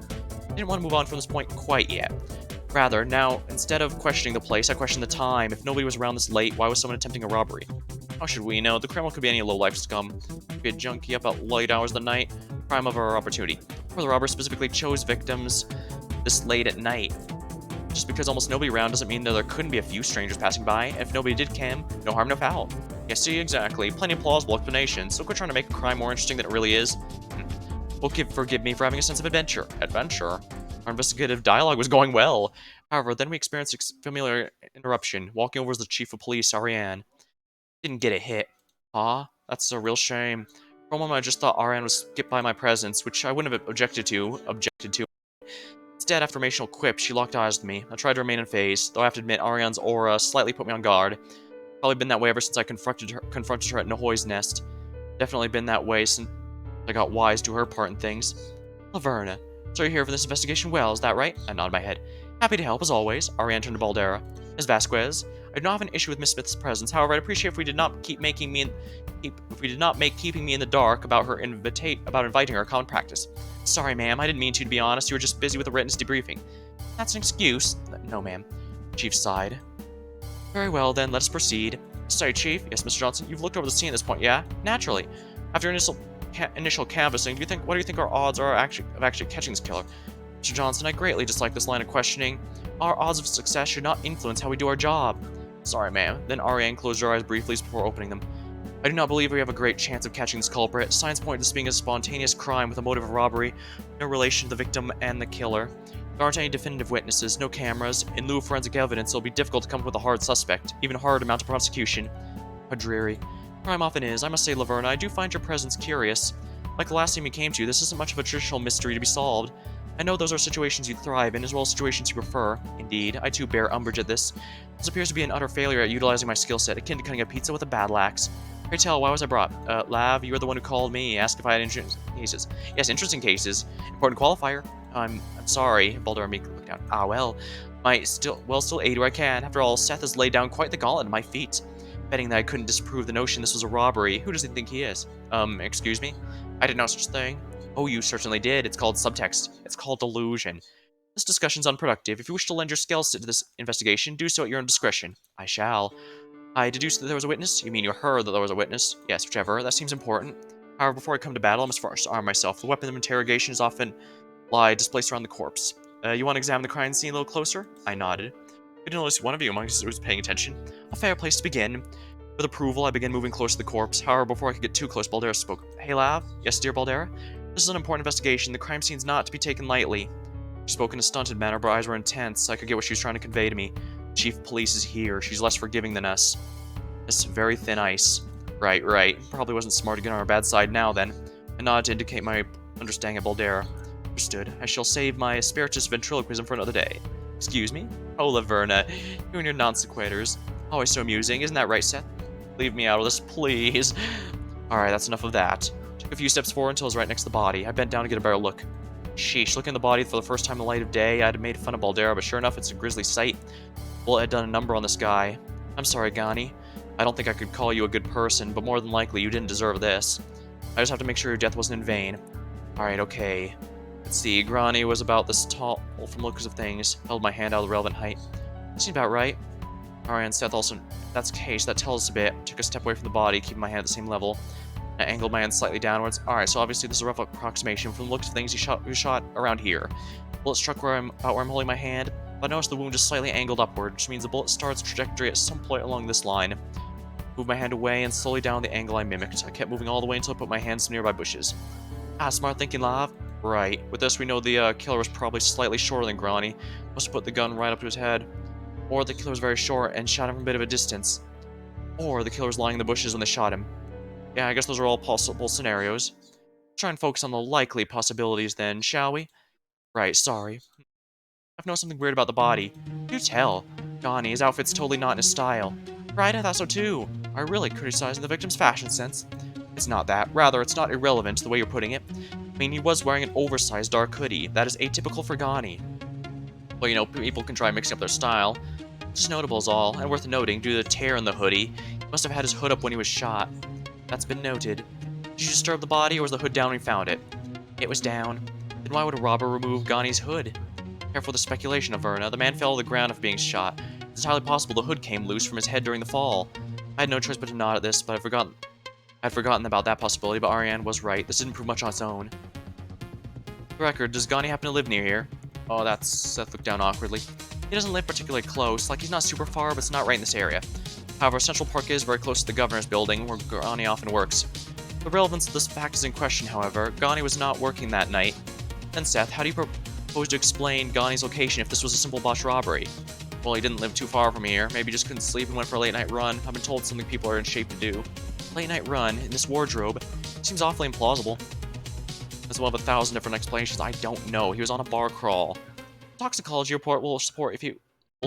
I didn't want to move on from this point quite yet. Rather, now, instead of questioning the place, I question the time. If nobody was around this late, why was someone attempting a robbery? How should we know? The criminal could be any low-life scum. Could be a junkie up at late hours of the night. Prime of our opportunity. Or the robber specifically chose victims this late at night. Just because almost nobody around doesn't mean that there couldn't be a few strangers passing by, and if nobody did come, no harm, no foul. Yeah, see, exactly. Plenty of plausible explanations, so quit trying to make a crime more interesting than it really is. Well, forgive me for having a sense of adventure. Adventure? Our investigative dialogue was going well. However, then we experienced a familiar interruption. Walking over was the chief of police, Ariane. Didn't get a hit. Ah, that's a real shame. For a moment, I just thought Ariane was skipped by my presence, which I wouldn't have objected to. Instead, after a quip, she locked eyes with me. I tried to remain unfazed, though I have to admit Ariane's aura slightly put me on guard. Probably been that way ever since I confronted her at Nahoy's nest. Definitely been that way since I got wise to her part in things. Laverna, so you're here for this investigation? Well, is that right? I nodded my head. Happy to help, as always. Ariane turned to Baldera. Ms. Vasquez, I do not have an issue with Miss Smith's presence. However, I'd appreciate if we did not make keeping me in the dark about her inviting her common practice. Sorry, ma'am. I didn't mean to be honest. You were just busy with the witness debriefing. That's an excuse. No, ma'am. Chief sighed. Very well, then. Let us proceed. Sorry, Chief. Yes, Mr. Johnson. You've looked over the scene at this point, yeah? Naturally. After initial canvassing, what do you think our odds are of actually catching this killer? Mr. Johnson, I greatly dislike this line of questioning. Our odds of success should not influence how we do our job. Sorry, ma'am. Then Ariane closed her eyes briefly before opening them. I do not believe we have a great chance of catching this culprit. Signs point to this being a spontaneous crime with a motive of robbery, no relation to the victim and the killer. There aren't any definitive witnesses, no cameras. In lieu of forensic evidence, it'll be difficult to come up with a hard suspect, even harder to mount a prosecution. How dreary. Crime often is. I must say, Laverna, I do find your presence curious. Like the last time we came to, this isn't much of a traditional mystery to be solved. I know those are situations you thrive in, as well as situations you prefer. Indeed, I too bear umbrage at this. This appears to be an utter failure at utilizing my skill set, akin to cutting a pizza with a battle axe. Pray tell, why was I brought? Lav, you were the one who called me, asked if I had interesting cases. Yes, interesting cases. Important qualifier. I'm sorry, Baldera meekly looked down. Ah, well, still aid where I can. After all, Seth has laid down quite the gauntlet at my feet. Betting that I couldn't disprove the notion this was a robbery. Who does he think he is? Excuse me? I did no such thing. Oh, you certainly did. It's called subtext. It's called delusion. This discussion's unproductive. If you wish to lend your skills to this investigation, do so at your own discretion. I shall. I deduced that there was a witness? You mean you heard that there was a witness? Yes, whichever. That seems important. However, before I come to battle, I must first arm myself. The weapon of interrogation is often lie displaced around the corpse. You want to examine the crime scene a little closer? I nodded. I didn't notice one of you amongst us was paying attention. A fair place to begin. With approval, I began moving close to the corpse. However, before I could get too close, Baldera spoke. Hey, Lav? Yes, dear Baldera? This is an important investigation. The crime scene's not to be taken lightly. She spoke in a stunted manner, but her eyes were intense. I could get what she was trying to convey to me. Chief of Police is here. She's less forgiving than us. It's very thin ice. Right. Probably wasn't smart to get on our bad side now, then. I nodded to indicate my understanding of Baldera. Understood. I shall save my asparagus ventriloquism for another day. Excuse me? Oh, Laverna. You and your non-sequiturs. Always so amusing. Isn't that right, Seth? Leave me out of this, please. Alright, that's enough of that. Took a few steps forward until I was right next to the body. I bent down to get a better look. Sheesh, looking at the body for the first time in the light of day, I'd made fun of Baldera, but sure enough, it's a grisly sight. Bullet had done a number on this guy. I'm sorry, Gani. I don't think I could call you a good person, but more than likely, you didn't deserve this. I just have to make sure your death wasn't in vain. Alright, okay. Let's see, Grani was about this tall from the looks of things. Held my hand out of the relevant height. Seems about right. Alright, and Seth also... That's the case, that tells us a bit. Took a step away from the body, keeping my hand at the same level. I angled my hand slightly downwards. Alright, so obviously this is a rough approximation. From the looks of things, he was shot around here. Bullet struck about where I'm holding my hand, but I noticed the wound just slightly angled upward, which means the bullet starts trajectory at some point along this line. Moved my hand away and slowly down the angle I mimicked. I kept moving all the way until I put my hands nearby bushes. Ah, smart thinking, Lav. Right. With this, we know the killer was probably slightly shorter than Grani. Must have put the gun right up to his head. Or the killer was very short and shot him from a bit of a distance. Or the killer was lying in the bushes when they shot him. Yeah, I guess those are all possible scenarios. Try and focus on the likely possibilities then, shall we? Right, sorry. I've noticed something weird about the body. Do tell. Ghani, his outfit's totally not in his style. Right, I thought so too. Are you really criticizing the victim's fashion sense? It's not that. Rather, it's not irrelevant the way you're putting it. I mean, he was wearing an oversized dark hoodie. That is atypical for Ghani. Well, you know, people can try mixing up their style. Just notable is all, and worth noting, due to the tear in the hoodie, he must have had his hood up when he was shot. That's been noted. Did you disturb the body, or was the hood down when you found it? It was down. Then why would a robber remove Ghani's hood? Careful with the speculation, Averna. The man fell to the ground after being shot. It's entirely possible the hood came loose from his head during the fall. I had no choice but to nod at this, but I'd forgotten about that possibility, but Ariane was right. This didn't prove much on its own. For the record, does Ghani happen to live near here? Oh, that's... Seth looked down awkwardly. He doesn't live particularly close, like he's not super far, but it's not right in this area. However, Central Park is very close to the governor's building, where Ghani often works. The relevance of this fact is in question, however. Ghani was not working that night. Then Seth, how do you propose to explain Ghani's location if this was a simple botched robbery? Well, he didn't live too far from here. Maybe he just couldn't sleep and went for a late-night run. I've been told something people are in shape to do. Late-night run, in this wardrobe, seems awfully implausible. That's one of 1,000 different explanations. I don't know. He was on a bar crawl. Toxicology report will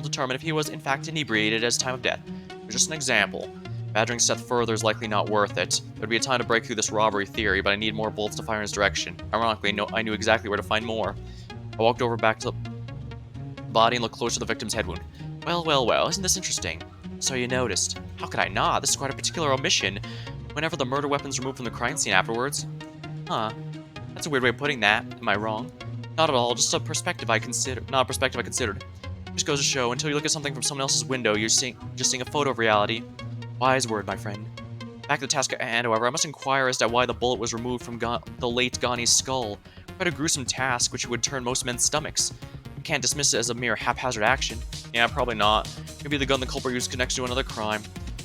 determine if he was in fact inebriated at his time of death. It's just an example. Badgering Seth further is likely not worth it. There'd be a time to break through this robbery theory, but I need more bullets to fire in his direction. Ironically, I knew exactly where to find more. I walked over back to the body and looked closer to the victim's head wound. Well, well, well, isn't this interesting? So you noticed. How could I not? This is quite a particular omission. Whenever the murder weapon's removed from the crime scene afterwards. Huh. That's a weird way of putting that. Am I wrong? Not at all, just a perspective I considered. Not a perspective I considered. Just goes to show, until you look at something from someone else's window, you're just seeing a photo of reality. Wise word, my friend. Back to the task at hand, however, I must inquire as to why the bullet was removed from the late Ghani's skull. Quite a gruesome task, which would turn most men's stomachs. You can't dismiss it as a mere haphazard action. Yeah, probably not. Maybe the gun the culprit used connects to another crime.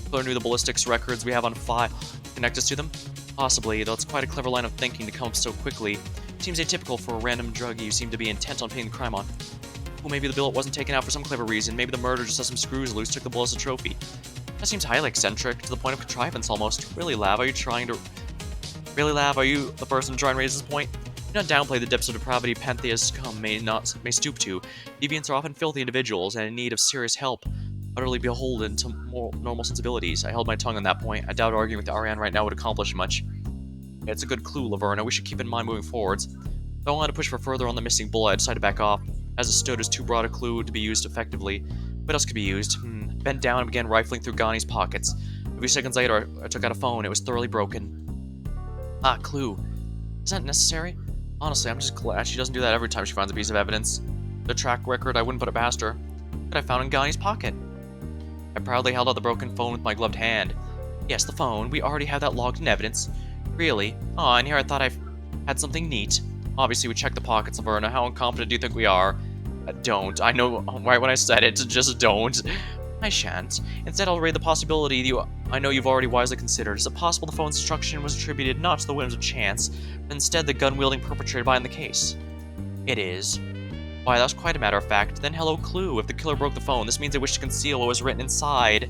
Killer knew the ballistics records we have on file connect us to them? Possibly, though it's quite a clever line of thinking to come up so quickly. Seems atypical for a random drug you seem to be intent on pinning the crime on. Well, maybe the bullet wasn't taken out for some clever reason. Maybe the murderer just had some screws loose, took the bullet as a trophy. That seems highly eccentric, to the point of contrivance almost. Really, Lav, are you the person to try and raise this point? Do not downplay the depths of depravity Panthea's scum may stoop to. Deviants are often filthy individuals and in need of serious help, utterly beholden to more normal sensibilities. I held my tongue on that point. I doubt arguing with Ariane right now would accomplish much. It's a good clue, Laverna. We should keep in mind moving forwards. Though I wanted to push for further on the missing bullet, I decided to back off, as it stood as too broad a clue to be used effectively. What else could be used? Bent down and began rifling through Ghani's pockets. A few seconds later, I took out a phone. It was thoroughly broken. Ah, clue. Is that necessary? Honestly, I'm just glad she doesn't do that every time she finds a piece of evidence. The track record, I wouldn't put it past her. But I found in Ghani's pocket. I proudly held out the broken phone with my gloved hand. Yes, the phone. We already have that logged in evidence. Really? Aw, and here I thought I had something neat. Obviously, we checked the pockets, Laverna. How incompetent do you think we are? Don't. I know right when I said it, just don't. I shan't. Instead, I'll raise the possibility I know you've already wisely considered. Is it possible the phone's destruction was attributed not to the whims of chance, but instead the gun-wielding perpetrator behind the case? It is. Why, that's quite a matter of fact. Then hello, clue. If the killer broke the phone, this means they wished to conceal what was written inside.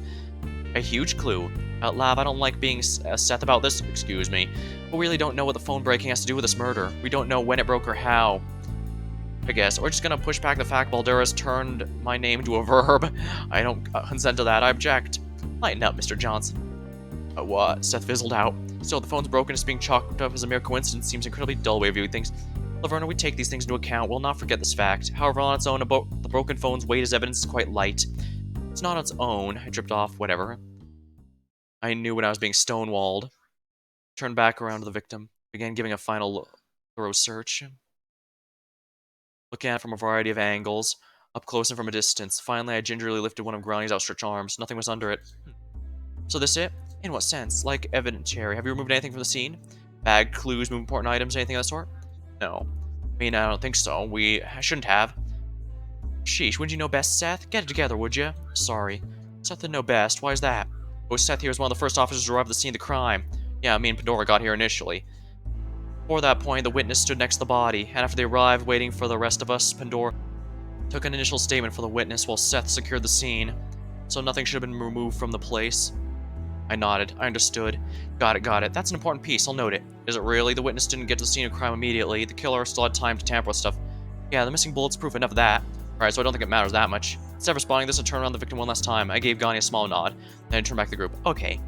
A huge clue. Lav, I don't like being Seth about this, excuse me, but we really don't know what the phone breaking has to do with this murder. We don't know when it broke or how. I guess. We're just gonna push back the fact Baldera's turned my name to a verb. I don't consent to that, I object. Lighten up, Mr. Johnson. What? Seth fizzled out. Still, the phone's broken as being chalked up as a mere coincidence seems an incredibly dull way of viewing things. Laverna, we take these things into account. We'll not forget this fact. However, on its own, the broken phone's weight as evidence is quite light. It's not on its own. I dripped off, whatever. I knew when I was being stonewalled. Turned back around to the victim. Began giving a final thorough search. Looking at it from a variety of angles. up close and from a distance. Finally, I gingerly lifted one of Granny's outstretched arms. Nothing was under it. So this it? In what sense? Like evidentiary. Have you removed anything from the scene? Bag, clues, move important items, anything of that sort? No. I mean, I don't think so. I shouldn't have. Sheesh, wouldn't you know best, Seth? Get it together, would you? Sorry. Seth didn't know best. Why is that? Oh, Seth here was one of the first officers to arrive at the scene of the crime. Yeah, me and Pandora got here initially. Before that point, the witness stood next to the body, and after they arrived, waiting for the rest of us, Pandora took an initial statement for the witness while Seth secured the scene, so nothing should have been removed from the place. I nodded. I understood. Got it. That's an important piece, I'll note it. Is it really? The witness didn't get to the scene of crime immediately. The killer still had time to tamper with stuff. Yeah, the missing bullet's proof enough of that. Alright, so I don't think it matters that much. Instead of responding to this, I turned around the victim one last time. I gave Gani a small nod, then I turned back to the group. Okay.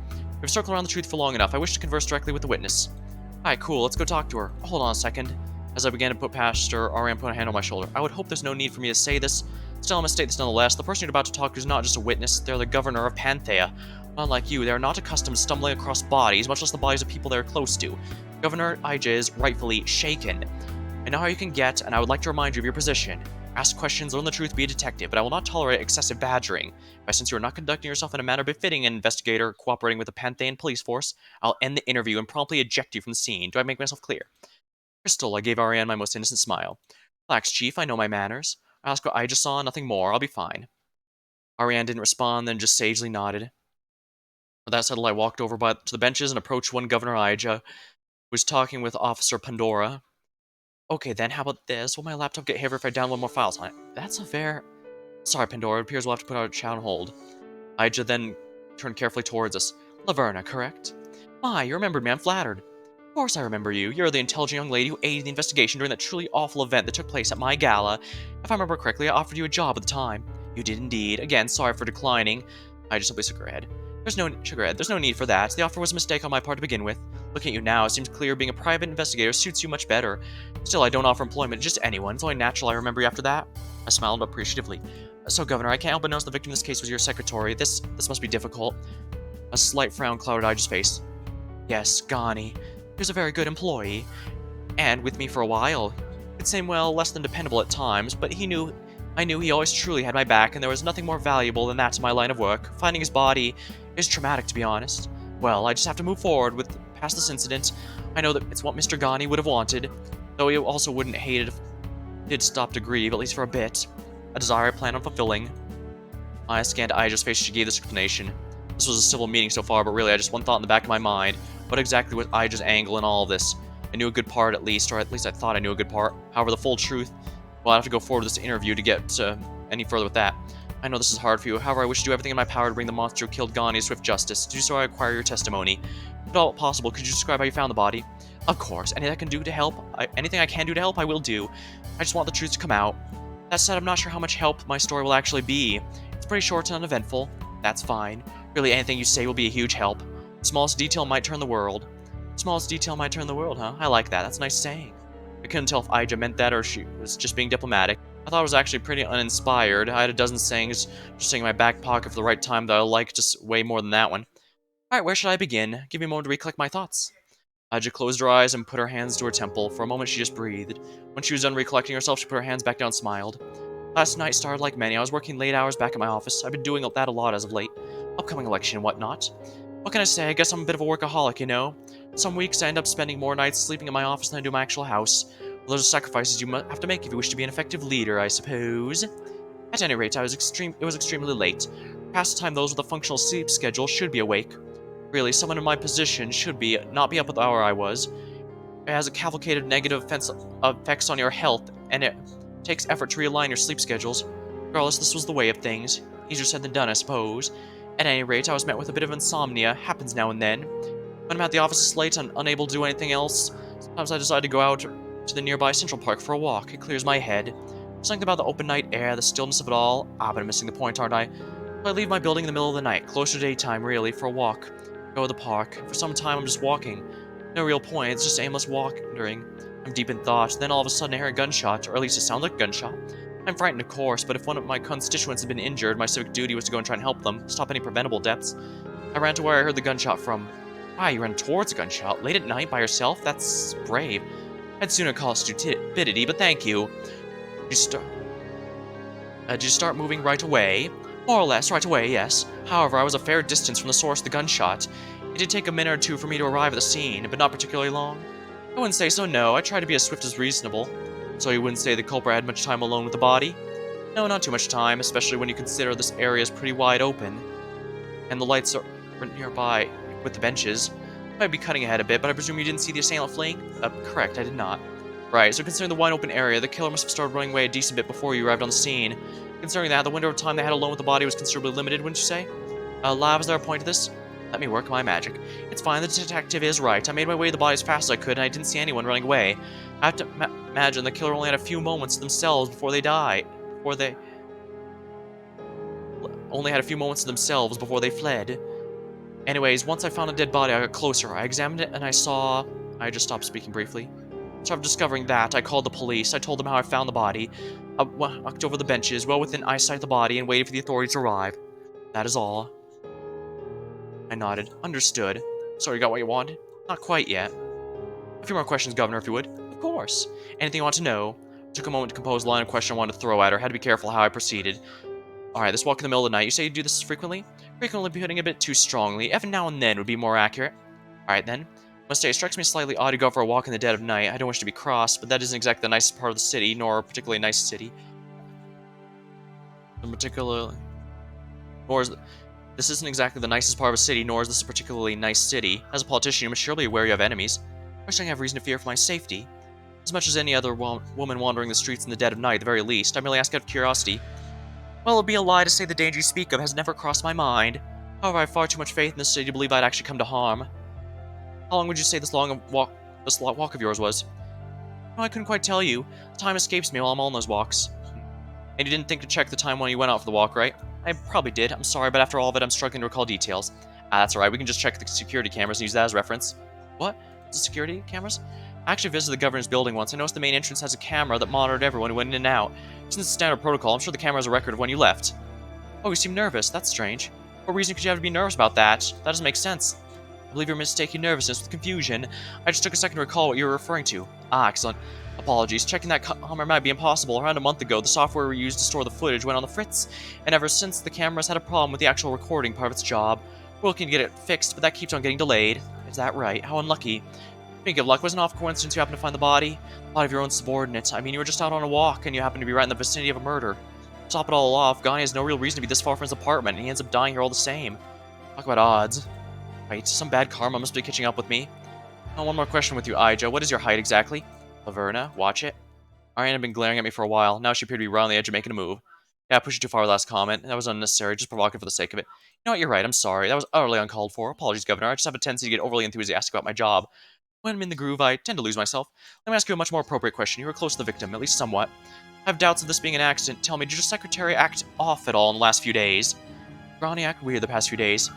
We've circled around the truth for long enough. I wish to converse directly with the witness. Alright, cool. Let's go talk to her. Hold on a second. As I began to put past her, Ariane put a hand on my shoulder. I would hope there's no need for me to say this. Still, I must state this nonetheless. The person you're about to talk to is not just a witness. They're the governor of Panthea. Unlike you, they are not accustomed to stumbling across bodies, much less the bodies of people they are close to. Governor Ija is rightfully shaken. I know how you can get, and I would like to remind you of your position. Ask questions, learn the truth, be a detective, but I will not tolerate excessive badgering. Since you are not conducting yourself in a manner befitting an investigator cooperating with the Panthean police force, I'll end the interview and promptly eject you from the scene. Do I make myself clear? Crystal, I gave Ariane my most innocent smile. Relax, Chief, I know my manners. I asked what Ija saw, nothing more. I'll be fine. Ariane didn't respond, then just sagely nodded. With that settled, I walked over to the benches and approached one Governor Ija, who was talking with Officer Pandora. Okay then, how about this? Will my laptop get heavier if I download more files on it? That's a fair... Sorry, Pandora, it appears we'll have to put our chat on hold. Ija then turned carefully towards us. Laverna, correct? My, you remembered me, I'm flattered. Of course I remember you. You're the intelligent young lady who aided the investigation during that truly awful event that took place at my gala. If I remember correctly, I offered you a job at the time. You did indeed. Again, sorry for declining. Ija simply shook her head. There's no need for that. The offer was a mistake on my part to begin with. Looking at you now, it seems clear being a private investigator suits you much better. Still, I don't offer employment to just anyone. It's only natural I remember you after that. I smiled appreciatively. So, Governor, I can't help but notice the victim in this case was your secretary. This must be difficult. A slight frown clouded Ija's face. Yes, Gani. He was a very good employee. And with me for a while. It seemed, well, less than dependable at times, but I knew he always truly had my back, and there was nothing more valuable than that to my line of work. Finding his body is traumatic, to be honest. Well, I just have to move forward past this incident. I know that it's what Mr. Gani would have wanted, though he also wouldn't hate it if he did stop to grieve, at least for a bit. A desire I plan on fulfilling. I scanned Ija's face as she gave this explanation. This was a civil meeting so far, but really I just one thought in the back of my mind. What exactly was Ija's angle in all of this? I knew a good part at least, or at least I thought I knew a good part. However, the full truth, well, I'd have to go forward with this interview to get any further with that. I know this is hard for you, however I wish to do everything in my power to bring the monster who killed Gani to swift justice. To do so I require your testimony. If at all possible, could you describe how you found the body? Of course, anything I can do to help, I will do. I just want the truth to come out. That said, I'm not sure how much help my story will actually be. It's pretty short and uneventful. That's fine. Really, anything you say will be a huge help. The smallest detail might turn the world. Smallest detail might turn the world, huh? I like that. That's a nice saying. I couldn't tell if Ija meant that or she was just being diplomatic. I thought it was actually pretty uninspired. I had a dozen sayings just sitting in my back pocket for the right time that I like just way more than that one. Alright, where should I begin? Give me a moment to recollect my thoughts. Ija closed her eyes and put her hands to her temple. For a moment she just breathed. When she was done recollecting herself, she put her hands back down and smiled. Last night started like many. I was working late hours back at my office. I've been doing that a lot as of late. Upcoming election and whatnot. What can I say? I guess I'm a bit of a workaholic, you know? Some weeks I end up spending more nights sleeping in my office than I do in my actual house. Well, those are sacrifices you have to make if you wish to be an effective leader, I suppose. At any rate, it was extremely late. Past the time those with a functional sleep schedule should be awake. Really, someone in my position should not be up at the hour I was. It has a cavalcade of negative effects on your health, and it takes effort to realign your sleep schedules. Regardless, this was the way of things. Easier said than done, I suppose. At any rate, I was met with a bit of insomnia. Happens now and then. When I'm at the office late and unable to do anything else, sometimes I decide to go out to the nearby Central Park for a walk. It clears my head. Something about the open night air, the stillness of it all. But I'm missing the point, aren't I? So I leave my building in the middle of the night, closer to daytime, really, for a walk. Go to the park. For some time, I'm just walking. No real point, it's just aimless wandering. I'm deep in thought, then all of a sudden I hear a gunshot, or at least it sounds like a gunshot. I'm frightened, of course, but if one of my constituents had been injured, my civic duty was to go and try and help them, stop any preventable deaths. I ran to where I heard the gunshot from. Why, you ran towards a gunshot, late at night by yourself? That's brave. I'd sooner call it stupidity, but thank you. Did you start moving right away? More or less, right away, yes. However, I was a fair distance from the source of the gunshot. It did take a minute or two for me to arrive at the scene, but not particularly long. I wouldn't say so, no. I tried to be as swift as reasonable. So you wouldn't say the culprit had much time alone with the body? No, not too much time, especially when you consider this area is pretty wide open, and the lights are nearby with the benches. I might be cutting ahead a bit, but I presume you didn't see the assailant fleeing? Correct, I did not. Right, so considering the wide open area, the killer must have started running away a decent bit before you arrived on the scene. Considering that, the window of time they had alone with the body was considerably limited, wouldn't you say? Lab, is there a point to this? Let me work my magic. It's fine, the detective is right. I made my way to the body as fast as I could, and I didn't see anyone running away. I have to imagine the killer only had a few moments to themselves before they died. Only had a few moments to themselves before they fled. Anyways, once I found a dead body, I got closer. I examined it, and I saw... I just stopped speaking briefly. So after discovering that, I called the police. I told them how I found the body. I walked over the benches, well within eyesight of the body, and waited for the authorities to arrive. That is all. I nodded. Understood. So you got what you wanted? Not quite yet. A few more questions, Governor, if you would. Of course. Anything you want to know? I took a moment to compose the line of question I wanted to throw at her. Had to be careful how I proceeded. Alright, this walk in the middle of the night. You say you do this frequently? Frequently putting a bit too strongly. Every now and then would be more accurate. Alright then. Must say, it strikes me slightly odd to go for a walk in the dead of night. I don't wish to be cross, but that isn't exactly the nicest part of the city, nor a particularly nice city. This isn't exactly the nicest part of a city, nor is this a particularly nice city. As a politician, you must surely be aware you have enemies. I wish I have reason to fear for my safety. As much as any other woman wandering the streets in the dead of night, at the very least. I merely ask out of curiosity. Well, it'd be a lie to say the danger you speak of has never crossed my mind. However, I have far too much faith in this city to believe I'd actually come to harm. How long would you say this long walk of yours was? No, I couldn't quite tell you. Time escapes me while I'm on those walks. And you didn't think to check the time when you went out for the walk, right? I probably did. I'm sorry, but after all of it, I'm struggling to recall details. That's alright. We can just check the security cameras and use that as reference. What? The security cameras? I actually visited the governor's building once. I noticed the main entrance has a camera that monitored everyone who went in and out. Since it's standard protocol, I'm sure the camera has a record of when you left. Oh, you seem nervous. That's strange. What reason could you have to be nervous about that? That doesn't make sense. I believe you're mistaking nervousness with confusion. I just took a second to recall what you were referring to. Ah, excellent. Apologies. Checking that camera might be impossible. Around a month ago, the software we used to store the footage went on the fritz, and ever since, the camera's had a problem with the actual recording part of its job. We're looking to get it fixed, but that keeps on getting delayed. Is that right? How unlucky. Speaking of luck, wasn't it off coincidence you happened to find the body? The body of your own subordinate. I mean, you were just out on a walk, and you happened to be right in the vicinity of a murder. To top it all off, Ghani has no real reason to be this far from his apartment, and he ends up dying here all the same. Talk about odds. Right, some bad karma must be catching up with me. Oh, one more question with you, Aija. What is your height exactly? Laverna, watch it. Ariane had been glaring at me for a while. Now she appeared to be right on the edge of making a move. Yeah, I pushed you too far with last comment. That was unnecessary, just provocative for the sake of it. You know what, you're right, I'm sorry. That was utterly uncalled for. Apologies, Governor. I just have a tendency to get overly enthusiastic about my job. When I'm in the groove, I tend to lose myself. Let me ask you a much more appropriate question. You were close to the victim, at least somewhat. I have doubts of this being an accident. Tell me, did your secretary act off at all in the last few days? Ghani acted weird the past few days.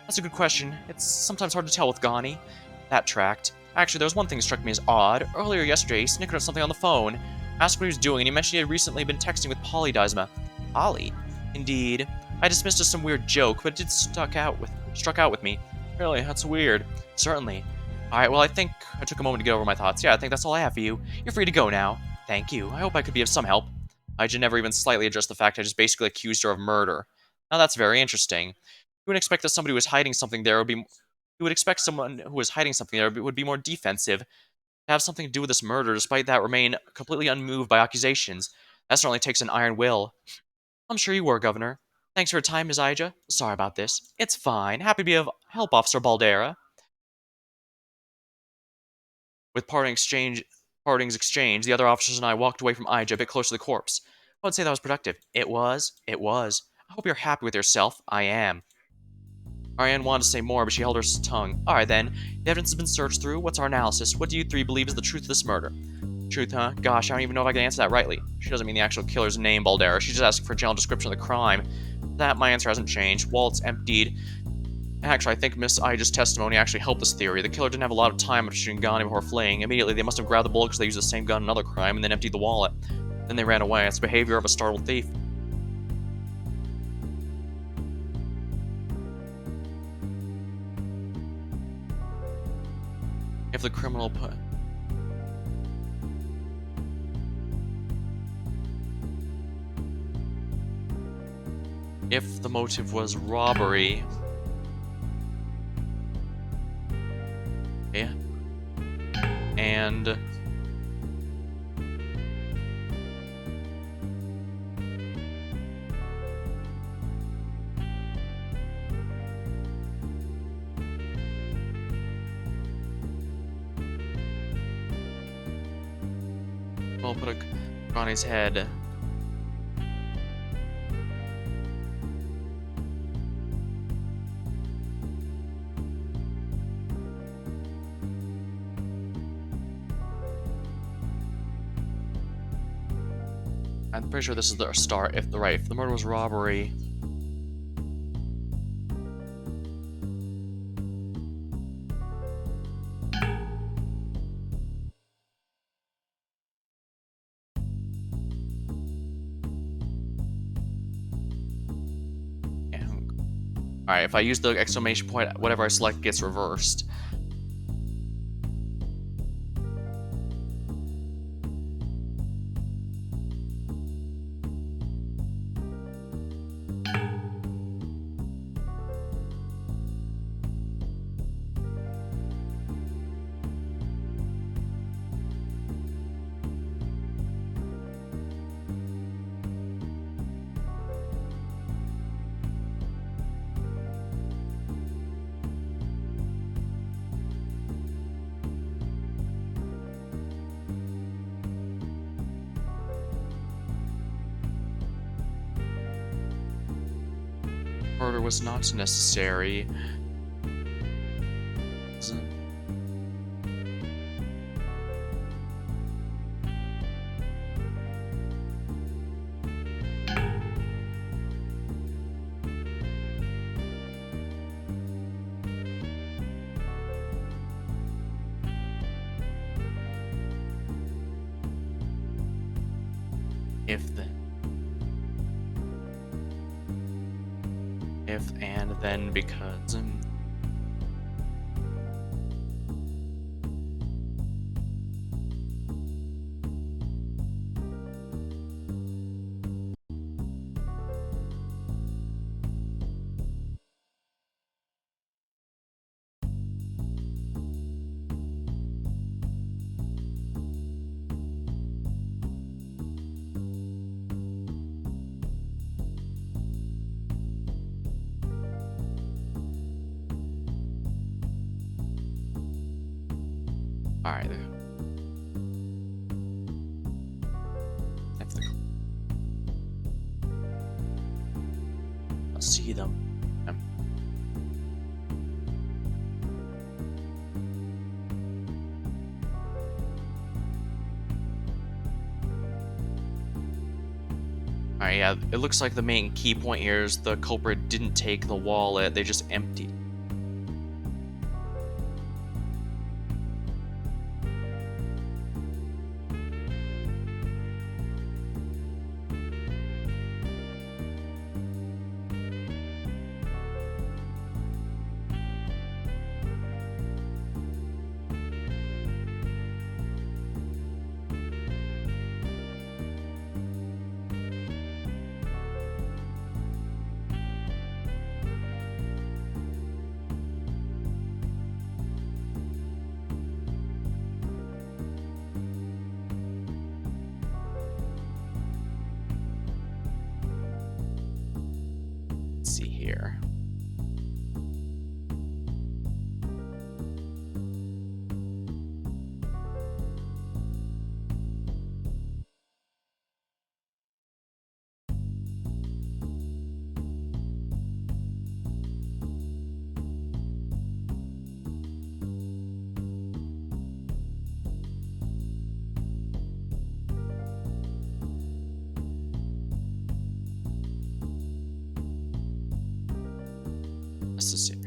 That's a good question. It's sometimes hard to tell with Ghani. That tracked. Actually, there was one thing that struck me as odd. Earlier yesterday, he snickered at something on the phone. Asked what he was doing, and he mentioned he had recently been texting with Polydysma. Polly? Indeed. I dismissed it as some weird joke, but it did struck out with me. Really, that's weird. Certainly. Alright, well, I think I took a moment to get over my thoughts. Yeah, I think that's all I have for you. You're free to go now. Thank you. I hope I could be of some help. Aija never even slightly addressed the fact I just basically accused her of murder. Now that's very interesting. You would expect that somebody who was hiding something there would be... You would expect someone who was hiding something there would be more defensive, to have something to do with this murder, despite that remain completely unmoved by accusations. That certainly takes an iron will. I'm sure you were, Governor. Thanks for your time, Ms. Aija. Sorry about this. It's fine. Happy to be of help, Officer Baldera. With partings exchanged, the other officers and I walked away from Aija a bit closer to the corpse. I would say that was productive. It was. It was. I hope you're happy with yourself. I am. Ariane wanted to say more, but she held her tongue. Alright then, the evidence has been searched through. What's our analysis? What do you three believe is the truth of this murder? Truth, huh? Gosh, I don't even know if I can answer that rightly. She doesn't mean the actual killer's name, Baldera. She's just asking for a general description of the crime. That, my answer hasn't changed. Walt's emptied. Actually, I think Miss Aija's testimony actually helped this theory. The killer didn't have a lot of time after shooting Ghani before fleeing. Immediately, they must have grabbed the bullet because they used the same gun in another crime, and then emptied the wallet. Then they ran away. It's the behavior of a startled thief. If the criminal put... the motive was robbery. Okay. And we'll put a on his head. I'm pretty sure this is the start. If the murder was robbery. Alright, if I use the exclamation point, whatever I select gets reversed. Murder was not necessary. If and then because. Alright. I'll see them. Alright, yeah, it looks like the main key point here is the culprit didn't take the wallet, they just emptied. See here. Necessary.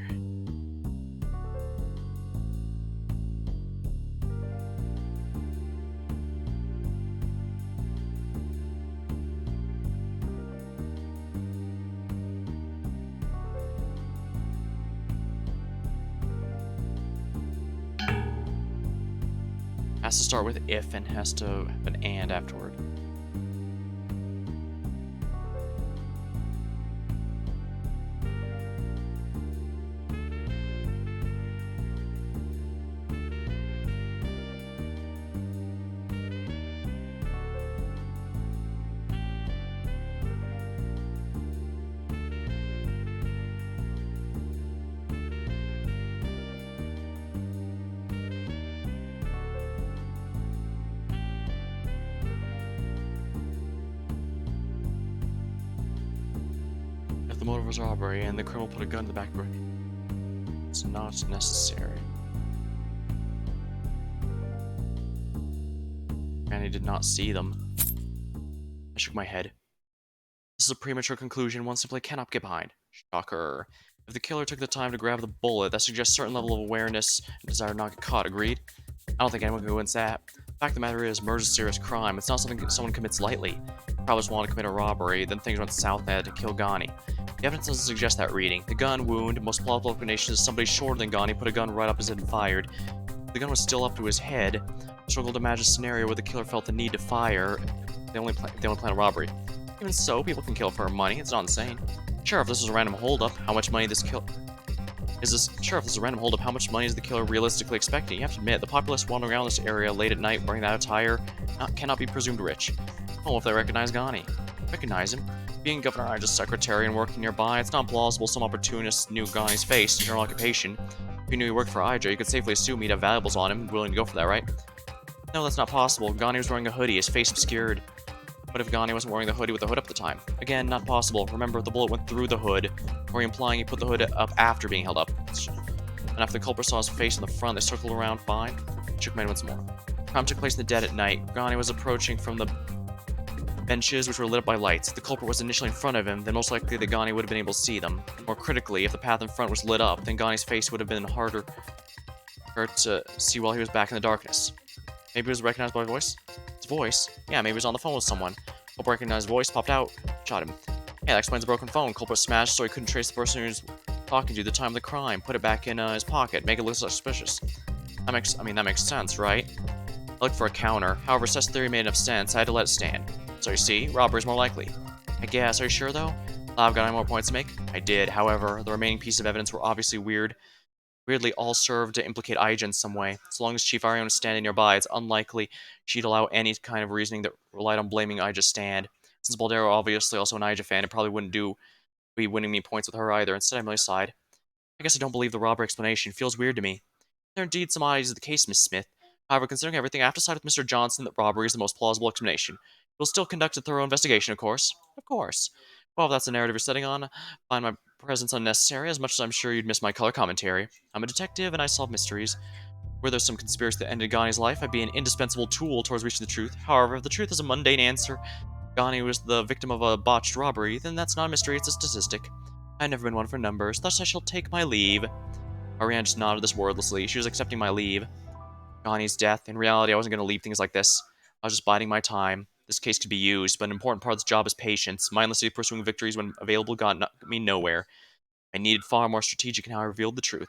Has to start with if and has to have an and afterward. was robbery, and the criminal put a gun in the back of her. It's not necessary. Granny did not see them. I shook my head. This is a premature conclusion one simply cannot get behind. Shocker. If the killer took the time to grab the bullet, that suggests a certain level of awareness and desire to not get caught, agreed? I don't think anyone can go against that. The fact of the matter is, murder is a serious crime. It's not something someone commits lightly. Probably just wanted to commit a robbery, then things went south and they had to kill Ghani. The evidence doesn't suggest that reading. The gun wound, most plausible explanation is somebody shorter than Ghani put a gun right up his head and fired. If the gun was still up to his head, I struggled to imagine a scenario where the killer felt the need to fire. They only plan a robbery. Even so, people can kill for money. It's not insane. Sure, if this was a random holdup, how much money this killer... Sure, if this is a random holdup, how much money is the killer realistically expecting? You have to admit, the populace wandering around this area late at night wearing that attire cannot be presumed rich. Oh, if they recognize Ghani. Recognize him? Being Governor Ija's secretary and working nearby, it's not plausible some opportunist knew Ghani's face and general occupation. If you knew he worked for Ija, you could safely assume he'd have valuables on him, willing to go for that, right? No, that's not possible. Ghani was wearing a hoodie, his face obscured. What if Ghani wasn't wearing the hoodie with the hood up at the time? Again, not possible. Remember, the bullet went through the hood, or implying he put the hood up after being held up. And after the culprit saw his face in the front, they circled around fine. Shook my head once more. Crime took place in the dead at night. Ghani was approaching from the benches, which were lit up by lights. If the culprit was initially in front of him, then most likely that Ghani would have been able to see them. More critically, if the path in front was lit up, then Ghani's face would have been harder to see while he was back in the darkness. Maybe he was recognized by voice? His voice? Yeah, maybe he was on the phone with someone. Culprit recognized his voice, popped out, shot him. Yeah, that explains the broken phone. Culprit smashed so he couldn't trace the person he was talking to at the time of the crime. Put it back in his pocket, make it look suspicious. That makes sense, right? I looked for a counter. However, such theory made enough sense, I had to let it stand. So you see, robbery is more likely. I guess. Are you sure, though? I've got any more points to make? I did. However, the remaining pieces of evidence were obviously weirdly all served to implicate Ija in some way. So long as Chief Arion was standing nearby, it's unlikely she'd allow any kind of reasoning that relied on blaming Ija's stand. Since Baldero obviously also an Ija fan, it probably wouldn't be winning me points with her either. Instead, I merely sighed. I guess I don't believe the robbery explanation. Feels weird to me. There are indeed some oddities of the case, Miss Smith. However, considering everything, I have to side with Mr. Johnson that robbery is the most plausible explanation. We'll still conduct a thorough investigation, of course. Of course. Well, if that's the narrative you're setting on, I find my presence unnecessary, as much as I'm sure you'd miss my color commentary. I'm a detective, and I solve mysteries. Were there some conspiracy that ended Ghani's life, I'd be an indispensable tool towards reaching the truth. However, if the truth is a mundane answer, Ghani was the victim of a botched robbery, then that's not a mystery, it's a statistic. I've never been one for numbers, thus I shall take my leave. Ariane just nodded this wordlessly. She was accepting my leave. Ghani's death. In reality, I wasn't going to leave things like this. I was just biding my time. This case could be used, but an important part of this job is patience. Mindlessly pursuing victories when available got me nowhere. I needed far more strategic in how I revealed the truth.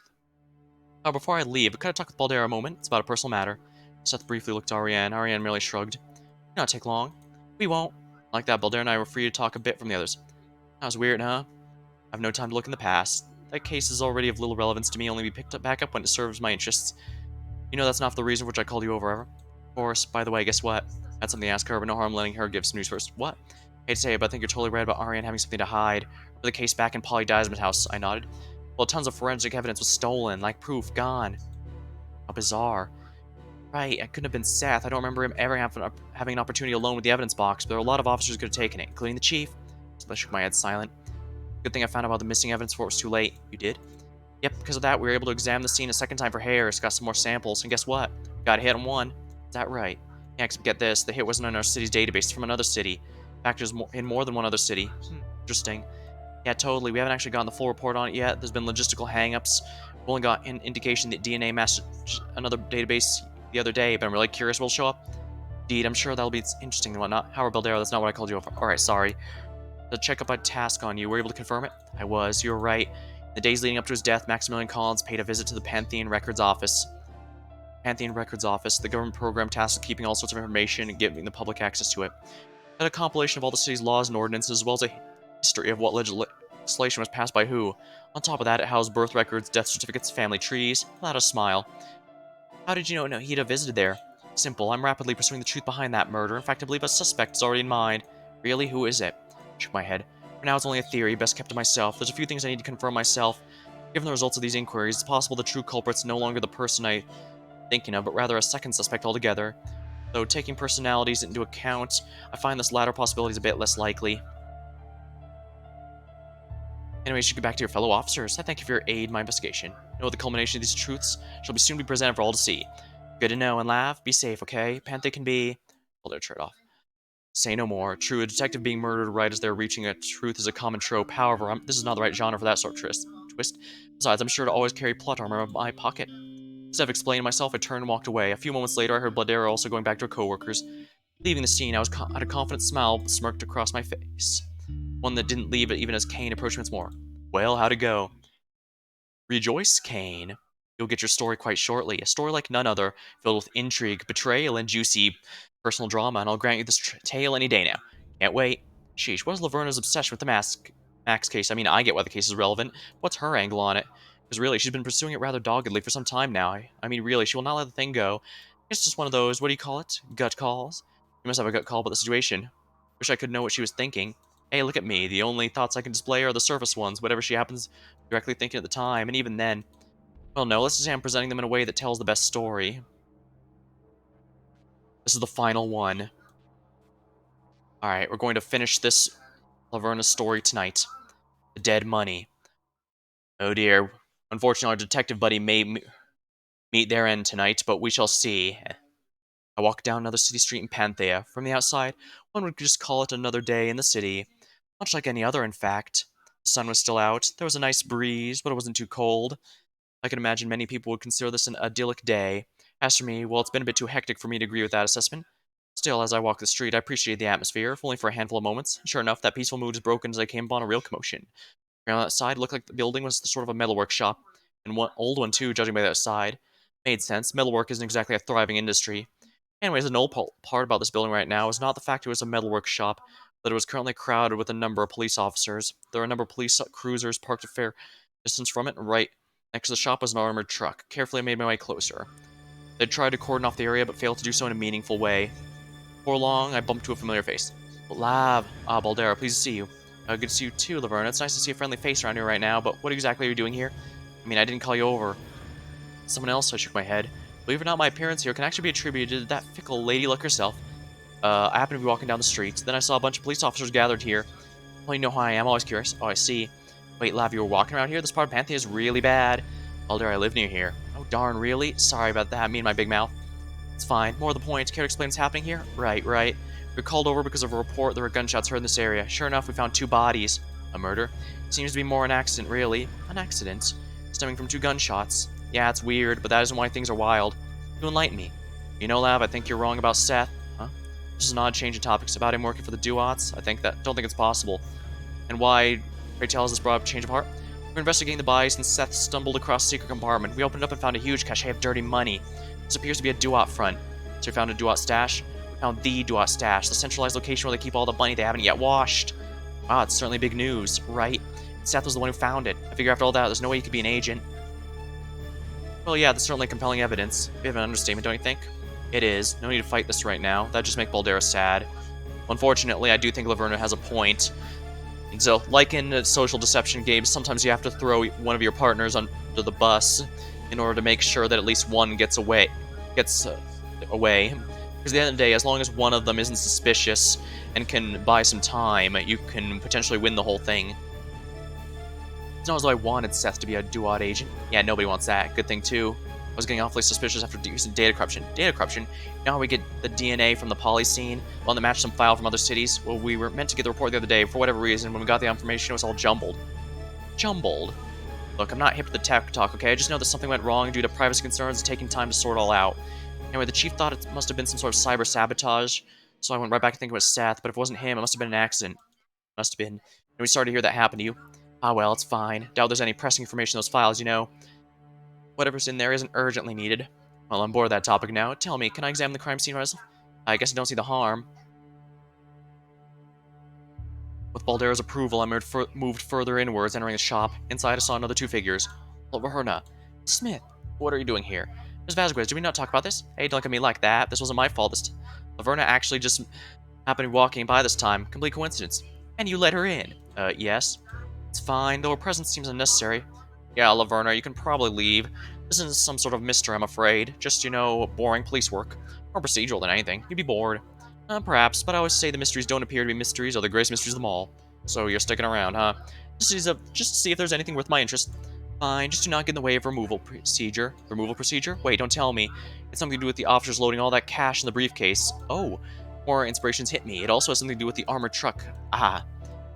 Now, before I leave, could I talk with Baldera a moment? It's about a personal matter. Seth briefly looked at Ariane. Ariane merely shrugged. It'll not take long. We won't. Like that, Baldera and I were free to talk a bit from the others. That was weird, huh? I have no time to look in the past. That case is already of little relevance to me, only be picked back up when it serves my interests. You know that's not the reason for which I called you over ever. Of course, by the way, guess what? I had something to ask her, but no harm letting her give some news first. What? Hate to say it, but I think you're totally right about Ariane having something to hide. For the case back in Polly Diasmond's house, I nodded. Well, tons of forensic evidence was stolen, like proof, gone. How bizarre. Right, it couldn't have been Seth. I don't remember him ever having an opportunity alone with the evidence box, but there were a lot of officers who could have taken it, including the chief. So I shook my head silent. Good thing I found out about the missing evidence before it was too late. You did? Yep, because of that, we were able to examine the scene a second time for hairs, got some more samples, and guess what? Got a hit on one. Is that right? Yeah, except get this, the hit wasn't in our city's database, it's from another city. In fact, it was in more than one other city. Interesting. Yeah, totally, we haven't actually gotten the full report on it yet. There's been logistical hang-ups. We've only got an indication that DNA matched another database the other day, but I'm really curious what'll show up. Indeed, I'm sure that'll be interesting and whatnot. Howard Baldero, that's not what I called you for. Alright, sorry. The checkup I'd task on you, were you able to confirm it? I was, you were right. The days leading up to his death, Maximilian Collins paid a visit to the Pantheon Records office. The government program tasked with keeping all sorts of information and giving the public access to it. It had a compilation of all the city's laws and ordinances, as well as a history of what legislation was passed by who. On top of that, it housed birth records, death certificates, family trees. Without a smile. How did you know he'd have visited there? Simple, I'm rapidly pursuing the truth behind that murder. In fact, I believe a suspect is already in mind. Really, who is it? Shook my head. For now, it's only a theory, best kept to myself. There's a few things I need to confirm myself. Given the results of these inquiries, it's possible the true culprit's no longer the person I'm thinking of, but rather a second suspect altogether. Though taking personalities into account, I find this latter possibility is a bit less likely. Anyway, you should get back to your fellow officers. I thank you for your aid in my investigation. Know the culmination of these truths shall be soon be presented for all to see. Good to know, and laugh. Be safe, okay? Panthe can be... Hold their shirt off. Say no more. True, a detective being murdered right as they're reaching a truth is a common trope. However, this is not the right genre for that sort of twist. Besides, I'm sure to always carry plot armor in my pocket. Instead of explaining myself, I turned and walked away. A few moments later, I heard Bladera also going back to her coworkers. Leaving the scene, I had a confident smile smirked across my face. One that didn't leave it even as Kane approached once more. Well, how'd it go? Rejoice, Kane. You'll get your story quite shortly. A story like none other, filled with intrigue, betrayal, and juicy personal drama, and I'll grant you this tale any day now. Can't wait. Sheesh, what is Laverna's obsession with the Max case? I mean, I get why the case is relevant. What's her angle on it? Because really, she's been pursuing it rather doggedly for some time now. I mean, really, she will not let the thing go. It's just one of those, what do you call it? Gut calls? You must have a gut call about the situation. Wish I could know what she was thinking. Hey, look at me. The only thoughts I can display are the surface ones, whatever she happens directly thinking at the time, and even then... Well, no, let's just say I'm presenting them in a way that tells the best story. This is the final one. Alright, we're going to finish this Laverna story tonight. The dead money. Oh dear. Unfortunately, our detective buddy may meet their end tonight, but we shall see. I walked down another city street in Panthea. From the outside, one would just call it another day in the city. Much like any other, in fact. The sun was still out, there was a nice breeze, but it wasn't too cold. I can imagine many people would consider this an idyllic day. As for me, well, it's been a bit too hectic for me to agree with that assessment. Still, as I walked the street, I appreciated the atmosphere, if only for a handful of moments. Sure enough, that peaceful mood was broken as I came upon a real commotion. Around that side, looked like the building was sort of a metalwork shop, and one old one too, judging by that side. Made sense. Metalwork isn't exactly a thriving industry. Anyways, the old part about this building right now is not the fact it was a metalwork shop, but it was currently crowded with a number of police officers. There were a number of police cruisers parked a fair distance from it, and right next to the shop was an armored truck. Carefully, I made my way closer. They tried to cordon off the area, but failed to do so in a meaningful way. Before long, I bumped into a familiar face. Lav, Baldera, pleased to see you. Good to see you too, Laverna. It's nice to see a friendly face around here right now, but what exactly are you doing here? I mean, I didn't call you over. Someone else, I shook my head. Believe it or not, my appearance here can actually be attributed to that fickle lady like herself. I happened to be walking down the street. Then I saw a bunch of police officers gathered here. Well, you know how I am, always curious. Oh, I see. Wait, Lav, you were walking around here? This part of Panthea is really bad. Balder, I live near here. Oh, darn, really? Sorry about that, me and my big mouth. It's fine. More to the point, care to explain what's happening here? Right. We were called over because of a report there were gunshots heard in this area. Sure enough, we found 2 bodies. A murder? Seems to be more an accident, really. An accident? Stemming from 2 gunshots. Yeah, it's weird, but that isn't why things are wild. You enlighten me. You know, Lav, I think you're wrong about Seth. Huh? This is an odd change of topics about him working for the Duats. Don't think it's possible. And why, pray tell, has this brought up a change of heart? We're investigating the bodies, and Seth stumbled across a secret compartment. We opened it up and found a huge cache of dirty money. This appears to be a Duat front. So we found a Duat stash. We found the Duat stash, the centralized location where they keep all the money they haven't yet washed. Wow, it's certainly big news, right? Seth was the one who found it. I figure after all that, there's no way he could be an agent. Well, yeah, that's certainly compelling evidence. Bit of an understatement, don't you think? It is. No need to fight this right now. That'd just make Baldera sad. Unfortunately, I do think Laverna has a point. And so, like in social deception games, sometimes you have to throw one of your partners under the bus in order to make sure that at least one gets away. Because at the end of the day, as long as one of them isn't suspicious and can buy some time, you can potentially win the whole thing. It's not as though I wanted Seth to be a Duat agent. Yeah, nobody wants that. Good thing, too. I was getting awfully suspicious after using data corruption. Data corruption? You know how we get the DNA from the poly scene? One that matched some file from other cities? Well, we were meant to get the report the other day. For whatever reason, when we got the information, it was all jumbled. Jumbled? Look, I'm not hip to the tech talk, okay? I just know that something went wrong due to privacy concerns and taking time to sort it all out. Anyway, the chief thought it must have been some sort of cyber sabotage, so I went right back to thinking it was Seth, but if it wasn't him, it must have been an accident. Must have been. And we sorry to hear that happen to you. Ah, well, it's fine. Doubt there's any pressing information in those files, you know. Whatever's in there isn't urgently needed. Well, I'm bored of that topic now. Tell me, can I examine the crime scene myself? I guess I don't see the harm. With Baldera's approval, I moved further inwards, entering the shop. Inside, I saw another 2 figures. Laverna. Smith, what are you doing here? Miss Vasquez, did we not talk about this? Hey, don't look at me like that. This wasn't my fault. Laverna actually just happened to be walking by this time. Complete coincidence. And you let her in? Yes. It's fine, though her presence seems unnecessary. Yeah, Laverna, you can probably leave. This isn't some sort of mystery, I'm afraid. Just, you know, boring police work. More procedural than anything. You'd be bored. Perhaps, but I always say the mysteries don't appear to be mysteries or the greatest mysteries of them all. So you're sticking around, huh? Just to see if there's anything worth my interest. Fine, just do not get in the way of removal procedure. Removal procedure? Wait, don't tell me. It's something to do with the officers loading all that cash in the briefcase. Oh, more inspirations hit me. It also has something to do with the armored truck. Ah,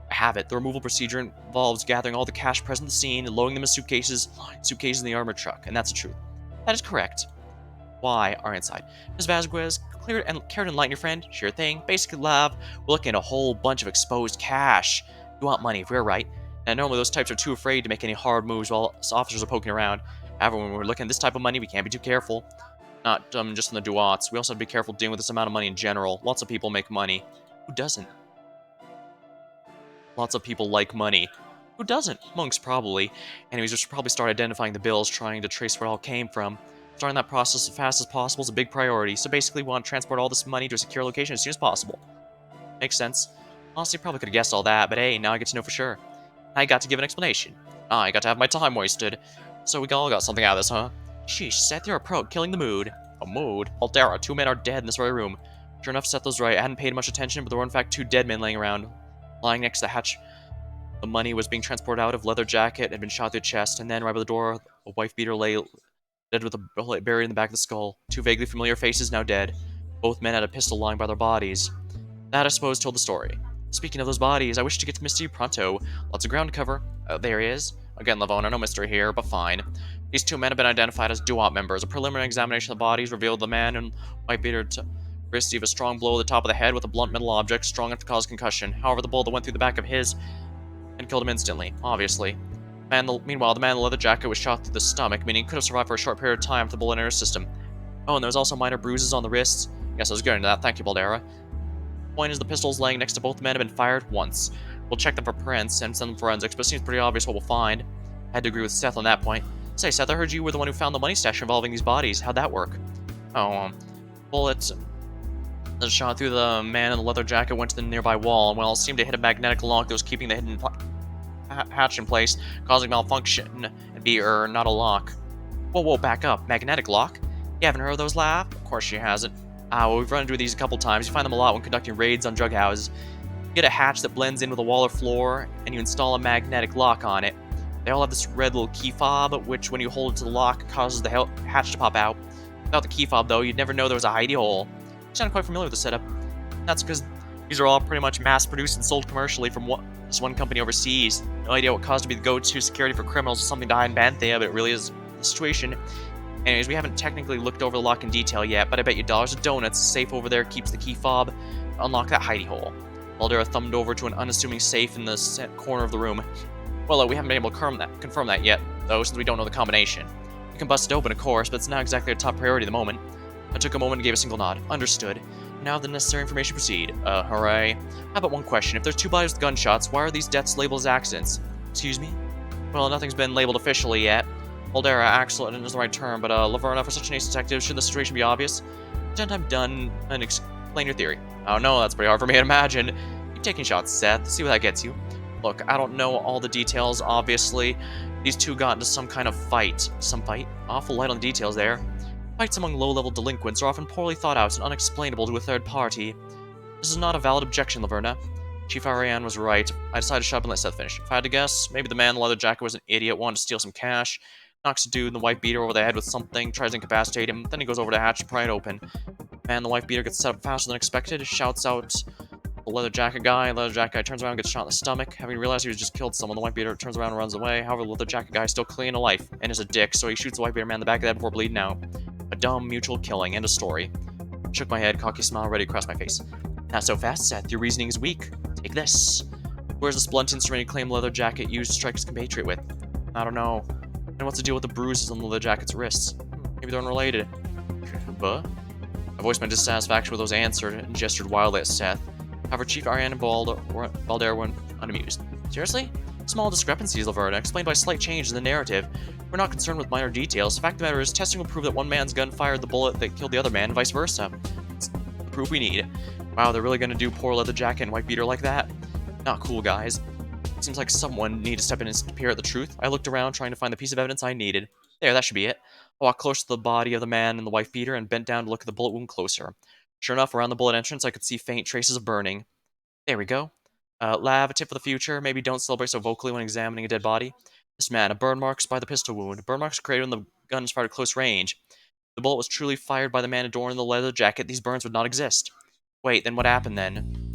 I have it. The removal procedure involves gathering all the cash present at the scene and loading them in suitcases in the armored truck, and that's the truth. That is correct. Why are inside? Ms. Vasquez, care to enlighten your friend? Sure thing. Basically, love, we're looking at a whole bunch of exposed cash. You want money if we're right. Now, normally those types are too afraid to make any hard moves while us officers are poking around. However, when we're looking at this type of money, we can't be too careful. Not just in the duats. We also have to be careful dealing with this amount of money in general. Lots of people make money. Who doesn't? Lots of people like money. Who doesn't? Monks, probably. Anyways, we should probably start identifying the bills, trying to trace where it all came from. Starting that process as fast as possible is a big priority, so basically we want to transport all this money to a secure location as soon as possible. Makes sense. Honestly, probably could have guessed all that, but hey, now I get to know for sure. I got to give an explanation. I got to have my time wasted. So we all got something out of this, huh? Sheesh, Seth, you're a pro at killing the mood. A mood? Aldera, 2 men are dead in this very room. Sure enough, Seth was right. I hadn't paid much attention, but there were in fact 2 dead men laying around. Lying next to the hatch. The money was being transported out of leather jacket, had been shot through the chest, and then right by the door, a wife beater lay dead with a bullet buried in the back of the skull. 2 vaguely familiar faces now dead. Both men had a pistol lying by their bodies. That, I suppose, told the story. Speaking of those bodies, I wish to get to Misty pronto. Lots of ground to cover. There he is. Again, Lavona, no mystery here, but fine. These 2 men have been identified as Duat members. A preliminary examination of the bodies revealed the man in white beater received a strong blow at the top of the head with a blunt metal object strong enough to cause concussion. However, the bullet that went through the back of his and killed him instantly, obviously. Meanwhile, the man in the leather jacket was shot through the stomach, meaning he could have survived for a short period of time with the bullet in his system. Oh, and there was also minor bruises on the wrists. Yes, I was getting to that. Thank you, Baldera. Point is, the pistols laying next to both men have been fired once. We'll check them for prints and send them forensics, but it seems pretty obvious what we'll find. I had to agree with Seth on that point. Say, Seth, I heard you were the one who found the money stash involving these bodies. How'd that work? Oh, bullets that shot through the man in the leather jacket went to the nearby wall, and well, it seemed to hit a magnetic lock that was keeping the hidden hatch in place, causing malfunction and be not a lock. Whoa, back up. Magnetic lock? You haven't heard of those, Lav? Of course she hasn't. Well, we've run into these a couple times. You find them a lot when conducting raids on drug houses. You get a hatch that blends in with a wall or floor, and you install a magnetic lock on it. They all have this red little key fob, which when you hold it to the lock, causes the hatch to pop out. Without the key fob, though, you'd never know there was a hidey hole. You sound quite familiar with the setup. That's because these are all pretty much mass-produced and sold commercially from this one company overseas. No idea what caused to be the go-to security for criminals or something to hide in Banthea, but it really is the situation. Anyways, we haven't technically looked over the lock in detail yet, but I bet you dollars of donuts the safe over there keeps the key fob to unlock that hidey hole. Baldera thumbed over to an unassuming safe in the corner of the room. Well, we haven't been able to confirm that yet, though, since we don't know the combination. We can bust it open, of course, but it's not exactly our top priority at the moment. I took a moment and gave a single nod. Understood. Now the necessary information proceed. Hooray. How about one question? If there's 2 bodies with gunshots, why are these deaths labeled as accidents? Excuse me? Well, nothing's been labeled officially yet. Baldera, accident is the right term, but Laverna, for such an ace detective, shouldn't the situation be obvious? Pretend I'm done and explain your theory. Oh no, that's pretty hard for me to imagine. Keep taking shots, Seth. See what that gets you. Look, I don't know all the details, obviously. These 2 got into some kind of fight. Some fight? Awful light on the details there. Fights among low-level delinquents are often poorly thought out and unexplainable to a third party. This is not a valid objection, Laverna. Chief Ariane was right. I decided to shut up and let Seth finish. If I had to guess, maybe the man in the leather jacket was an idiot, wanted to steal some cash, knocks a dude in the white beater over the head with something, tries to incapacitate him, then he goes over to the hatch and pry it open. Man in the white beater gets set up faster than expected, shouts out the leather jacket guy turns around and gets shot in the stomach. Having realized he was just killed someone, the white beater turns around and runs away. However, the leather jacket guy is still clinging to life and is a dick, so he shoots the white beater man in the back of the head before bleeding out. A dumb, mutual killing, end of story. Shook my head, cocky smile ready across my face. Not so fast, Seth. Your reasoning is weak. Take this. Where's this blunt instrument you claim leather jacket used to strike his compatriot with? I don't know. And what's the deal with the bruises on the leather jacket's wrists? Maybe they're unrelated. But? I voiced my dissatisfaction with those answered and gestured wildly at Seth. However, Chief Ariane and Baldera went unamused. Seriously? Small discrepancies, Laverna, explained by slight change in the narrative. We're not concerned with minor details. The fact of the matter is, testing will prove that one man's gun fired the bullet that killed the other man, and vice versa. It's the proof we need. Wow, they're really gonna do poor leather jacket and white beater like that? Not cool, guys. Seems like someone needed to step in and peer at the truth. I looked around, trying to find the piece of evidence I needed. There, that should be it. I walked close to the body of the man in the wife beater and bent down to look at the bullet wound closer. Sure enough, around the bullet entrance, I could see faint traces of burning. There we go. Lav, a tip for the future, maybe don't celebrate so vocally when examining a dead body. This man, burn marks by the pistol wound. Burn marks created when the gun is fired at close range. If the bullet was truly fired by the man adorning the leather jacket, these burns would not exist. Wait, then what happened then?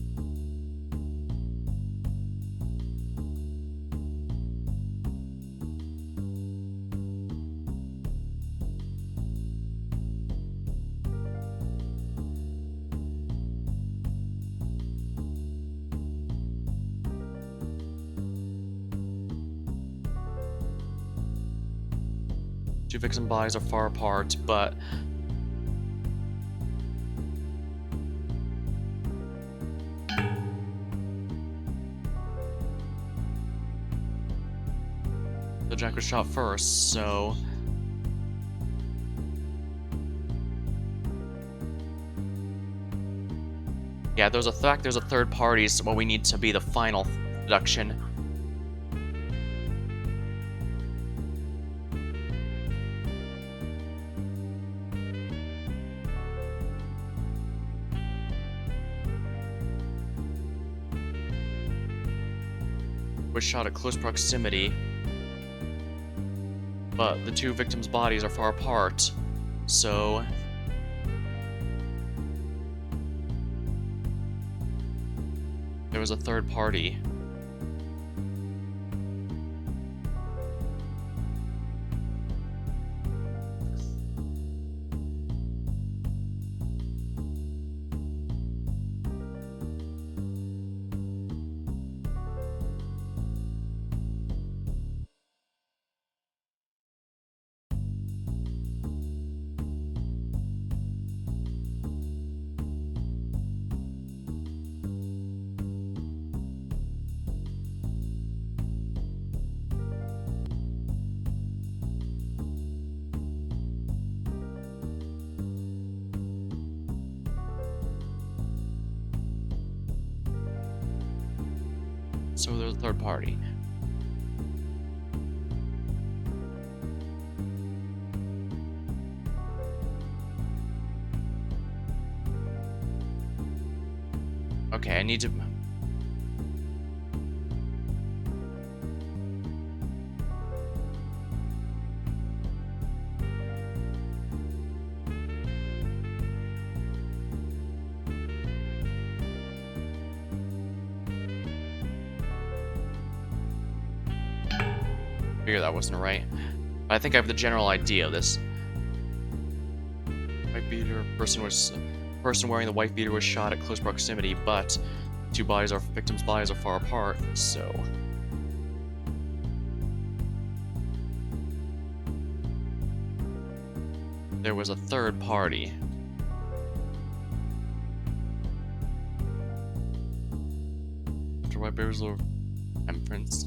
Two victim bodies are far apart, but the Jack was shot first, so yeah, there's a third party, so what we need to be the final deduction. Was shot at close proximity, but the two victims' bodies are far apart, so there was a third party. So there's a third party. Okay, I need to... figure that wasn't right. But I think I have the general idea of this. White beater person wearing the white beater was shot at close proximity, but victims' bodies are far apart, so there was a third party. After white bear's little imprints.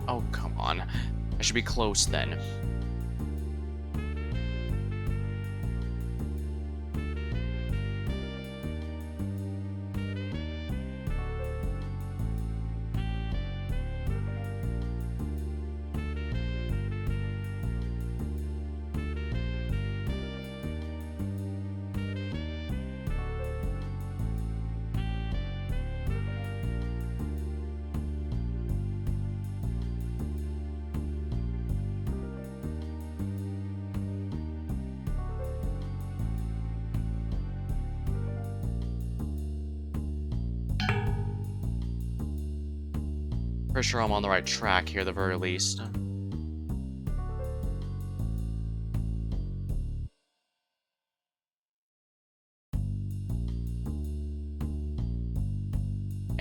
Oh, come on. I should be close then. Pretty sure I'm on the right track here at the very least.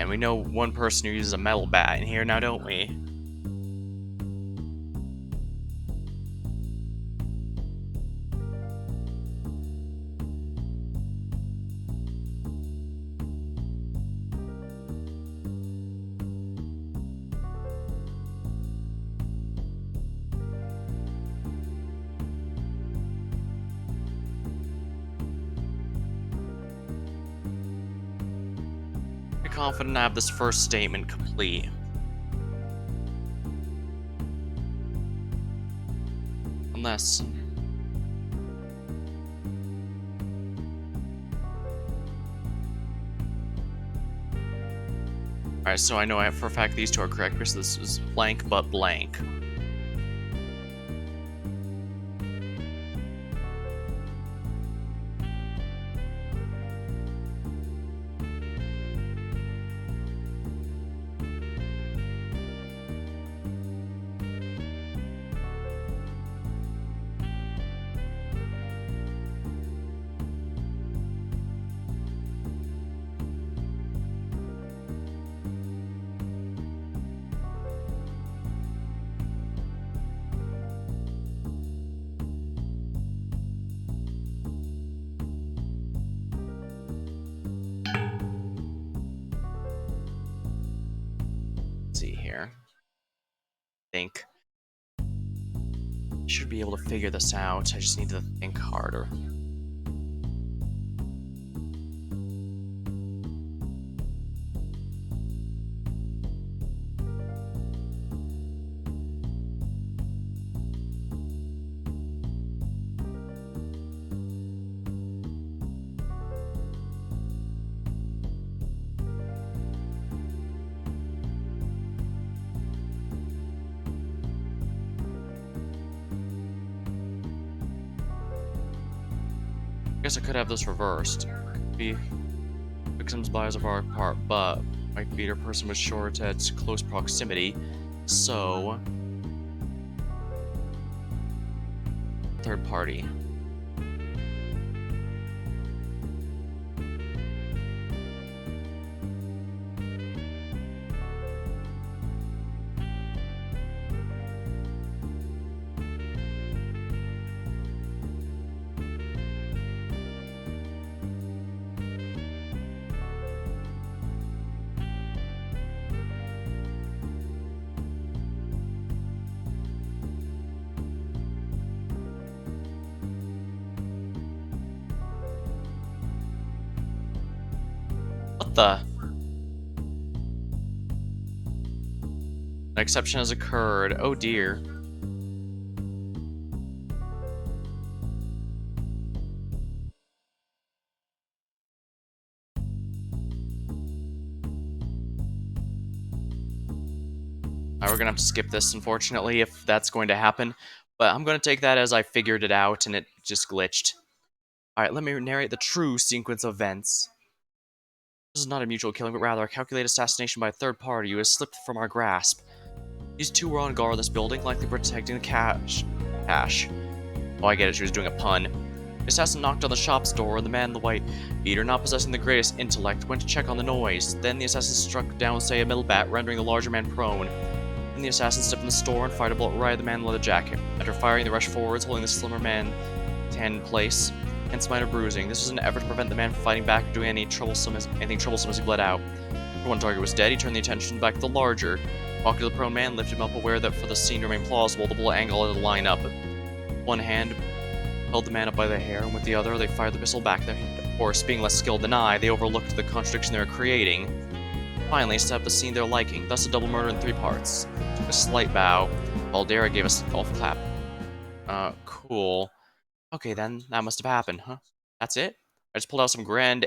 And we know one person who uses a metal bat in here now, don't we? Pretty confident I have this first statement complete. Unless... Alright, so I know for a fact these two are correct because this is blank but blank. See here. I think I should be able to figure this out. I just need to think harder. I guess I could have this reversed. Could be victims' bodies are far apart, but might be a person was short at close proximity. So, third party. What the? An exception has occurred. Oh dear. We're gonna have to skip this, unfortunately, if that's going to happen. But I'm gonna take that as I figured it out and it just glitched. Alright, let me narrate the true sequence of events. This is not a mutual killing, but rather a calculated assassination by a third party who has slipped from our grasp. These two were on guard in this building, likely protecting the cash. Oh, I get it, she was doing a pun. The assassin knocked on the shop's door, and the man in the white beater, not possessing the greatest intellect, went to check on the noise. Then the assassin struck down, say, a middle bat, rendering the larger man prone. Then the assassin stepped in the store and fired a bullet right at the man in the leather jacket. After firing, they rushed forwards, holding the slimmer man hand in place, hence minor bruising. This was an effort to prevent the man from fighting back or doing anything troublesome as he bled out. After one target was dead, he turned the attention back to the larger. Walking to the prone man, lifted him up, aware that for the scene to remain plausible, the bullet angle had to line up. One hand held the man up by the hair, and with the other, they fired the pistol back there. Of course, being less skilled than I, they overlooked the contradiction they were creating. Finally, set up a scene they're liking, thus a double murder in 3 parts. Took a slight bow. Valdera gave us a golf clap. Cool. Okay then, that must have happened, huh? That's it? I just pulled out some grade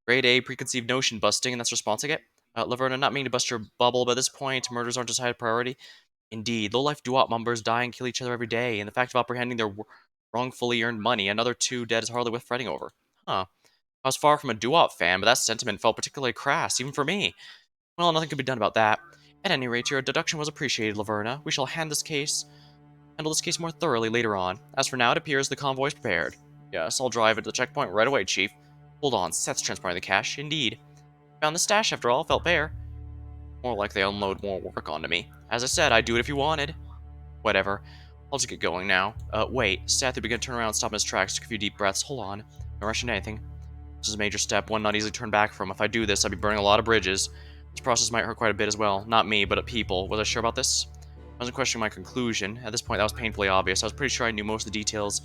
A preconceived notion busting, and that's the response I get? Laverna, not meaning to bust your bubble, but at this point, murders aren't a high priority. Indeed, low-life doo-wop members die and kill each other every day, and the fact of apprehending their wrongfully earned money, another 2 dead is hardly worth fretting over. Huh. I was far from a doo-wop fan, but that sentiment felt particularly crass, even for me. Well, nothing could be done about that. At any rate, your deduction was appreciated, Laverna. We shall handle this case more thoroughly later on. As for now, it appears the convoy is prepared. Yes, I'll drive it to the checkpoint right away, Chief. Hold on, Seth's transporting the cash. Indeed. Found the stash, after all. Felt fair. More like they unload more work onto me. As I said, I'd do it if you wanted. Whatever. I'll just get going now. Wait. Seth began to turn around and stop in his tracks, took a few deep breaths. Hold on. No rushing to anything. This is a major step, one not easily turned back from. If I do this, I'd be burning a lot of bridges. This process might hurt quite a bit as well. Not me, but people. Was I sure about this? I wasn't questioning my conclusion. At this point, that was painfully obvious. I was pretty sure I knew most of the details.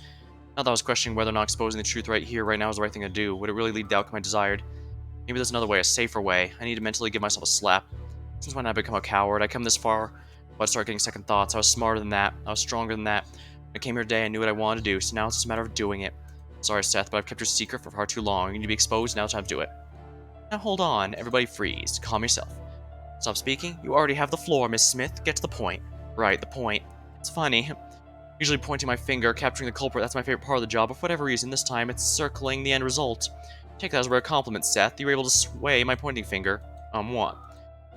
Not that I was questioning whether or not exposing the truth right here, right now is the right thing to do. Would it really lead to the outcome I desired? Maybe there's another way, a safer way. I need to mentally give myself a slap. Since when did I become a coward? I come this far, but I started getting second thoughts. I was smarter than that. I was stronger than that. When I came here today, I knew what I wanted to do, so now it's just a matter of doing it. Sorry, Seth, but I've kept your secret for far too long. You need to be exposed, now it's time to do it. Now hold on, everybody freeze. Calm yourself. Stop speaking. You already have the floor, Miss Smith. Get to the point. Right, the point. It's funny. Usually pointing my finger, capturing the culprit, that's my favorite part of the job, but for whatever reason, this time it's circling the end result. Take that as a rare compliment, Seth. You were able to sway my pointing finger. What?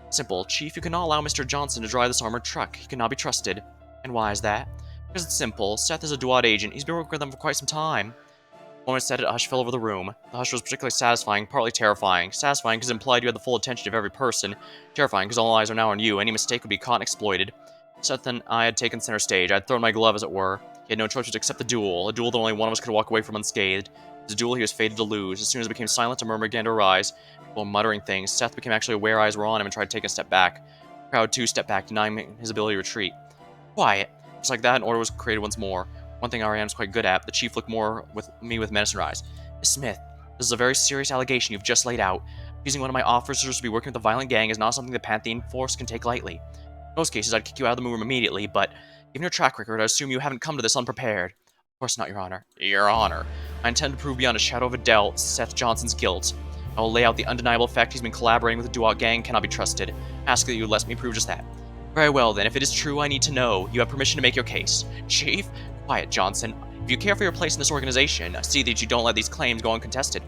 Simple. Chief, you cannot allow Mr. Johnson to drive this armored truck. He cannot be trusted. And why is that? Because it's simple. Seth is a Duat agent. He's been working with them for quite some time. The moment I said it, a hush fell over the room. The hush was particularly satisfying, partly terrifying. Satisfying because it implied you had the full attention of every person. Terrifying because all eyes are now on you. Any mistake would be caught and exploited. Seth and I had taken center stage. I had thrown my glove, as it were. He had no choice but to accept the duel, a duel that only one of us could walk away from unscathed. It was a duel he was fated to lose. As soon as it became silent, a murmur began to arise. While muttering things, Seth became actually aware eyes were on him and tried to take a step back. The crowd too stepped back, denying his ability to retreat. Quiet. Just like that, an order was created once more. One thing Ariane's quite good at. The chief looked more with me with menace in her eyes. Miss Smith, this is a very serious allegation you've just laid out. Accusing one of my officers to be working with a violent gang is not something the Pantheon force can take lightly. In most cases, I'd kick you out of the room immediately, but given your track record, I assume you haven't come to this unprepared. Of course not, Your Honor. Your Honor. I intend to prove beyond a shadow of a doubt Seth Johnson's guilt. I will lay out the undeniable fact he's been collaborating with the Duat gang cannot be trusted. Ask that you let me prove just that. Very well then, if it is true, I need to know. You have permission to make your case. Chief? Quiet, Johnson. If you care for your place in this organization, see that you don't let these claims go uncontested.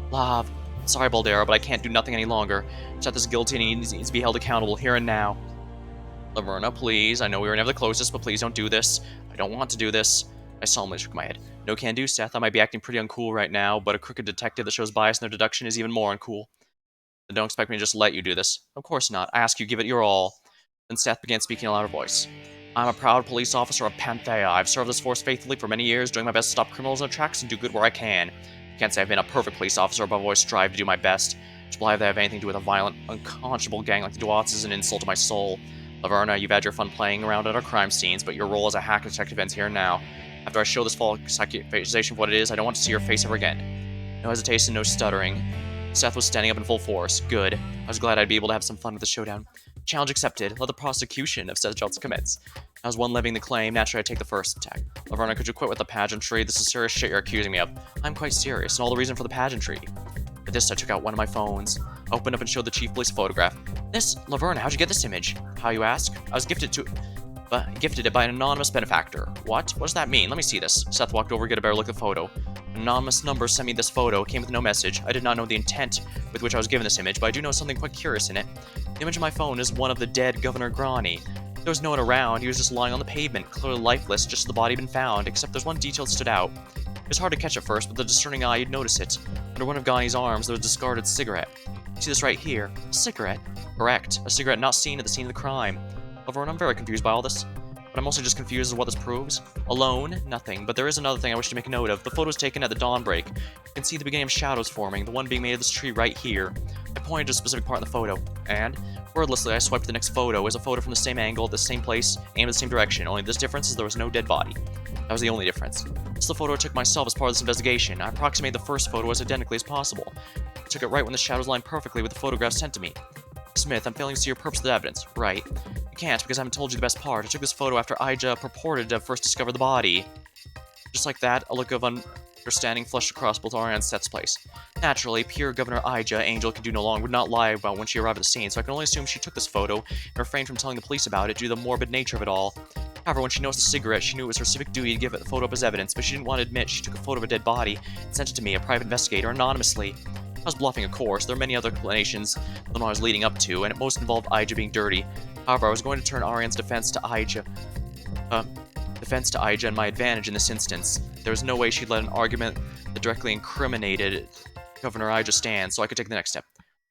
Lav. Sorry, Baldera, but I can't do nothing any longer. Seth is guilty and he needs to be held accountable here and now. Laverna, please. I know we were never the closest, but please don't do this. I don't want to do this. I solemnly shook my head. No can do, Seth. I might be acting pretty uncool right now, but a crooked detective that shows bias in their deduction is even more uncool. Then don't expect me to just let you do this. Of course not. I ask you, give it your all. Then Seth began speaking in a louder voice. I'm a proud police officer of Panthea. I've served this force faithfully for many years, doing my best to stop criminals in their tracks and do good where I can. I can't say I've been a perfect police officer, but I've always strived to do my best. To believe they have anything to do with a violent, unconscionable gang like the Duats is an insult to my soul. Laverna, you've had your fun playing around at our crime scenes, but your role as a hack detective ends here and now. After I show this false accusation of what it is, I don't want to see your face ever again. No hesitation, no stuttering. Seth was standing up in full force. Good. I was glad I'd be able to have some fun with the showdown. Challenge accepted. Let the prosecution of Seth Johnson commence. As one levying the claim, naturally I take the first attack. Laverna, could you quit with the pageantry? This is serious shit you're accusing me of. I'm quite serious, and all the reason for the pageantry. With this, I took out one of my phones, opened up and showed the chief police photograph. This, Laverna, how'd you get this image? How, you ask? I was gifted it by an anonymous benefactor. What? What does that mean? Let me see this. Seth walked over to get a better look at the photo. An anonymous number sent me this photo. It came with no message. I did not know the intent with which I was given this image, but I do know something quite curious in it. The image of my phone is one of the dead Governor Grani. There was no one around. He was just lying on the pavement, clearly lifeless, just as the body had been found, except there's one detail that stood out. It was hard to catch at first, but the discerning eye, you'd notice it. Under one of Gani's arms, there was a discarded cigarette. See this right here? A cigarette? Correct. A cigarette not seen at the scene of the crime. However, I'm very confused by all this. But I'm mostly just confused as to what this proves. Alone? Nothing. But there is another thing I wish to make a note of. The photo was taken at the dawn break. You can see the beginning of shadows forming, the one being made of this tree right here. I pointed to a specific part in the photo, and wordlessly I swiped to the next photo. It was a photo from the same angle, the same place, aimed in the same direction. Only this difference is there was no dead body. That was the only difference. This is the photo I took myself as part of this investigation. I approximated the first photo as identically as possible. I took it right when the shadows aligned perfectly with the photograph sent to me. Smith, I'm failing to see your purpose of the evidence. Right. You can't, because I haven't told you the best part. I took this photo after Ija purported to have first discovered the body. Just like that, a look of understanding flushed across both Ariane and Seth's face. Naturally, pure Governor Ija, Angel could do no longer, would not lie about when she arrived at the scene, so I can only assume she took this photo and refrained from telling the police about it due to the morbid nature of it all. However, when she noticed the cigarette, she knew it was her civic duty to give it the photo up as evidence, but she didn't want to admit she took a photo of a dead body and sent it to me, a private investigator, anonymously. I was bluffing, of course. There are many other explanations than what I was leading up to, and it most involved Ija being dirty. However, I was going to turn Ariane's defense to Ija in my advantage in this instance. There was no way she'd let an argument that directly incriminated Governor Ija stand, so I could take the next step.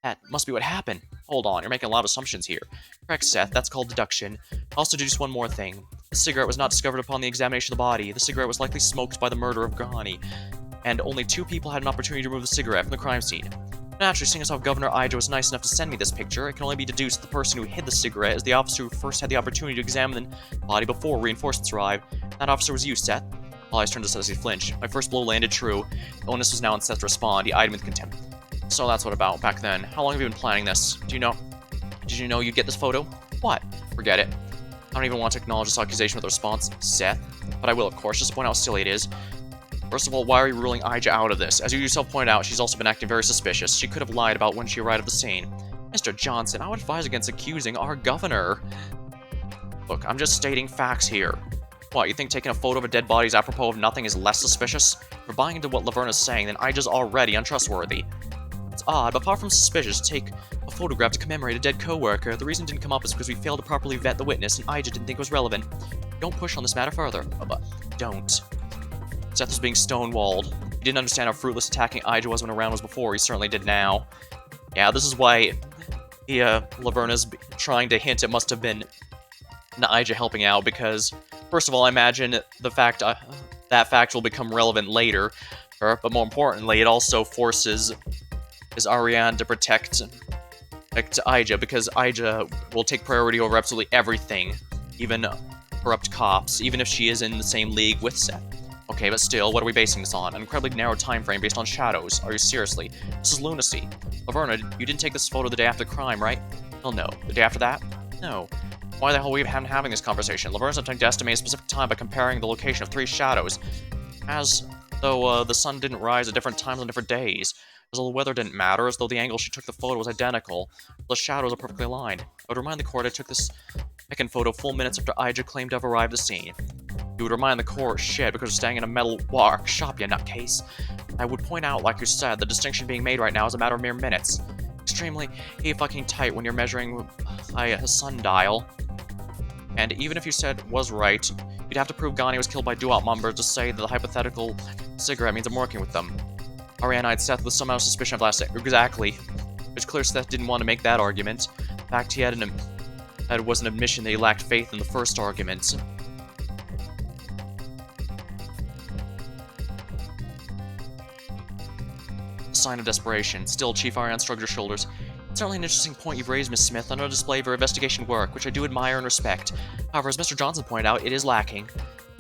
That must be what happened. Hold on, you're making a lot of assumptions here. Correct, Seth, that's called deduction. Also deduce one more thing. The cigarette was not discovered upon the examination of the body. The cigarette was likely smoked by the murderer of Ghani, and only 2 people had an opportunity to remove the cigarette from the crime scene. Naturally, seeing as how Governor Ija was nice enough to send me this picture, it can only be deduced that the person who hid the cigarette is the officer who first had the opportunity to examine the body before reinforcements arrived. That officer was you, Seth. All eyes turned to Seth as he flinched. My first blow landed true. The onus was now on Seth to respond. He eyed him with contempt. So that's what about back then. How long have you been planning this? Do you know? Did you know you'd get this photo? What? Forget it. I don't even want to acknowledge this accusation with a response, Seth. But I will, of course, just to point out how silly it is. First of all, why are you ruling Ija out of this? As you yourself pointed out, she's also been acting very suspicious. She could have lied about when she arrived at the scene. Mr. Johnson, I would advise against accusing our governor. Look, I'm just stating facts here. What, you think taking a photo of a dead body is apropos of nothing is less suspicious? If you're buying into what Laverna's saying, then Ija's already untrustworthy. It's odd, but far from suspicious to take a photograph to commemorate a dead co-worker. The reason it didn't come up is because we failed to properly vet the witness, and Ija didn't think it was relevant. Don't push on this matter further. But don't. Seth was being stonewalled. He didn't understand how fruitless attacking Ija was when around was before. He certainly did now. Yeah, this is why Laverna's trying to hint it must have been Ija helping out, because, first of all, I imagine the fact that fact will become relevant later, but more importantly, it also forces Ariane to protect Ija, because Ija will take priority over absolutely everything, even corrupt cops, even if she is in the same league with Seth. Okay, but still, what are we basing this on? An incredibly narrow time frame based on shadows. Are you seriously? This is lunacy. Laverna, you didn't take this photo the day after the crime, right? Well, no. The day after that? No. Why the hell are we even having this conversation? Laverna's attempting to estimate a specific time by comparing the location of 3 shadows. As though the sun didn't rise at different times on different days. As though the weather didn't matter, as though the angle she took the photo was identical. The shadows are perfectly aligned. I would remind the court I took this second photo full minutes after Ija claimed to have arrived at the scene. You would remind the court, shit, because you're staying in a metal workshop, you nutcase. I would point out, like you said, the distinction being made right now is a matter of mere minutes. Extremely fucking tight when you're measuring a sundial. And even if you said was right, you'd have to prove Ghani was killed by Duat Mumber to say that the hypothetical cigarette means I'm working with them. Ariane eyed Seth with some amount of suspicion of last night. Exactly. It's clear Seth didn't want to make that argument. In fact, that was an admission that he lacked faith in the first argument. A sign of desperation. Still, Chief Ariane shrugged her shoulders. It's certainly an interesting point you've raised, Miss Smith, on a display of your investigation work, which I do admire and respect. However, as Mr. Johnson pointed out, it is lacking.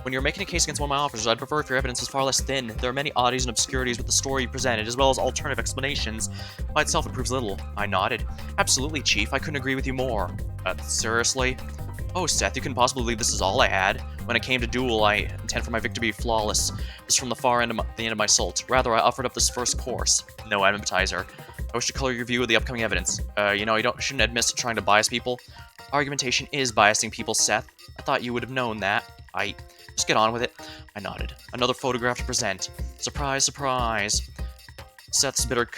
When you're making a case against one of my officers, I'd prefer if your evidence is far less thin. There are many oddities and obscurities with the story you presented, as well as alternative explanations. By itself, it proves little. I nodded. Absolutely, Chief. I couldn't agree with you more. Seriously? Oh, Seth, you couldn't possibly believe this is all I had. When it came to duel, I intend for my victory to be flawless. This from the far end of the end of my salt. Rather, I offered up this first course. No appetizer. I wish to color your view of the upcoming evidence. Shouldn't admit to trying to bias people. Argumentation is biasing people, Seth. I thought you would have known that. Just get on with it. I nodded. Another photograph to present. Surprise, surprise. Seth's bitter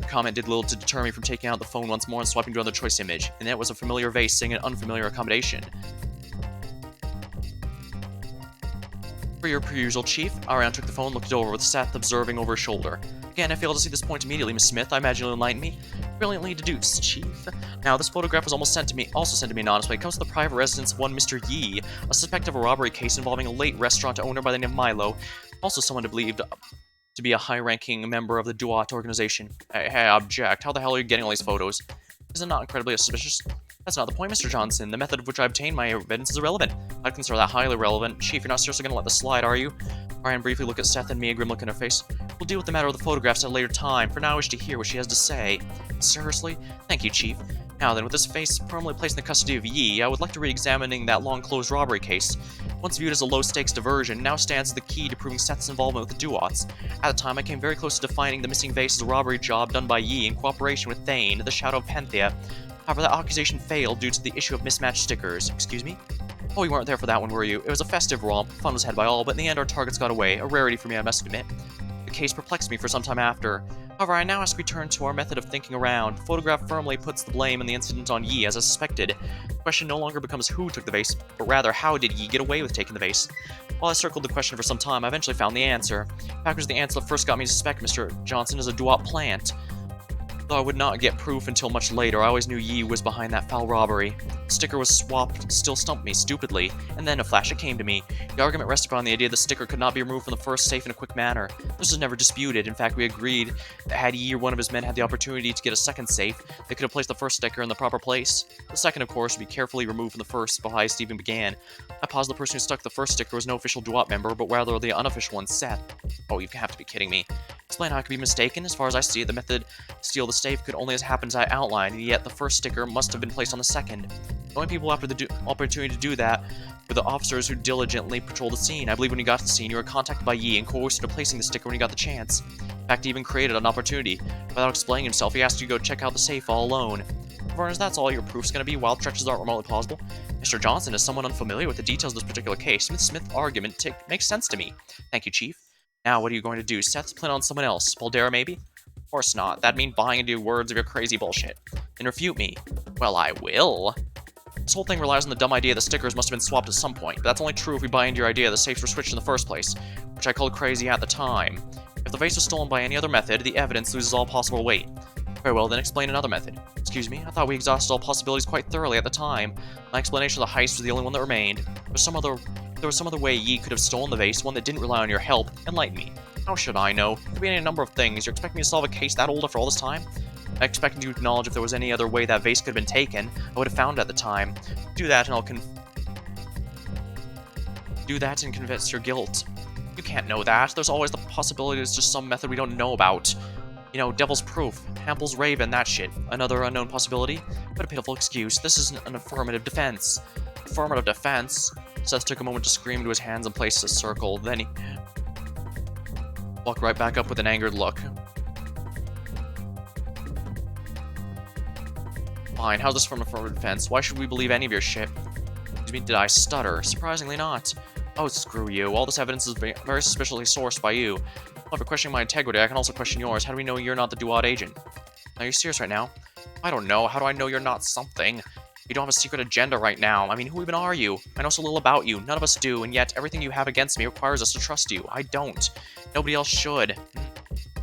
comment did little to deter me from taking out the phone once more and swiping to another choice image. And it was a familiar vase sitting in an unfamiliar accommodation. For your perusal, Chief. Ariane took the phone and looked it over, with Seth observing over his shoulder. Again, I failed to see this point immediately, Miss Smith. I imagine you'll enlighten me. Brilliantly deduced, Chief. Now, this photograph was also sent to me anonymously. It comes to the private residence of one Mr. Yi, a suspect of a robbery case involving a late restaurant owner by the name of Milo, also someone believed to be a high-ranking member of the Duat organization. Hey, I object. How the hell are you getting all these photos? Is it not incredibly suspicious? That's not the point, Mr. Johnson. The method of which I obtained my evidence is irrelevant. I'd consider that highly relevant. Chief, you're not seriously gonna let this slide, are you? Ariane briefly looked at Seth and me, a grim look in her face. We'll deal with the matter of the photographs at a later time. For now, I wish to hear what she has to say. Seriously? Thank you, Chief. Now then, with this face permanently placed in the custody of Yi, I would like to re-examining that long-closed robbery case. Once viewed as a low-stakes diversion, now stands as the key to proving Seth's involvement with the Duats. At the time, I came very close to defining the missing vase as a robbery job done by Yi in cooperation with Thane, the Shadow of Penthea. However, that accusation failed due to the issue of mismatched stickers. Excuse me? Oh, you weren't there for that one, were you? It was a festive romp, fun was had by all, but in the end our targets got away, a rarity for me, I must admit. The case perplexed me for some time after. However, I now ask we turn to our method of thinking around. The photograph firmly puts the blame in the incident on Yi, as I suspected. The question no longer becomes who took the vase, but rather how did Yi get away with taking the vase? While I circled the question for some time, I eventually found the answer. In fact, it was the answer that first got me to suspect Mr. Johnson as a Duat plant. Though I would not get proof until much later, I always knew Yi was behind that foul robbery. The sticker was swapped still stumped me, stupidly, and then a flash it came to me. The argument rested upon the idea the sticker could not be removed from the first safe in a quick manner. This was never disputed. In fact, we agreed that had Yi or one of his men had the opportunity to get a second safe, they could have placed the first sticker in the proper place. The second, of course, would be carefully removed from the first before heist even began. I paused. The person who stuck the first sticker was no official Duat member, but rather the unofficial one, Seth. Oh, you have to be kidding me. Explain how I could be mistaken. As far as I see it, the method to steal the safe could only have happened as I outlined, and yet the first sticker must have been placed on the second. The only people after the opportunity to do that were the officers who diligently patrolled the scene. I believe when you got to the scene, you were contacted by Yi and coerced into placing the sticker when you got the chance. In fact, he even created an opportunity. Without explaining himself, he asked you to go check out the safe all alone. As that's all your proof's gonna be, wild stretches aren't remotely plausible. Mr. Johnson is someone unfamiliar with the details of this particular case. Smith's argument makes sense to me. Thank you, Chief. Now, what are you going to do? Seth's plan on someone else. Boldera, maybe? Of course not. That'd mean buying into words of your crazy bullshit. And refute me. Well, I will. This whole thing relies on the dumb idea the stickers must have been swapped at some point, but that's only true if we buy into your idea the safes were switched in the first place, which I called crazy at the time. If the vase was stolen by any other method, the evidence loses all possible weight. Very well, then explain another method. Excuse me, I thought we exhausted all possibilities quite thoroughly at the time. My explanation of the heist was the only one that remained. There was some other way Yi could have stolen the vase, one that didn't rely on your help. Enlighten me. How should I know? It could be any number of things. You're expecting me to solve a case that old after all this time? I expected you to acknowledge if there was any other way that vase could have been taken, I would have found it at the time. Do that and convince your guilt. You can't know that. There's always the possibility there's just some method we don't know about. You know, Devil's Proof, Hampel's Raven, that shit. Another unknown possibility? What a pitiful excuse. This isn't an affirmative defense. Affirmative defense? Seth took a moment to scream into his hands and placed a circle. Then he walked right back up with an angered look. Fine, how's this from affirmative defense? Why should we believe any of your shit? Excuse me, did I stutter? Surprisingly not. Oh, screw you. All this evidence is very suspiciously sourced by you. Well, for questioning my integrity, I can also question yours. How do we know you're not the Duat agent? Are you serious right now? I don't know. How do I know you're not something? You don't have a secret agenda right now. I mean, who even are you? I know so little about you. None of us do, and yet everything you have against me requires us to trust you. I don't. Nobody else should.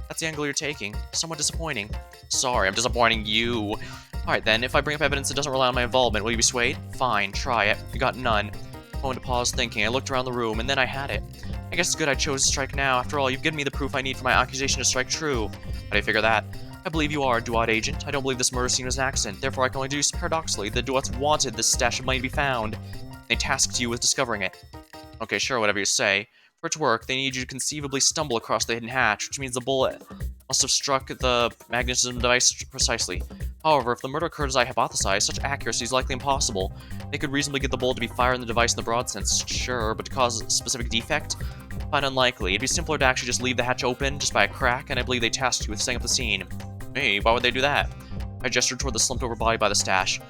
That's the angle you're taking. Somewhat disappointing. Sorry, I'm disappointing you. Alright then, if I bring up evidence that doesn't rely on my involvement, will you be swayed? Fine, try it. You got none. I wanted to pause thinking. I looked around the room, and then I had it. I guess it's good I chose to strike now. After all, you've given me the proof I need for my accusation to strike true. How do you figure that? I believe you are a Duat agent. I don't believe this murder scene was an accident. Therefore, I can only deduce paradoxically the Duats wanted this stash of money to be found. They tasked you with discovering it. Okay, sure, whatever you say. For it to work, they need you to conceivably stumble across the hidden hatch, which means the bullet must have struck the magnetism device precisely. However, if the murder occurred as I hypothesized, such accuracy is likely impossible. They could reasonably get the bullet to be fired in the device in the broad sense, sure, but to cause a specific defect? Quite unlikely. It'd be simpler to actually just leave the hatch open, just by a crack, and I believe they tasked you with setting up the scene. Hey, why would they do that? I gestured toward the slumped-over body by the stash.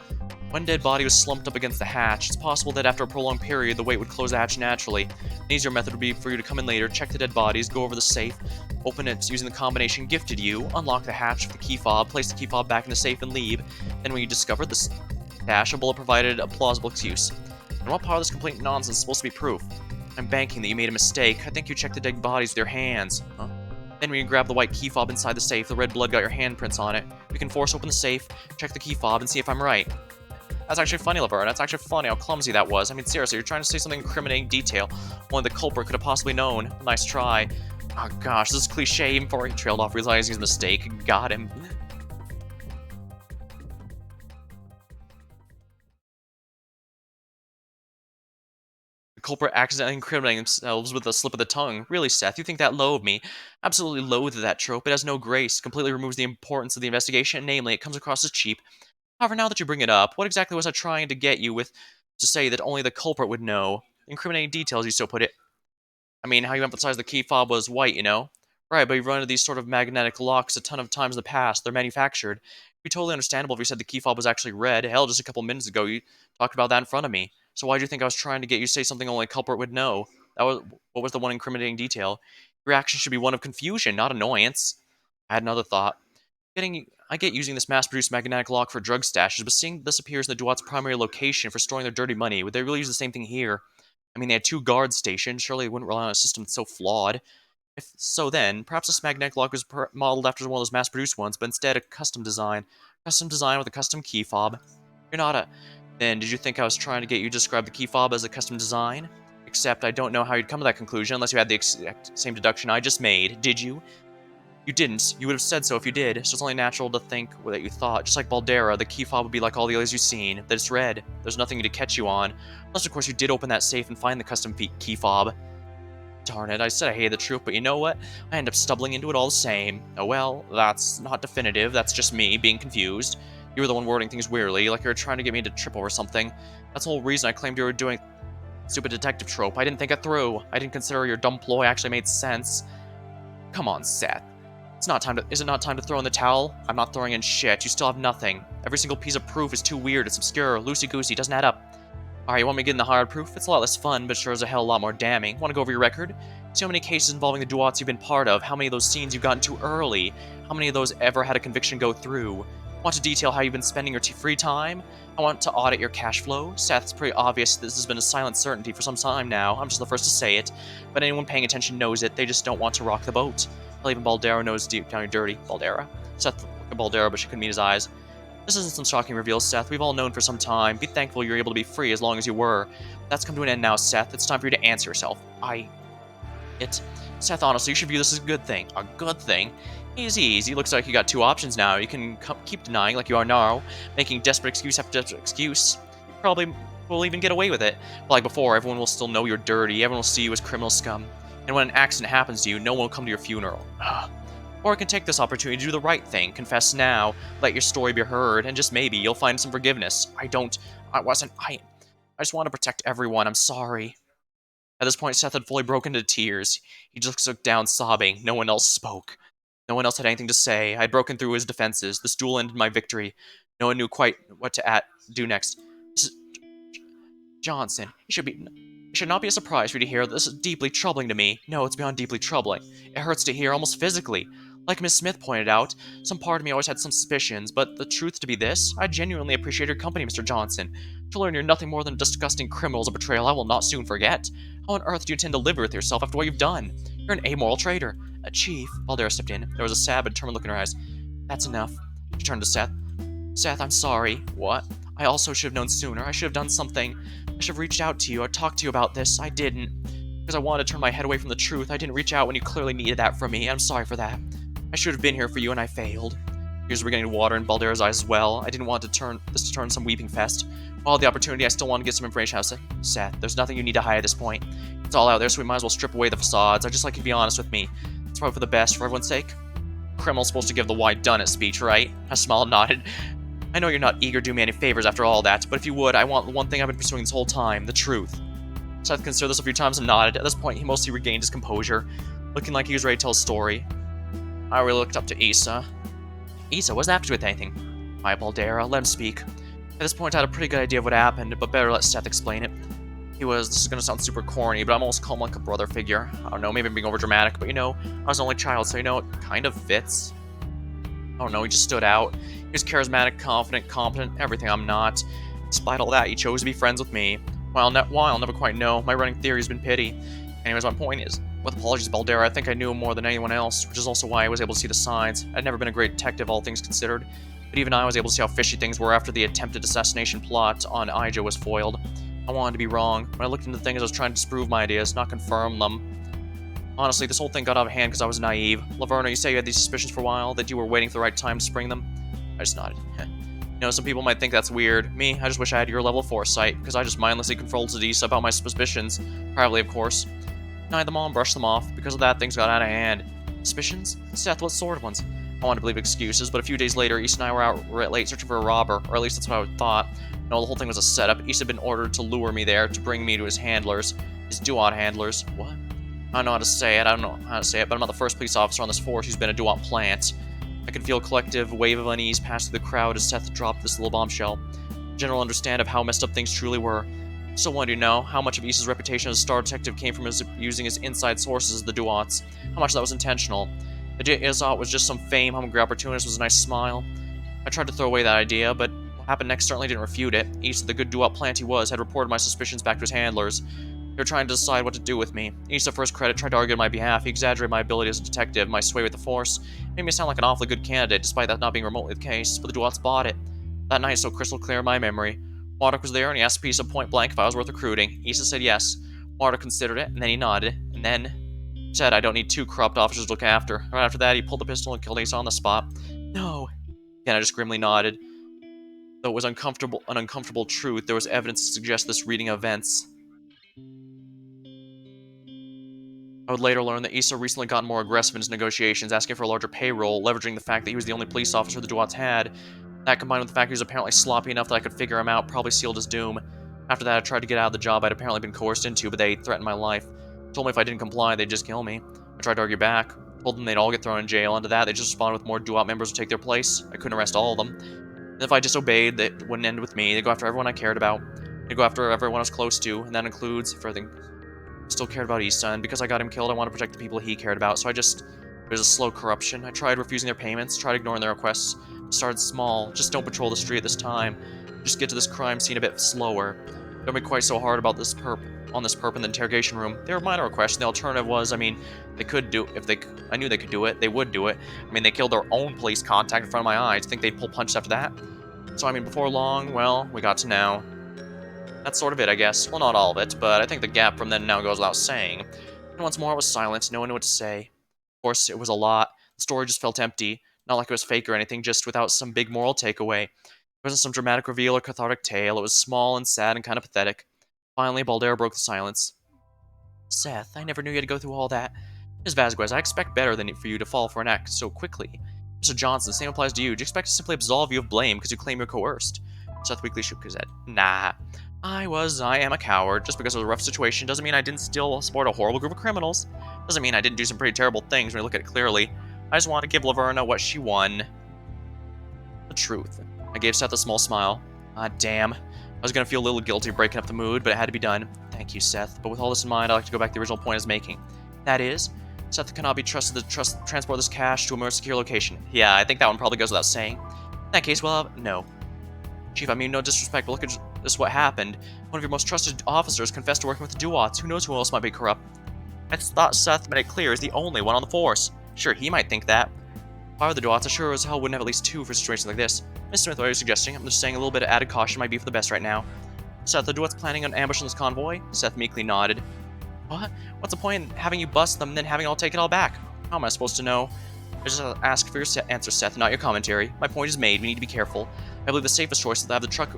One dead body was slumped up against the hatch. It's possible that after a prolonged period, the weight would close the hatch naturally. An easier method would be for you to come in later, check the dead bodies, go over the safe, open it using the combination gifted you, unlock the hatch with the key fob, place the key fob back in the safe, and leave. Then when you discovered the stash, a bullet provided a plausible excuse. And what part of this complete nonsense is supposed to be proof? I'm banking that you made a mistake. I think you checked the dead bodies with your hands. Huh? Then when you grab the white key fob inside the safe, the red blood got your handprints on it. We can force open the safe, check the key fob, and see if I'm right. That's actually funny, Laverne. That's actually funny how clumsy that was. I mean, seriously, you're trying to say something incriminating detail only the culprit could have possibly known. Nice try. Oh gosh, this is cliche even before he trailed off realizing his mistake. Got him. The culprit accidentally incriminating themselves with a slip of the tongue. Really, Seth, you think that low of me? Absolutely loathe that trope. It has no grace, completely removes the importance of the investigation, namely, it comes across as cheap. However, now that you bring it up, what exactly was I trying to get you with to say that only the culprit would know? Incriminating details, you so put it. I mean, how you emphasize the key fob was white, you know? Right, but you've run into these sort of magnetic locks a ton of times in the past. They're manufactured. It'd be totally understandable if you said the key fob was actually red. Hell, just a couple minutes ago, you talked about that in front of me. So why do you think I was trying to get you to say something only a culprit would know? What was the one incriminating detail? Your reaction should be one of confusion, not annoyance. I had another thought. I get using this mass-produced magnetic lock for drug stashes, but seeing this appears in the Duat's primary location for storing their dirty money, would they really use the same thing here? I mean, they had 2 guards stationed. Surely they wouldn't rely on a system that's so flawed. If so, then perhaps this magnetic lock was modeled after one of those mass-produced ones, but instead a custom design. Custom design with a custom key fob. You're not a... Then did you think I was trying to get you to describe the key fob as a custom design? Except I don't know how you'd come to that conclusion unless you had the exact same deduction I just made, did you? You didn't. You would have said so if you did, so it's only natural to think that you thought. Just like Baldera, the key fob would be like all the others you've seen, that it's red. There's nothing to catch you on. Unless, of course, you did open that safe and find the custom key fob. Darn it, I said I hated the truth, but you know what? I end up stumbling into it all the same. Oh well, that's not definitive, that's just me being confused. You were the one wording things weirdly, like you were trying to get me to trip over something. That's the whole reason I claimed you were doing stupid detective trope. I didn't think it through. I didn't consider your dumb ploy actually made sense. Come on, Seth. Is it not time to throw in the towel? I'm not throwing in shit. You still have nothing. Every single piece of proof is too weird. It's obscure, loosey-goosey, doesn't add up. Alright, you want me to get in the hard proof? It's a lot less fun, but sure as a hell a lot more damning. Want to go over your record? See how many cases involving the Duats you've been part of, how many of those scenes you've gotten too early, how many of those ever had a conviction go through. Want to detail how you've been spending your free time? I want to audit your cash flow. Seth, it's pretty obvious this has been a silent certainty for some time now. I'm just the first to say it, but anyone paying attention knows it. They just don't want to rock the boat. Hell, even Baldera knows deep down you're dirty. Baldera? Seth looked at Baldera, but she couldn't meet his eyes. This isn't some shocking reveal, Seth. We've all known for some time. Be thankful you're able to be free as long as you were. That's come to an end now, Seth. It's time for you to answer yourself. Seth, honestly, you should view this as a good thing. A good thing? Easy. Looks like you got two options now. You can keep denying like you are now, making desperate excuse after desperate excuse. You probably will even get away with it. But like before, everyone will still know you're dirty. Everyone will see you as criminal scum. And when an accident happens to you, no one will come to your funeral. Or I can take this opportunity to do the right thing, confess now, let your story be heard, and just maybe you'll find some forgiveness. I just want to protect everyone, I'm sorry. At this point, Seth had fully broken into tears. He just looked down, sobbing. No one else spoke. No one else had anything to say. I had broken through his defenses. This duel ended my victory. No one knew quite what to do next. Mrs. Johnson, it should not be a surprise for you to hear that this is deeply troubling to me. No, it's beyond deeply troubling. It hurts to hear, almost physically. Like Miss Smith pointed out, some part of me always had some suspicions, but the truth to be this, I genuinely appreciate your company, Mr. Johnson. To learn you're nothing more than a disgusting criminal is a betrayal I will not soon forget. How on earth do you intend to live with yourself after what you've done? You're an amoral traitor. A chief. Baldera stepped in. There was a sad but determined look in her eyes. That's enough. She turned to Seth. Seth, I'm sorry. What? I also should have known sooner. I should have done something. I should have reached out to you. I talked to you about this. I didn't. Because I wanted to turn my head away from the truth. I didn't reach out when you clearly needed that from me. I'm sorry for that. I should have been here for you, and I failed. Tears were getting water in Baldera's eyes as well. I didn't want this to turn some weeping fest. While the opportunity, I still want to get some information out of Seth. There's nothing you need to hide at this point. It's all out there, so we might as well strip away the facades. I'd just like you to be honest with me. It's probably for the best, for everyone's sake. Criminal's supposed to give the why done it speech, right? I smiled and nodded. I know you're not eager to do me any favors after all that, but if you would, I want the one thing I've been pursuing this whole time, the truth. Seth considered this a few times and nodded. At this point, he mostly regained his composure, looking like he was ready to tell a story. I really looked up to Issa. Issa, what's happened with anything? My Baldera, let him speak. At this point, I had a pretty good idea of what happened, but better let Seth explain it. This is gonna sound super corny, but I'm almost calling him like a brother figure. I don't know, maybe I'm being overdramatic, but I was an only child, so it kind of fits. I don't know, he just stood out. He was charismatic, confident, competent, everything I'm not. Despite all that, he chose to be friends with me. While I'll never quite know, my running theory has been pity. Anyways, my point is, with apologies, Baldera, I think I knew him more than anyone else, which is also why I was able to see the signs. I'd never been a great detective, all things considered, but even I was able to see how fishy things were after the attempted assassination plot on Ija was foiled. I wanted to be wrong. When I looked into things, I was trying to disprove my ideas, not confirm them. Honestly, this whole thing got out of hand because I was naive. Laverna, you say you had these suspicions for a while, that you were waiting for the right time to spring them? I just nodded. Some people might think that's weird. Me, I just wish I had your level of foresight, because I just mindlessly consulted Issa about my suspicions. Privately, of course. Denied them all and brushed them off. Because of that, things got out of hand. Suspicions? Seth, what sort of ones? I wanted to believe excuses, but a few days later, Issa and I were out late searching for a robber, or at least that's what I thought. No, the whole thing was a setup. Issa had been ordered to lure me there, to bring me to his handlers. His Duat handlers. What? I don't know how to say it, but I'm not the first police officer on this force who's been a Duat plant. I could feel a collective wave of unease pass through the crowd as Seth dropped this little bombshell. General understand of how messed up things truly were. Still wanted to know how much of Issa's reputation as a star detective came from using his inside sources, the Duats. How much of that was intentional. The idea Issa was just some fame, hungry opportunist was a nice smile. I tried to throw away that idea, but what happened next certainly didn't refute it. Issa, the good Duat plant he was, had reported my suspicions back to his handlers. They're trying to decide what to do with me. Issa, for his credit, tried to argue on my behalf. He exaggerated my ability as a detective, my sway with the Force. Made me sound like an awfully good candidate, despite that not being remotely the case, but the Duats bought it. That night is so crystal clear in my memory. Marduk was there, and he asked Issa point blank if I was worth recruiting. Issa said yes. Marduk considered it, and then he nodded, and then said I don't need two corrupt officers to look after. Right after that, he pulled the pistol and killed Issa on the spot. No. Again, I just grimly nodded. Though it was an uncomfortable truth, there was evidence to suggest this reading of events. I would later learn that Issa recently gotten more aggressive in his negotiations, asking for a larger payroll, leveraging the fact that he was the only police officer the Duats had. That, combined with the fact he was apparently sloppy enough that I could figure him out, probably sealed his doom. After that, I tried to get out of the job I'd apparently been coerced into, but they threatened my life. Told me if I didn't comply, they'd just kill me. I tried to argue back. Told them they'd all get thrown in jail, and to that, they just responded with more Duat members to take their place. I couldn't arrest all of them. And if I disobeyed, that wouldn't end with me. They'd go after everyone I cared about. They'd go after everyone I was close to, and that includes, for everything, still cared about Issa, and because I got him killed, I want to protect the people he cared about, so there's a slow corruption. I tried refusing their payments, tried ignoring their requests, started small, just don't patrol the street at this time, just get to this crime scene a bit slower. Don't be quite so hard about this perp in the interrogation room. They were minor requests, and the alternative was, they could do, I knew they could do it, they would do it. They killed their own police contact in front of my eyes. Think they'd pull punches after that? So, before long, well, we got to now. That's sort of it, I guess. Well, not all of it, but I think the gap from then to now goes without saying. And once more, it was silent. No one knew what to say. Of course, it was a lot. The story just felt empty. Not like it was fake or anything, just without some big moral takeaway. It wasn't some dramatic reveal or cathartic tale. It was small and sad and kind of pathetic. Finally, Baldera broke the silence. Seth, I never knew you had to go through all that. Ms. Vasquez, I expect better than for you to fall for an act so quickly. Mr. Johnson, the same applies to you. Do you expect to simply absolve you of blame because you claim you're coerced? Seth weakly shook his head. Nah. I am a coward. Just because it was a rough situation doesn't mean I didn't still support a horrible group of criminals. Doesn't mean I didn't do some pretty terrible things when you look at it clearly. I just want to give Laverna what she won. The truth. I gave Seth a small smile. Ah, damn. I was gonna feel a little guilty breaking up the mood, but it had to be done. Thank you, Seth. But with all this in mind, I'd like to go back to the original point I was making. That is, Seth cannot be trusted to transport this cash to a more secure location. Yeah, I think that one probably goes without saying. In that case, well, no. Chief, no disrespect, but look at this what happened. One of your most trusted officers confessed to working with the Duats. Who knows who else might be corrupt? I thought Seth made it clear he's the only one on the force. Sure, he might think that. If I were the Duats, I sure as hell wouldn't have at least two for situations like this. Mr. Smith, what are you suggesting? I'm just saying a little bit of added caution might be for the best right now. Seth, the Duats planning an ambush on this convoy? Seth meekly nodded. What? What's the point in having you bust them and then having it all take it all back? How am I supposed to know? I just ask for your answer, Seth, not your commentary. My point is made. We need to be careful. I believe the safest choice is to have the truck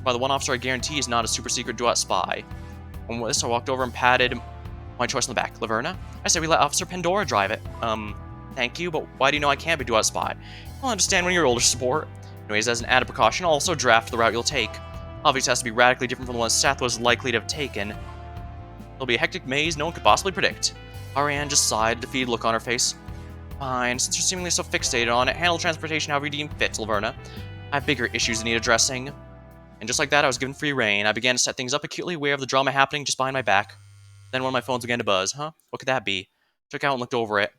by the one officer I guarantee is not a super secret Duat spy. And with this, I walked over and patted my choice on the back. Laverna? I said we let Officer Pandora drive it. Thank you, but why do you know I can't be Duat spy? I'll understand when you're older, sport. Anyways, as an added precaution, I'll also draft the route you'll take. Obviously, it has to be radically different from the one Seth was likely to have taken. It'll be a hectic maze no one could possibly predict. Ariane just sighed, a defeated look on her face. Fine, since you're seemingly so fixated on it, handle transportation however you deem fit, Laverna. I have bigger issues that need addressing. And just like that, I was given free rein. I began to set things up, acutely aware of the drama happening just behind my back. Then one of my phones began to buzz. Huh? What could that be? Took out and looked over it.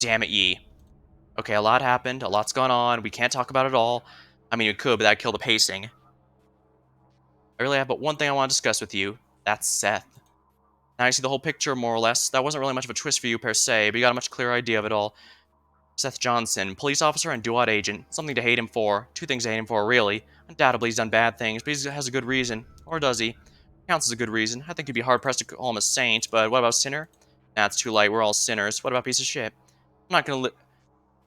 Damn it, Yi. Okay, a lot happened, a lot's gone on, we can't talk about it all. We could, but that'd kill the pacing. I really have but one thing I want to discuss with you. That's Seth. Now you see the whole picture, more or less. That wasn't really much of a twist for you, per se, but you got a much clearer idea of it all. Seth Johnson, police officer and Duat agent. Something to hate him for. Two things to hate him for, really. Undoubtedly, he's done bad things, but he has a good reason. Or does he? Counts as a good reason. I think you'd be hard-pressed to call him a saint, but what about sinner? Nah, it's too light. We're all sinners. What about piece of shit? I'm not gonna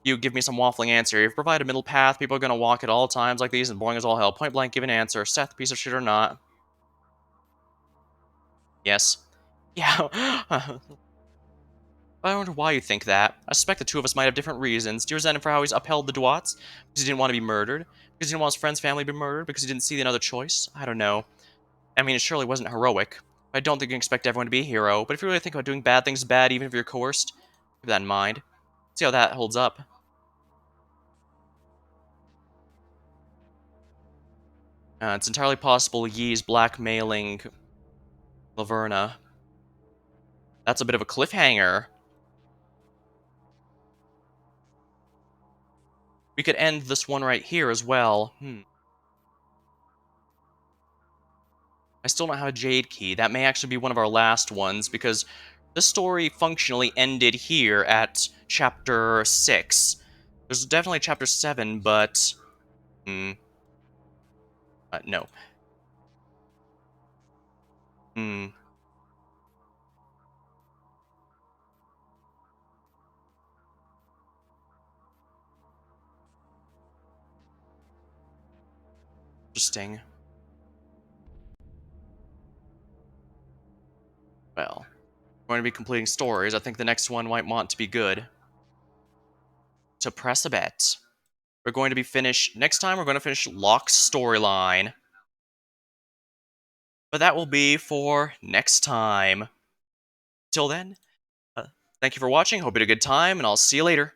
you give me some waffling answer. If you provide a middle path, people are gonna walk at all times like these, and boring as all hell. Point blank, give an answer. Seth, piece of shit or not? Yes. Yeah. I wonder why you think that. I suspect the two of us might have different reasons. Do you resent him for how he's upheld the Duats? Because he didn't want to be murdered? Because he didn't want his friend's family to be murdered? Because he didn't see another choice? I don't know. It surely wasn't heroic. I don't think you can expect everyone to be a hero, but if you really think about doing bad things bad, even if you're coerced, keep that in mind. See how that holds up. It's entirely possible Yi's blackmailing Laverna. That's a bit of a cliffhanger. We could end this one right here as well. I still don't have a Jade Key. That may actually be one of our last ones, because the story functionally ended here at Chapter 6. There's definitely Chapter 7, but... no. Interesting. Well, we're going to be completing stories. I think the next one might want to be good. To press a bet. We're going to be finished... Next time, we're going to finish Locke's storyline. But that will be for next time. Till then, thank you for watching. Hope you had a good time, and I'll see you later.